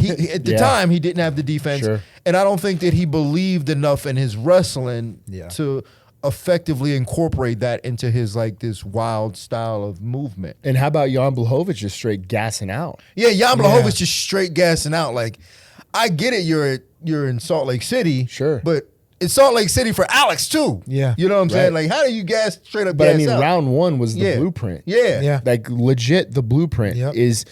the time he didn't have the defense,
Sure.
and I don't think that he believed enough in his wrestling to effectively incorporate that into his like this wild style of movement.
And how about Jan Blachowicz just straight gassing out?
Yeah, Jan Blachowicz just straight gassing out. Like, I get it, you're in Salt Lake City,
Sure.
but it's Salt Lake City for Alex too.
Yeah.
You know what I'm saying?
Right.
Like, how do you gas straight up?
But I
gas
mean,
out?
round one was the
Yeah.
blueprint.
Yeah.
Like legit, the blueprint
Yep.
is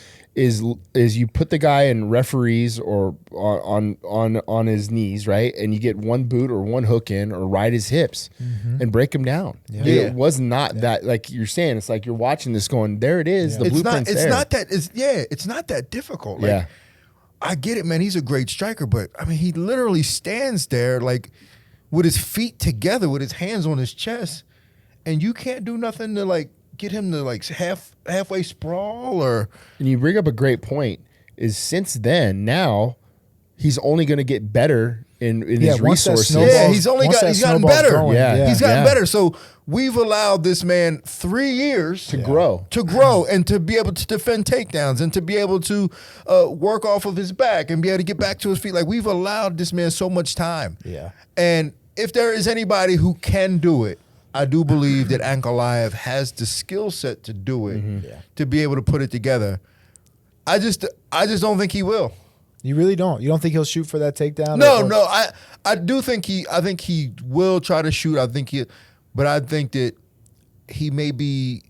you put the guy in referees or on his knees, right? And you get one boot or one hook in or ride his hips and break him down.
Yeah.
It was not that, like you're saying, it's like you're watching this going, there it is. The blueprint's there.
It's not that difficult. Like,
Yeah.
I get it, man. He's a great striker, but I mean, he literally stands there like with his feet together, with his hands on his chest, and you can't do nothing to like get him to like halfway sprawl or.
And you bring up a great point. Is since then, now he's only going to get better in his
once that
resources.
snowball-
Yeah, he's gotten better.
Going,
Yeah.
He's gotten
Yeah.
better. So we've allowed this man 3 years
to grow.
and to be able to defend takedowns and to be able to work off of his back and be able to get back to his feet. Like, we've allowed this man so much time.
Yeah.
And if there is anybody who can do it, I do believe that Ankalaev has the skill set to do it, to be able to put it together. I just don't think he will.
You really don't. You don't think he'll shoot for that takedown?
No. I do think I think he will try to shoot. But I think that he may be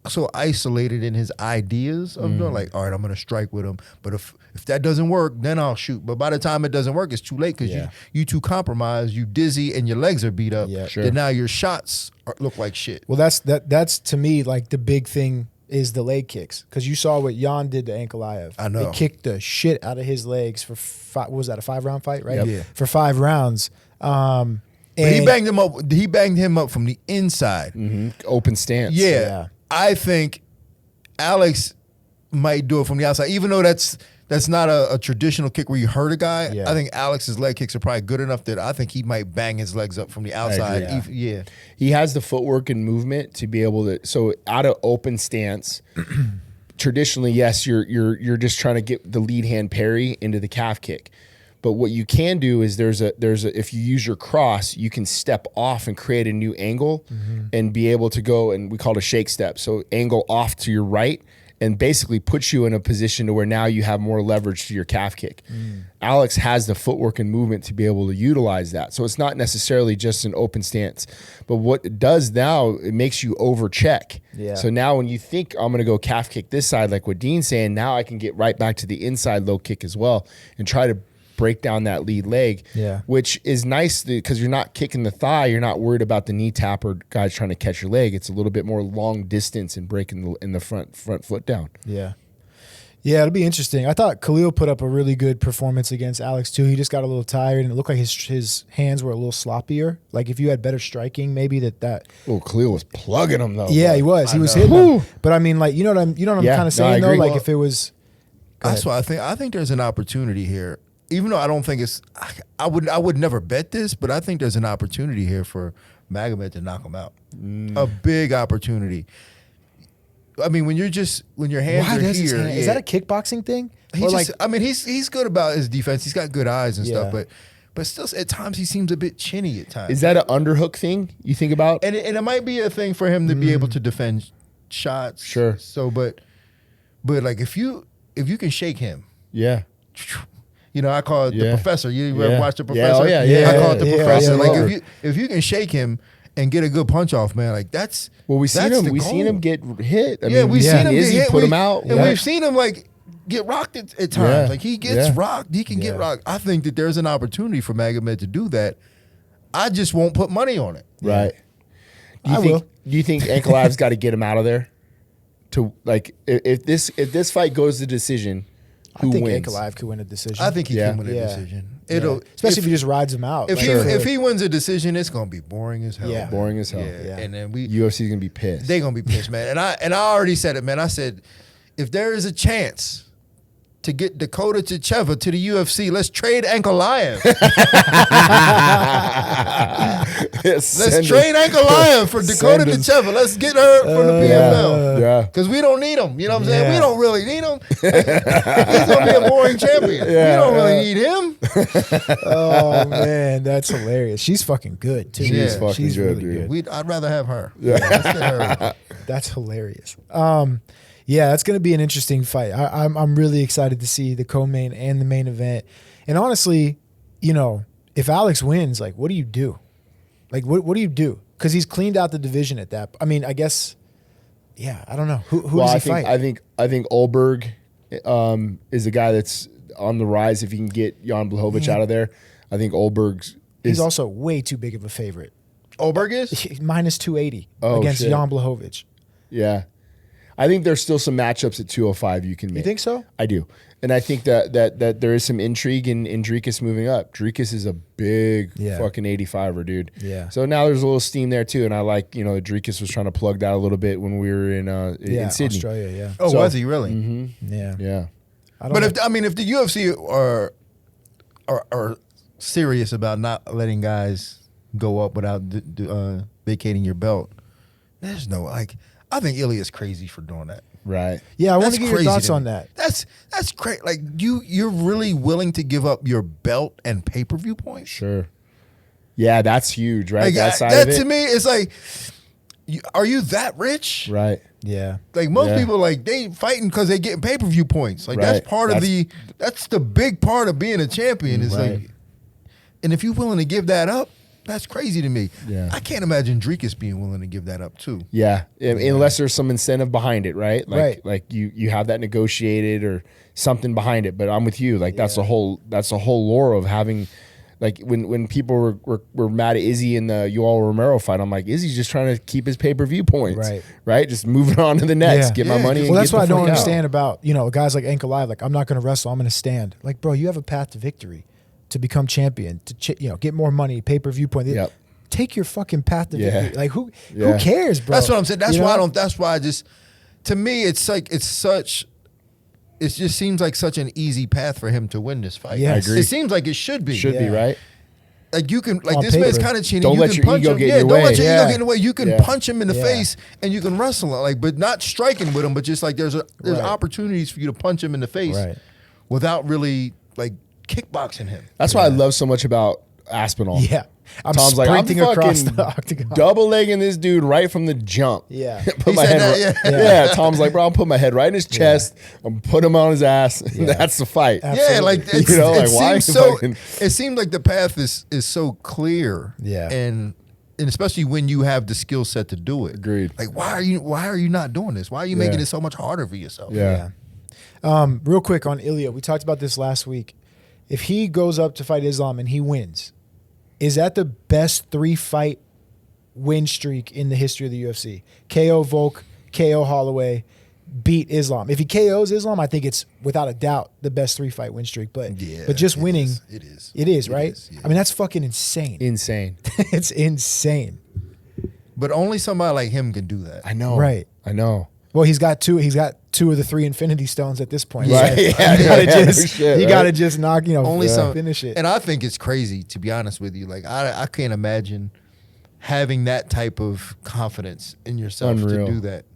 so isolated in his ideas of doing, like, all right, I'm going to strike with him. But if that doesn't work, then I'll shoot. But by the time it doesn't work, it's too late because you too compromised, you dizzy, and your legs are beat up.
Yeah,
sure.
Then now your shots look like shit.
Well, that's to me like the big thing is the leg kicks, because you saw what Jan did to Ankalaev.
I know.
They kicked the shit out of his legs for what was that, a 5-round fight, right?
Yep. Yeah.
For 5 rounds.
But he banged him up. He banged him up from the inside.
Open stance.
Yeah. I think Alex might do it from the outside, even though that's not a traditional kick where you hurt a guy.
Yeah.
I think Alex's leg kicks are probably good enough that I think he might bang his legs up from the outside.
agree.
Yeah.
He has the footwork and movement to be able to. So out of open stance, traditionally, yes, you're just trying to get the lead hand parry into the calf kick. But what you can do is there's a if you use your cross, you can step off and create a new angle and be able to go, and we call it a shake step. So angle off to your right and basically puts you in a position to where now you have more leverage to your calf kick. Alex has the footwork and movement to be able to utilize that. So it's not necessarily just an open stance. But what it does now, it makes you overcheck.
Yeah.
So now when you think I'm going to go calf kick this side, like what Dean's saying, now I can get right back to the inside low kick as well and try to break down that lead leg, which is nice because you're not kicking the thigh. You're not worried about the knee tap or guys trying to catch your leg. It's a little bit more long distance and breaking in the front foot down.
Yeah. Yeah, it'll be interesting. I thought Khalil put up a really good performance against Alex too. He just got a little tired, and it looked like his hands were a little sloppier. Like if you had better striking, maybe that.
Oh, Khalil was plugging him though.
Yeah, he was. He was hitting him. But I mean, like you know what I'm kind of saying though. Like if it was.
That's why I think there's an opportunity here. Even though I don't think it's, I would never bet this, but I think there's an opportunity here for Magomed to knock him out. A big opportunity. I mean, when your hands are here,
is that a kickboxing thing?
He's good about his defense. He's got good eyes and stuff, but still at times he seems a bit chinny at times.
Is that an underhook thing you think about?
And it might be a thing for him to be able to defend shots.
Sure.
So, but like if you can shake him, you know, I call it the professor. You ever watch the professor? I call it the professor. Like if you can shake him and get a good punch off, man, like that's
we've seen him get hit. I mean,
we've seen him get hit.
Put him out,
and we've seen him like get rocked at times.
Yeah.
Like he gets rocked. He can get rocked. I think that there's an opportunity for Magomed to do that. I just won't put money on it.
Right. Do you think Ankalaev's got to get him out of there? To like if this fight goes to decision.
I think Ankalaev could win a decision.
I think he can win a decision.
Especially if he just rides him out.
If he wins a decision, it's gonna be boring as hell.
Yeah.
Boring as hell.
Yeah. And then
UFC's gonna be pissed.
They're gonna be pissed, man. And I already said it, man. I said, if there is a chance to get Dakota Tcheva to the UFC, let's trade Ankalaev. Let's trade Ankalaev for Dakota Tcheva. Let's get her from the PFL.
Yeah.
Because we don't need him. You know what I'm saying? We don't really need him. He's going to be a boring champion. We don't really need him.
Oh, man. That's hilarious. She's fucking good, too.
She's fucking
She's
good,
really
dude.
good.
I'd rather have her. Yeah. Let's get her.
That's hilarious. Yeah, that's going to be an interesting fight. I'm really excited to see the co-main and the main event. And honestly, you know, if Alex wins, like, what do you do? Like, what do you do? Because he's cleaned out the division at that. I mean, I guess, I don't know. Who does he fight?
I think Olberg is a guy that's on the rise. If he can get Jan Blachowicz out of there, I think
he's also way too big of a favorite.
Olberg is?
Minus 280 against Jan Blachowicz.
Yeah. I think there's still some matchups at 205 you can make.
You think so?
I do. And I think that there is some intrigue in Dricus moving up. Dricus is a big fucking 85er, dude.
Yeah.
So now there's a little steam there too. And I like, you know, Dricus was trying to plug that a little bit when we were in Sydney.
Australia,
Oh, was he really?
Mm-hmm.
Yeah.
Yeah.
But if the UFC are serious about not letting guys go up without vacating your belt, there's no I think Ilia's crazy for doing that.
Right.
Yeah, I want to get your thoughts on that.
That's great. Like you're really willing to give up your belt and pay-per-view points?
Sure. Yeah, that's huge, right?
Like,
that side
that
of it.
to me is like, are you that rich?
Right.
Yeah.
Like most people, like they fighting because they getting pay-per-view points. Like that's part of that's the big part of being a champion. Is like, and if you're willing to give that up, that's crazy to me.
Yeah.
I can't imagine Dricus being willing to give that up too.
Yeah. Unless there's some incentive behind it, right? Like you have that negotiated or something behind it. But I'm with you. Like that's the whole lore of having, like when people were mad at Izzy in the Yoel Romero fight, I'm like, Izzy's just trying to keep his pay-per-view points. Right. Just moving on to the next, get my money.
Well,
and
that's
get
what I
the
don't
fuck
understand
out.
about, you know, guys like Ankalaev. Like, I'm not going to wrestle. I'm going to stand. Like, bro, you have a path to victory, to become champion, to get more money, pay-per-view point.
Yep.
Take your fucking path to victory. Like who cares, bro?
That's what I'm saying. That's why that's why I just, to me, it just seems like such an easy path for him to win this fight.
Yes.
I agree.
It seems like it should be.
Should be, right?
Like you can, like
On
this
paper.
man's kind of cheating.
Don't
you
let
can
your
punch
ego
him.
get in your
Don't
way.
let your ego
Yeah.
get in the way. You can
Yeah.
punch him in the face and you can wrestle him, like, but not striking with him. But just like there's opportunities for you to punch him in the face without really like kickboxing him.
That's why I love so much about Aspinall.
Yeah. I'm
Tom's like, I'm
sprinting across
fucking
the octagon.
double legging this dude right from the jump.
Yeah.
Put my
said
head
that,
yeah. Tom's like, bro, I'll put my head right in his chest. I'm put him on his ass. That's the fight.
Yeah, like it's,
You know,
it
like, why
seems so.
fucking-
It seems like the path is so clear.
Yeah.
and especially when you have the skill set to do it.
Agreed.
Like, why are you not doing this? Why are you making it so much harder for yourself?
Yeah.
Real quick on Ilia, we talked about this last week. If he goes up to fight Islam and he wins, is that the best 3-fight win streak in the history of the UFC? KO Volk, KO Holloway, beat Islam. If he KOs Islam, I think it's without a doubt the best 3-fight win streak. But just winning,
It is.
it is, right?
is, yeah.
I mean, that's fucking insane.
Insane.
It's insane.
But only somebody like him can do that.
I know.
Right.
I know.
Well, he's got two of the 3 Infinity Stones at this point.
Right.
So
Yeah,
you gotta
yeah,
just
no shit,
you
right?
gotta just knock,
Only some
finish it.
And I think it's crazy, to be honest with you. Like I can't imagine having that type of confidence in yourself
Unreal.
to do that.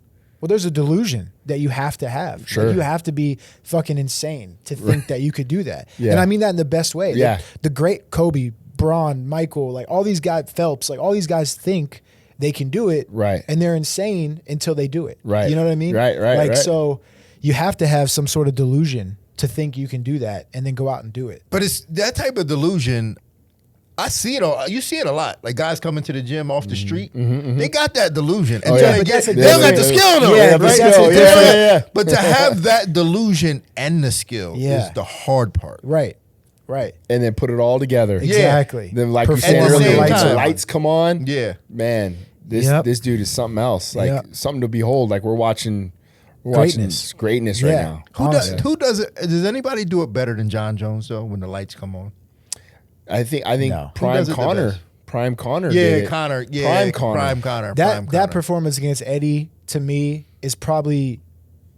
Well, there's a delusion that you have to have. Like,
Sure.
you have to be fucking insane to think that you could do that.
Yeah.
And I mean that in the best way.
Yeah.
The great Kobe, Braun, Michael, like all these guys, Phelps, like all these guys think they can do it.
Right.
And they're insane until they do it.
Right.
You know what I mean?
Right.
Like, so you have to have some sort of delusion to think you can do that and then go out and do it.
But it's that type of delusion. I see it. You see it a lot. Like guys coming to the gym off the street, they got that delusion. And
yeah.
But that's a
they don't got the
different-
skill though.
Yeah,
right?
but that's a
They
different-
don't-
yeah.
But to have that delusion and the skill
Yeah.
is the hard part.
Right. Right.
And then put it all together.
Exactly.
Then like you
Perform
said
at the
earlier,
same
like the
time.
lights come on.
Yeah.
Man, this
Yep.
this dude is something else. Like
Yep.
something to behold. Like we're watching
Greatness.
greatness right
Yeah.
now.
Honestly.
Who does it? Does anybody do it better than John Jones though? When the lights come on.
I think
No.
Who
Prime
does it the
Connor.
best?
Prime Connor.
Yeah,
did it.
Connor. Yeah,
Prime Connor.
Prime Connor.
That
Prime
that
Connor.
performance against Eddie to me is probably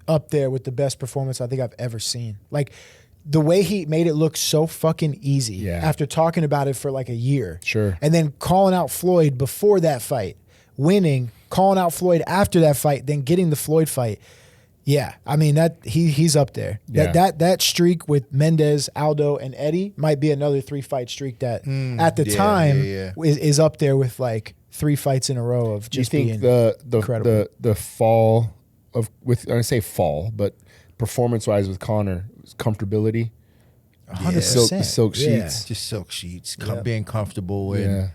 up there with the best performance I think I've ever seen. Like the way he made it look so fucking easy
Yeah.
after talking about it for like a year.
Sure.
And then calling out Floyd before that fight, winning, calling out Floyd after that fight, then getting the Floyd fight. Yeah, I mean that he's up there.
Yeah.
That streak with Mendez, Aldo, and Eddie might be another 3-fight streak that at the
yeah,
time
yeah.
is up there with like 3 fights in a row of
Do you
just
think
being
the fall of with I say fall, but performance wise with Connor comfortability,
100%.
silk
Yeah.
sheets.
Just silk sheets,
Yeah.
being comfortable, and
Yeah,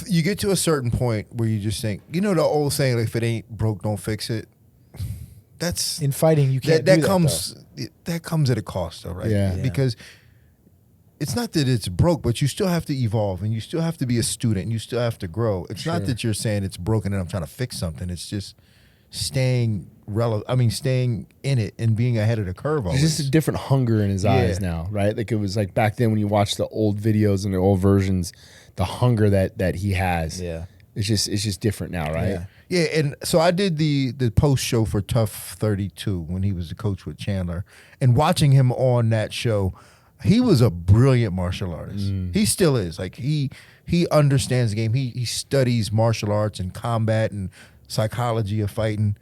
you get to a certain point where you just think, the old saying, like, if it ain't broke, don't fix it. That's
in fighting you can't
that
do that
comes that comes at a cost, though, right?
Yeah.
Because it's not that it's broke, but you still have to evolve, and you still have to be a student, and you still have to grow. It's not that you're saying it's broken and I'm trying to fix something. It's just staying relevant. I mean, staying in it and being ahead of the curve.
there's
Always.
just a different hunger in his eyes now, right? Like it was like back then when you watch the old videos and the old versions, the hunger that he has.
Yeah.
it's just different now, right?
Yeah.
Yeah, and so I did the post show for Tough 32 when he was the coach with Chandler, and watching him on that show, he was a brilliant martial artist. He still is. Like he understands the game. He studies martial arts and combat and psychology of fighting,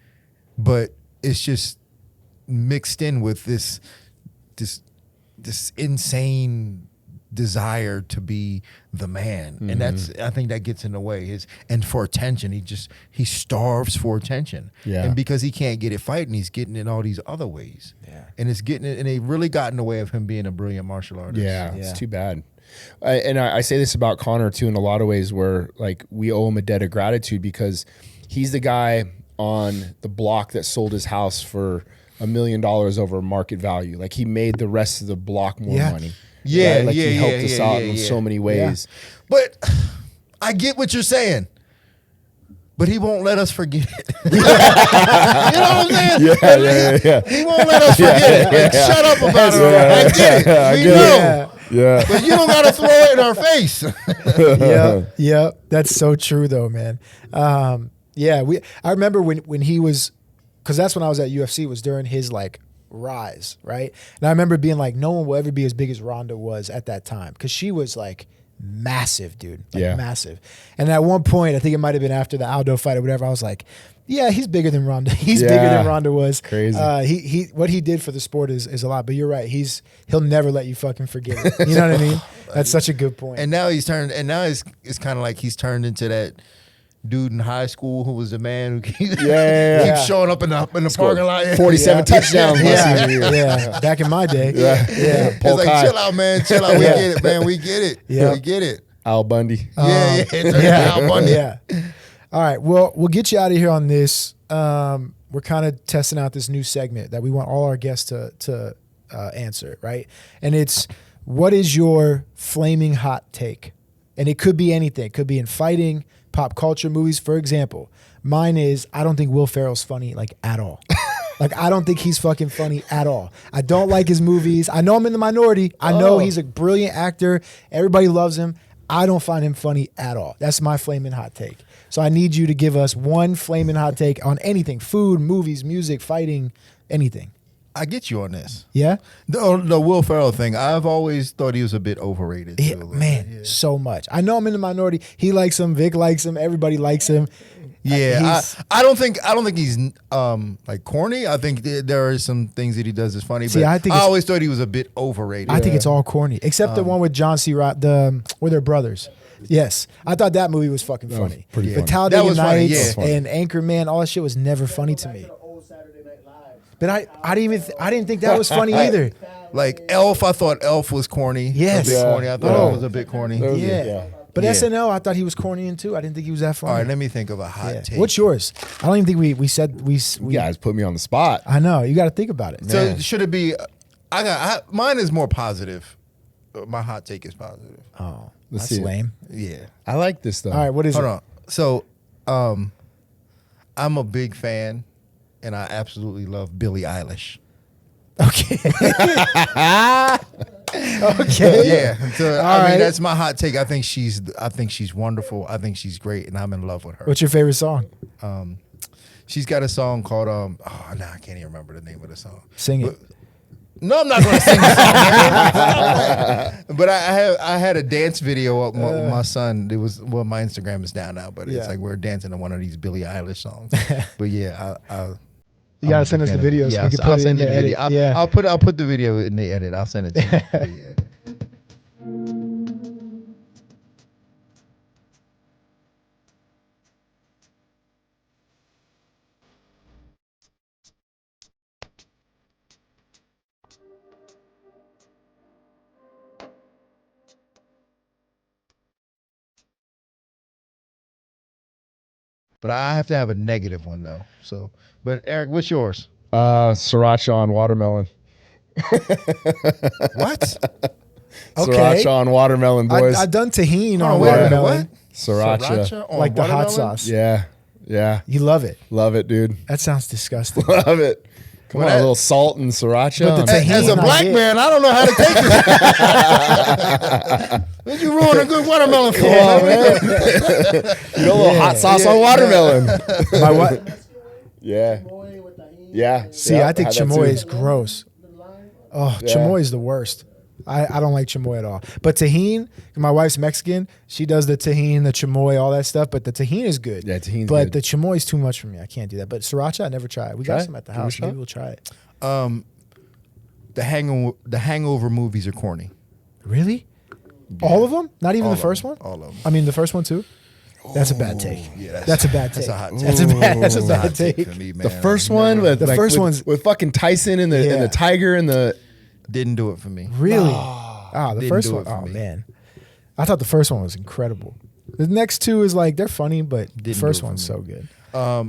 but it's just mixed in with this insane desire to be the man, and I think that gets in the way. And for attention, he starves for attention.
Yeah.
And because he can't get it fighting, he's getting it in all these other ways.
Yeah.
And it's getting it, and it really got in the way of him being a brilliant martial artist.
Yeah,
Yeah.
it's too bad. I say this about Connor too in a lot of ways, where like we owe him a debt of gratitude because he's the guy on the block that sold his house for $1 million over market value. Like he made the rest of the block more
Yeah.
money.
Yeah,
right? Like
yeah,
he helped
yeah,
us
yeah,
out
yeah,
in
yeah.
so many ways.
But I get what you're saying. But he won't let us forget it. You know what I'm saying?
Yeah.
He won't let us forget it. Like, shut up about it. I get it. We know.
Yeah.
But you don't got to throw it in our face.
Yeah. That's so true though, man. I remember when he was, because that's when I was at UFC, was during his like rise, right? And I remember being like, no one will ever be as big as Ronda was at that time, because she was like massive, dude. Like,
Yeah.
massive. And at one point, I think it might have been after the Aldo fight or whatever, I was like, yeah, he's bigger than Ronda. He's bigger than Ronda was.
Crazy.
He what he did for the sport is a lot. But you're right. He'll never let you fucking forget it. You know what I mean? That's such a good point.
And now he's turned. And now it's kind of like he's turned into that dude in high school who was the man who keeps showing up in the parking lot.
47 touchdowns last year.
Yeah. Back in my day.
Yeah.
It's like, chill out, man. Chill out. We get it, man. We get it.
Yeah.
We get it.
Al Bundy.
Al Bundy.
Yeah. All right. Well, we'll get you out of here on this. We're kind of testing out this new segment that we want all our guests to answer, right? And it's, what is your flaming hot take? And it could be anything. It could be in fighting, pop culture, movies. For example, mine is, I don't think Will Ferrell's funny, like, at all. Like, I don't think he's fucking funny at all. I don't like his movies. I know I'm in the minority. I know he's a brilliant actor. Everybody loves him. I don't find him funny at all. That's my flaming hot take. So I need you to give us one flaming hot take on anything: food, movies, music, fighting, anything.
I get you on this.
Yeah?
The Will Ferrell thing, I've always thought he was a bit overrated.
Yeah,
too.
man, so much. I know I'm in the minority. He likes him. Vic likes him. Everybody likes him.
Yeah, I don't think he's like corny. I think there are some things that he does is funny.
See,
but I always thought he was a bit overrated.
I think it's all corny, except the one with John C. where they're brothers. Yes, I thought that movie was fucking funny.
pretty funny.
Talladega
That was funny,
Nights
yeah.
and Anchorman, all that shit was never funny to me. But I didn't think that was funny either.
Like Elf, I thought Elf was corny.
Yes.
a bit corny. I thought
Oh.
Elf was a bit corny.
Yeah. But SNL, I thought he was corny in too. I didn't think he was that funny.
All right, let me think of a hot take.
What's yours? I don't even think we said we.
You guys put me on the spot.
I know, you got to think about it.
So should it be? Mine is more positive. My hot take is positive.
Oh,
Let's
that's
see it.
lame.
Yeah.
I like this though.
All right, what is
Hold
it?
on. So, I'm a big fan, and I absolutely love Billie Eilish.
Okay. Okay.
Yeah. So,
All
I mean,
right.
that's my hot take. I think she's wonderful. I think she's great, and I'm in love with her.
What's your favorite song?
She's got a song called I can't even remember the name of the song.
Sing it.
No, I'm not going to sing the song. But I had a dance video up with my son. It was my Instagram is down now, but it's like we're dancing to one of these Billie Eilish songs. But yeah,
You got to send us the videos.
Yeah,
so we can
I'll
put it in
send you
the
the
edit.
video.
Yeah.
I'll put the video in the edit. I'll send it to you. But yeah. But I have to have a negative one though. So, but Eric, what's yours?
Sriracha on watermelon.
What?
Okay.
Sriracha on watermelon, boys.
I done tahini on
wait a minute,
watermelon.
what?
Sriracha.
on
Like the hot
watermelon?
sauce.
Yeah.
You love it.
Love it, dude.
That sounds disgusting.
Love it. Come on,
that-
a little salt and sriracha.
But the
on-
tahini-
As a
not
black
it.
man, I don't know how to take it. Did you ruin a good watermelon for
Come
me,
on,
man?
man. You know, a little hot sauce on watermelon.
My what?
Yeah. Yeah.
See,
Yeah,
I think
had that
chamoy
too.
is gross. Oh,
Yeah.
chamoy is the worst. I don't like chamoy at all. But tahini, my wife's Mexican. She does the tahini, the chamoy, all that stuff. But the tahini is good.
Yeah, tahini's
But
good.
the chamoy is too much for me. I can't do that. But sriracha, I never tried. We
Try
got
it.
some at the
Give it a
house.
shot.
Maybe we'll try it.
The Hangover movies are corny.
Really? All of them? Not even
All
the
of
first
them.
one?
All of them.
I mean, the first one too? That's a bad take.
Yeah,
that's a bad take.
That's a hot take.
That's a bad
hot
take.
for me, man.
The first one with
The first one's-
with fucking Tyson and the
Yeah.
tiger and the
Didn't do it for me.
Really? The
Didn't
first
do
one.
it for
Oh
me.
man, I thought the first one was incredible. The next two is like they're funny, but the
Didn't
first
do it for
one's
me.
so good.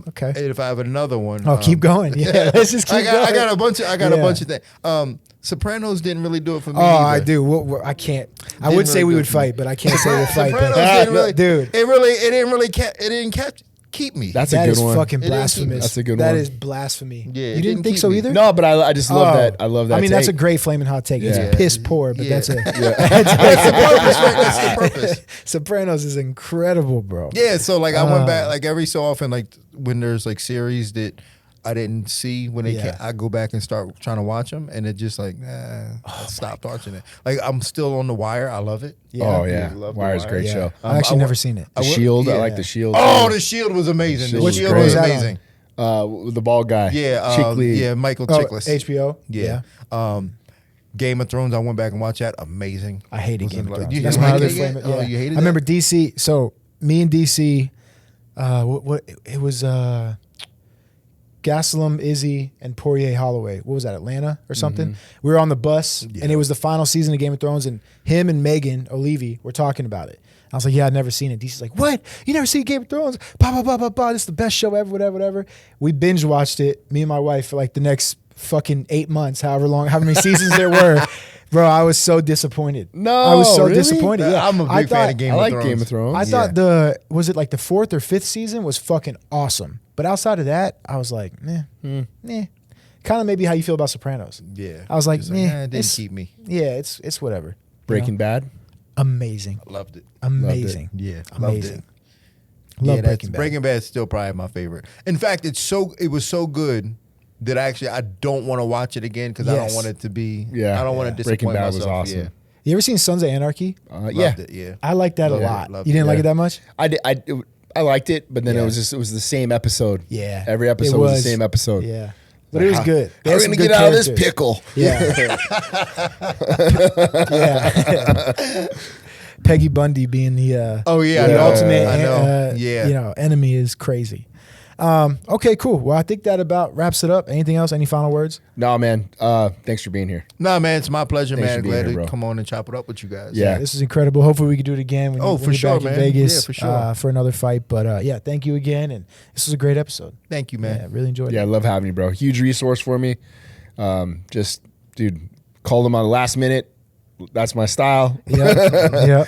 Okay. And if I have another one,
Oh, keep going. Yeah, let's just keep going.
I got a bunch. I got a
Yeah.
bunch of things. Sopranos didn't really do it for me.
Oh, I
either.
do. I can't. I
Didn't
would say
really
we
do
would
it for me.
fight, but I can't say we'll fight.
Sopranos
But,
didn't really,
dude,
it didn't keep me.
That's
that
a
is
good one.
fucking
It is-
blasphemous.
that's a good
That
one.
is blasphemy.
Yeah, it
you didn't
didn't
think
keep
so
me.
either?
No, but I just love that. I love that.
I mean, that's a
take.
great flaming hot take. It's
Yeah.
piss poor, but
Yeah.
that's a
That's the purpose, right? That's the purpose.
Sopranos is incredible, bro.
Yeah, so like I went back like every so often, like when there's like series that I didn't see when they came. I go back and start trying to watch them, and it just like, I stopped watching it. Like I'm still on The Wire. I love it.
Yeah.
Oh yeah,
love The
Wire's a great
Yeah.
show.
I've actually never seen it.
The Shield, I like The Shield.
Oh,
too.
The Shield was amazing. The
Which
Shield
was
was
that on?
amazing.
With the bald guy.
Yeah, Michael Chiklis.
HBO.
Yeah. Game of Thrones, I went back and watched that. Amazing.
I hated Game of Thrones.
You
That's
didn't
my
like
other
it
flame.
yet? Oh, you hated
I remember
that?
DC. So me and DC, it was Gastelum, Izzy, and Poirier Holloway. What was that, Atlanta or something? We were on the bus, and it was the final season of Game of Thrones, and him and Megan O'Leary were talking about it. I was like, yeah, I'd never seen it. DC's like, what? You never seen Game of Thrones? Blah, blah, blah, blah, blah. This is the best show ever, whatever, whatever. We binge watched it, me and my wife, for like the next fucking 8 months, however many seasons there were. Bro, I was so disappointed.
No,
I was so
really?
disappointed. Yeah,
I'm a big fan of Game
I
of
like
Thrones.
Game of Thrones.
I thought was it like the 4th or 5th season was fucking awesome. But outside of that, I was like, Kind of maybe how you feel about Sopranos.
Yeah.
I was like,
Just
meh.
it didn't keep me.
Yeah, it's whatever.
Breaking Bad.
Amazing.
I loved it.
Amazing.
Yeah,
Amazing.
Loved
Love
it.
Breaking Bad.
Breaking Bad's still probably my favorite. In fact, it was so good that I don't want to watch it again because I don't want it to be.
Yeah.
I don't want to
Breaking
disappoint
Bad
myself.
was awesome.
Yeah.
You ever seen Sons of Anarchy?
Loved
Yeah.
it. Yeah.
I like that a
Loved it.
lot.
Loved
You didn't
it.
like
Yeah.
it that much?
I liked it, but then
Yeah.
it was the same episode.
Yeah.
Every episode
It
was the same episode.
Yeah. But it was good. They
How
had
are we
some
gonna
good
get out of this
characters.
pickle?
Yeah. Yeah. Peggy Bundy being the
Oh yeah.
the
I know.
ultimate
I know.
enemy is crazy. Okay, cool. Well, I think that about wraps it up. Anything else? Any final words?
No, man. Thanks for being here.
Nah, man, it's my pleasure,
Thanks
man.
for being
Glad
here,
to
bro.
come on and chop it up with you guys.
Yeah.
This is incredible. Hopefully we can do it again when,
Oh,
when
for
you're
sure,
back in
man.
Vegas
Yeah, for sure.
for another fight. But yeah, thank you again. And this was a great episode.
Thank you, man.
Yeah, really enjoyed
Yeah, I
it.
love having you, bro. Huge resource for me. Just, dude, call them on the last minute. That's my style.
Yeah. Yeah.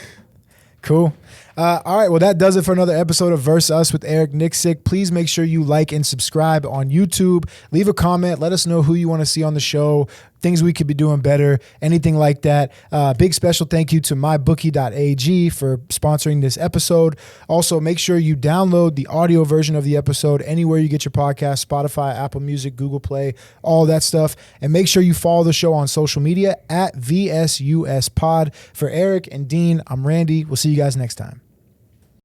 Cool. All right. Well, that does it for another episode of Verse Us with Eric Nixick. Please make sure you like and subscribe on YouTube. Leave a comment. Let us know who you want to see on the show, things we could be doing better, anything like that. Big special thank you to MyBookie.AG for sponsoring this episode. Also, make sure you download the audio version of the episode anywhere you get your podcast, Spotify, Apple Music, Google Play, all that stuff. And make sure you follow the show on social media at VSUS Pod. For Eric and Dean, I'm Randy. We'll see you guys next time.